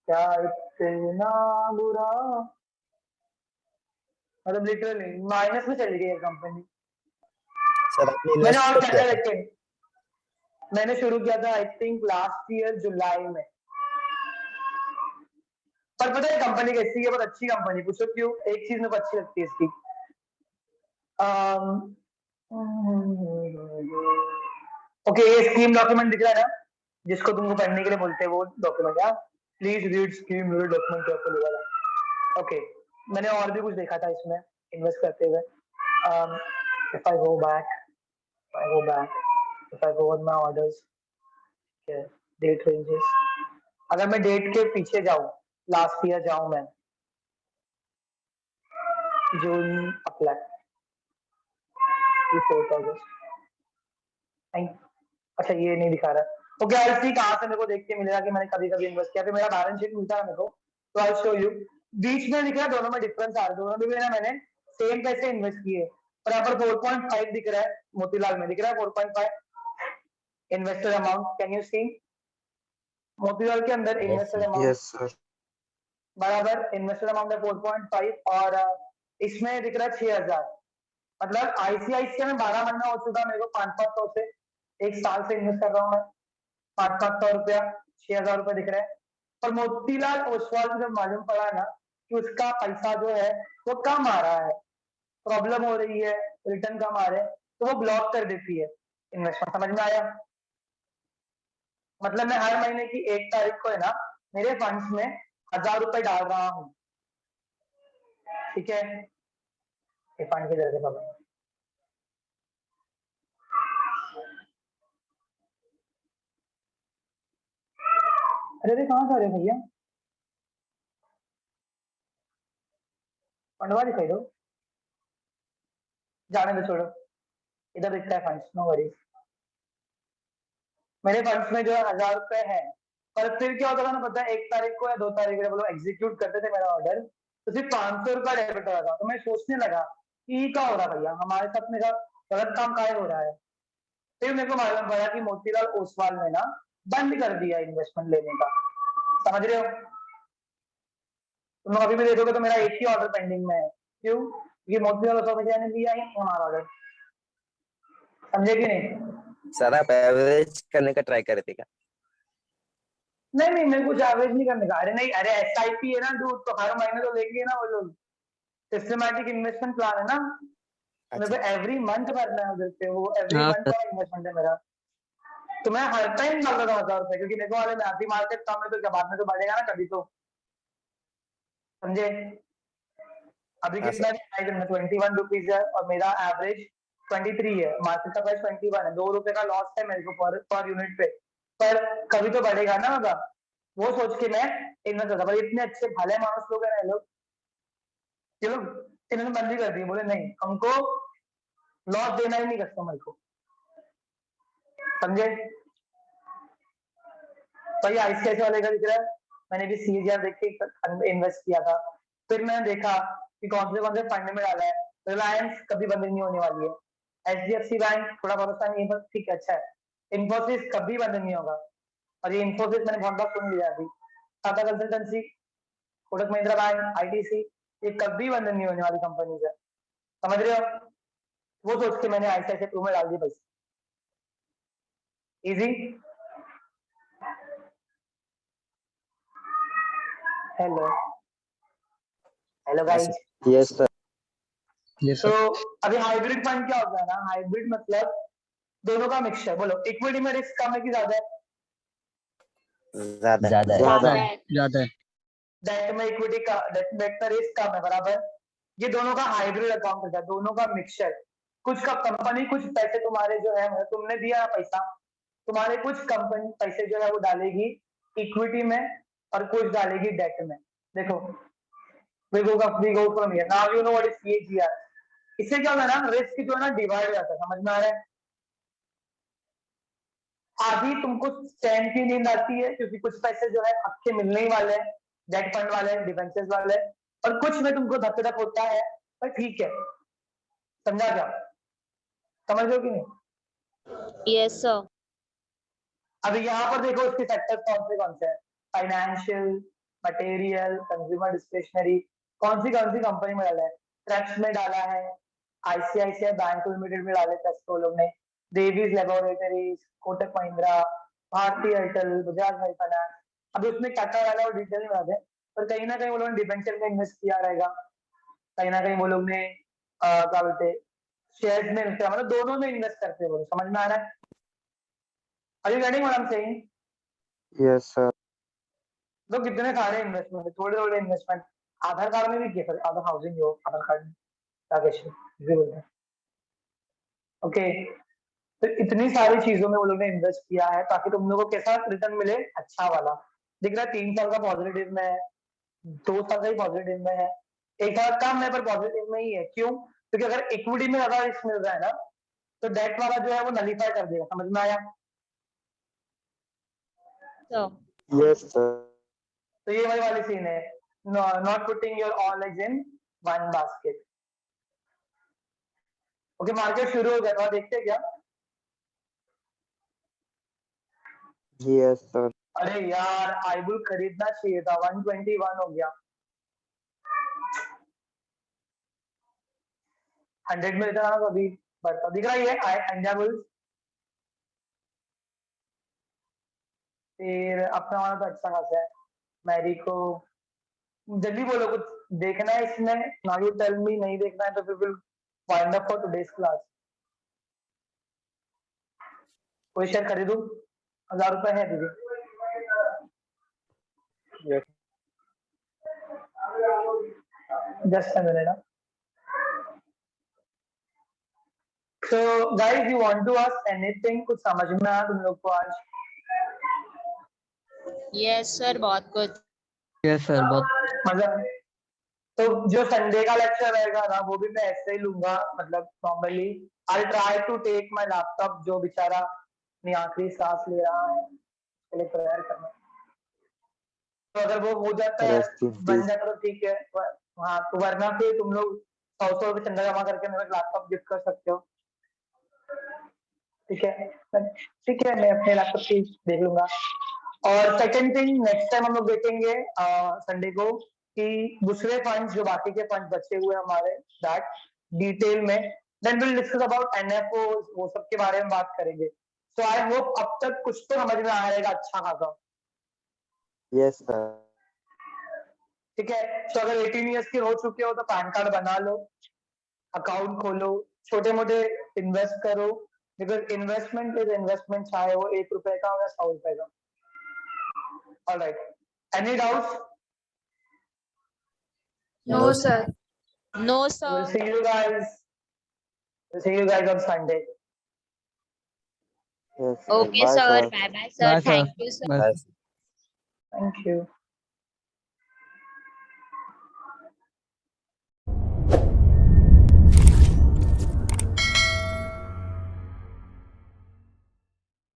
क्या इतना बुरा, मतलब लिटरली माइनस में चली गई कंपनी। सर आपने मैंने इन्वेस्ट और कब क्या किया क्या था? देखे, मैंने शुरू किया था आई थिंक लास्ट ईयर जुलाई में, पर पता है कंपनी कैसी है, बहुत अच्छी कंपनी, पूछो क्यों, एक चीज मेरे को अच्छी लगती है इसकी, ओके ये स्कीम डॉक्यूमेंट दिख रहा है ना, जिसको तुमको पढ़ने के लिए बोलते हैं वो डॉक्यूमेंट, यार please read scheme document carefully वाला। ओके, मैंने और भी कुछ देखा था इसमें इन्वेस्ट करते हुए। if I go back if I go on my orders, okay, date ranges, अगर मैं डेट के पीछे जाऊं, लास्ट ईयर जाऊं मैं, जून अप्लाई, 4 अगस्त, अच्छा ये नहीं दिखा रहा। ओके, आई सी कहां से मेरे को देख के मिलेगा कि मैंने कभी कभी इन्वेस्ट किया, फिर मेरा बैलेंस शीट मिलता है मेरे को, तो आई शो यू, बीच में दिख रहा है, दोनों में डिफरेंस आ रहा है, दोनों में मैंने सेम पैसे इन्वेस्ट किए, पर यहाँ पर 4.5 दिख रहा है, मोतीलाल में दिख रहा है 4.5 इन्वेस्टेड अमाउंट, कैन यू सी, मोतीलाल के अंदर Yes, invested sir. Amount Yes, sir. बराबर इन्वेस्टेड अमाउंट है 4.5, और इसमें दिख रहा है 6,000, मतलब आईसीआईसीआई में 12 महीना हो चुका, मेरे को 500 से 1 साल से इन्वेस्ट कर रहा हूँ मैं, 500 रुपया, 6,000 रुपया दिख रहा है, और मोतीलाल ओसवाल को जब मालूम पड़ा ना कि उसका पैसा जो है वो कम आ रहा है, प्रॉब्लम हो रही है, रिटर्न कम आ रहे हैं, तो वो ब्लॉक कर देती है इन्वेस्टमेंट, समझ में आया? मतलब मैं हर महीने की 1 तारीख को है ना मेरे फंड्स में 1,000 रुपए डाल रहा हूँ, ठीक है, ये फंड की तरह से बाबा, अरे कहाँ जा रहे हो भैया, फंडवा दिखाई दो, जाने दो छोड़ो, इधर दिखता है फंड्स, नो वरीज, मेरे फंड्स में जो है 1,000 रुपए है, पर फिर क्या होता था ना पता है, 1 तारीख को या 2 तारीख को बोलो एग्जीक्यूट करते थे मेरा ऑर्डर, तो सिर्फ 500 रुपया डेबिट हो रहा था, तो मैं सोचने लगा कि क्या हो रहा भैया, हमारे साथ मेरा गलत काम काय हो रहा है। फिर मेरे को मालूम पड़ा कि मोतीलाल ओसवाल ने ना बंद कर दिया इन्वेस्टमेंट लेने का, समझ रहे हो? तुम अभी भी देखोगे तो मेरा एक ही ऑर्डर पेंडिंग में है, क्यों? क्योंकि मोतीलाल ओसवाल ने दिया ही नहीं हमारा ऑर्डर, समझे कि नहीं? सर आप एवरेज करने का ट्राई करे थे क्या? नहीं मेरे को एवरेज नहीं करने का, अरे नहीं, अरे SIP है ना डूड, तो हर महीने तो लेंगे ना वो लोग, सिस्टमैटिक इन्वेस्टमेंट प्लान है ना, मेरे को एवरी मंथ भरना है उधर पे, वो एवरी हाँ मंथ का इन्वेस्टमेंट है मेरा, तो मैं हर टाइम डाल रहा हूँ 1,000 रुपए, क्योंकि मेरे को वाले में मार्केट कम है तो क्या बाद में तो बढ़ेगा ना कभी तो, समझे? अभी हाँ कितना है 21 रुपीज है, और मेरा एवरेज 23 है, मार्केट का प्राइस 21 है, 2 रुपए का लॉस है मेरे को पर यूनिट पे, पर कभी तो बढ़ेगा ना होगा, वो सोच के मैं इन्वेस्ट करता। पर इतने अच्छे भले मानुस लोग हैं लोग, ये लोग इन्होंने बंदी कर दी, बोले नहीं हमको लॉस देना ही नहीं कस्टमर को, समझे? तो ये आईसीआईसी वाले का दिख रहा है, मैंने भी सीएजीआर देख के इन्वेस्ट किया था, फिर मैंने देखा कि कौन से फंड में डाला है। रिलायंस कभी बंद नहीं होने वाली है, एचडीएफसी बैंक थोड़ा भरोसा नहीं है पर ठीक है, अच्छा है। इन्फोसिस कभी बंद नहीं होगा, और ये इन्फोसिस मैंने बहुत बार सुन लिया अभी। Tata consultancy, Kotak Mahindra bank, ITC, ये कभी बंद नहीं होने वाली कंपनी है, समझ रहे हो? वो सोच के मैंने आईसीआईसी प्रू में डाल दिए पैसे। Easy. Hello hello guys. Yes, sir. Yes, तो sir. अभी हाइब्रिड फंड क्या होता है ना, हाइब्रिड मतलब दोनों का मिक्सचर। बोलो इक्विटी में रिस्क कम है कि ज्यादा है? ज्यादा ज्यादा है। ज्यादा ज्यादा है। डेट में इक्विटी का डेट में रिस्क कम है, बराबर। ये दोनों का हाइब्रिड अकाउंट होता है, दोनों का मिक्सचर। कुछ का कंपनी कुछ पैसे तुम्हारे जो है, मतलब तुमने दिया पैसा, तुम्हारे कुछ कंपनी पैसे जो है वो डालेगी इक्विटी में और कुछ डालेगी डेट में। देखो we go from here, now you know what is CAGR। इससे क्या होगा ना, रिस्क जो है ना डिवाइड हो जाता है, समझ में आ रहा है? आधी तुमको चैन की नींद आती है क्योंकि कुछ पैसे जो है आपके मिलने ही वाले हैं, डेट फंड वाले, डिवेंचर्स वाले, और कुछ में तुमको धक धक होता है, पर ठीक है। समझा क्या? समझ लो कि नहीं? Yes sir. अभी यहाँ पर देखो उसके सेक्टर्स कौन से हैं, फाइनेंशियल, मटेरियल, कंज्यूमर डिस्क्रिशनरी। कौन सी कंपनी में डाला है? ट्रैक्स में डाला है, आईसीआईसीआई बैंक लिमिटेड में डाले टेस्को लोग ने, देवीज लेबोरेटरीज, कोटक महिंद्रा, भारतीय एयरटेल, बजाज फाइनेंस। अभी उसमें क्या क्या डाला वो डिटेल में बता, पर कहीं ना कहीं वो लोग ने डिबेंचर में इन्वेस्ट किया रहेगा, कहीं ना कहीं वो लोग ने क्या बोलते शेयर्स में इन्वेस्ट, मतलब दोनों में इन्वेस्ट करते हैं। समझ में आ रहा है? Are you getting what I'm saying? Yes, sir. तो कितने सारे इन्वेस्टमेंट, थोड़े थोड़े इन्वेस्टमेंट। आधार कार्ड में भी किया सर, आधार हाउसिंग हो, आधार कार्ड में राकेश जी बोलते हैं। ओके, तो इतनी सारी चीजों में वो लोग ने इन्वेस्ट किया है ताकि तुम लोगों को कैसा रिटर्न मिले, अच्छा वाला। दिख रहा है 3 साल का पॉजिटिव में है, 2 साल का ही पॉजिटिव में है, 1 साल कम है पर पॉजिटिव में ही है। क्यों? क्योंकि अगर इक्विटी में ज्यादा रिस्क मिल रहा है ना, तो डेट वाला जो है वो नलीफाई कर देगा। समझ में आया? Sir Yes, sir. तो ये वही वाली सीन है, not putting your all eggs in one basket. Okay, market शुरू हो गया था, देखते हैं क्या? Yes, sir. अरे यार आईबुल खरीदना चाहिए था, 121 हो गया। 100 में इतना अभी बढ़ता दिख रहा है इंडिया बुल्स। फिर अपना वाला तो अच्छा खासा है, मैरी को जल्दी बोलो कुछ देखना है इसमें। नाउ यू टेल मी, नहीं देखना है तो फिर will wind up for today's class. कोई शेयर खरीदूं? 1000 रुपए है दीदी। Yes. Just a minute. So guys, you want to ask anything? कुछ समझ में आया तुम लोग को आज? यस सर, बहुत कुछ। Yes, sir. बहुत मतलब तो जो संडे का लेक्चर रहेगा ना, वो भी मैं ऐसे ही लूंगा, मतलब normally I try to take my laptop, जो बेचारा अपनी आखिरी सांस ले रहा है, उसके लिए प्रेयर करना। तो अगर वो हो जाता है, Rest in बन peace. जाता तो ठीक है। हाँ, तो वरना फिर तुम लोग 100 रुपए चंदा जमा करके मेरा लैपटॉप गिफ्ट कर सकते हो। ठीक है, ठीक है, मैं अपने लैपटॉप की देख लूंगा। और सेकंड थिंग, नेक्स्ट टाइम हम लोग देखेंगे संडे को कि दूसरे फंड्स, जो बाकी के फंड्स बचे हुए हमारे, दैट डिटेल में, then will discuss about NFO, वो सब के बारे में बात करेंगे। सो आई होप अब तक कुछ तो समझ में आएगा अच्छा खासा। Yes, sir. ठीक है, तो अगर 18 ईयर्स के हो चुके हो तो पैन कार्ड बना लो, अकाउंट खोलो, छोटे मोटे इन्वेस्ट करो, बिकॉज इन्वेस्टमेंट इज इन्वेस्टमेंट, चाहे वो 1 रुपए का हो या 100 रुपए का। Alright, any doubts? No sir. No We'll sir. see you guys See you guys on Sunday. Yes, sir. Okay, Bye, sir. sir. Bye bye, sir. Bye, sir. Thank you, sir. Bye. Thank you.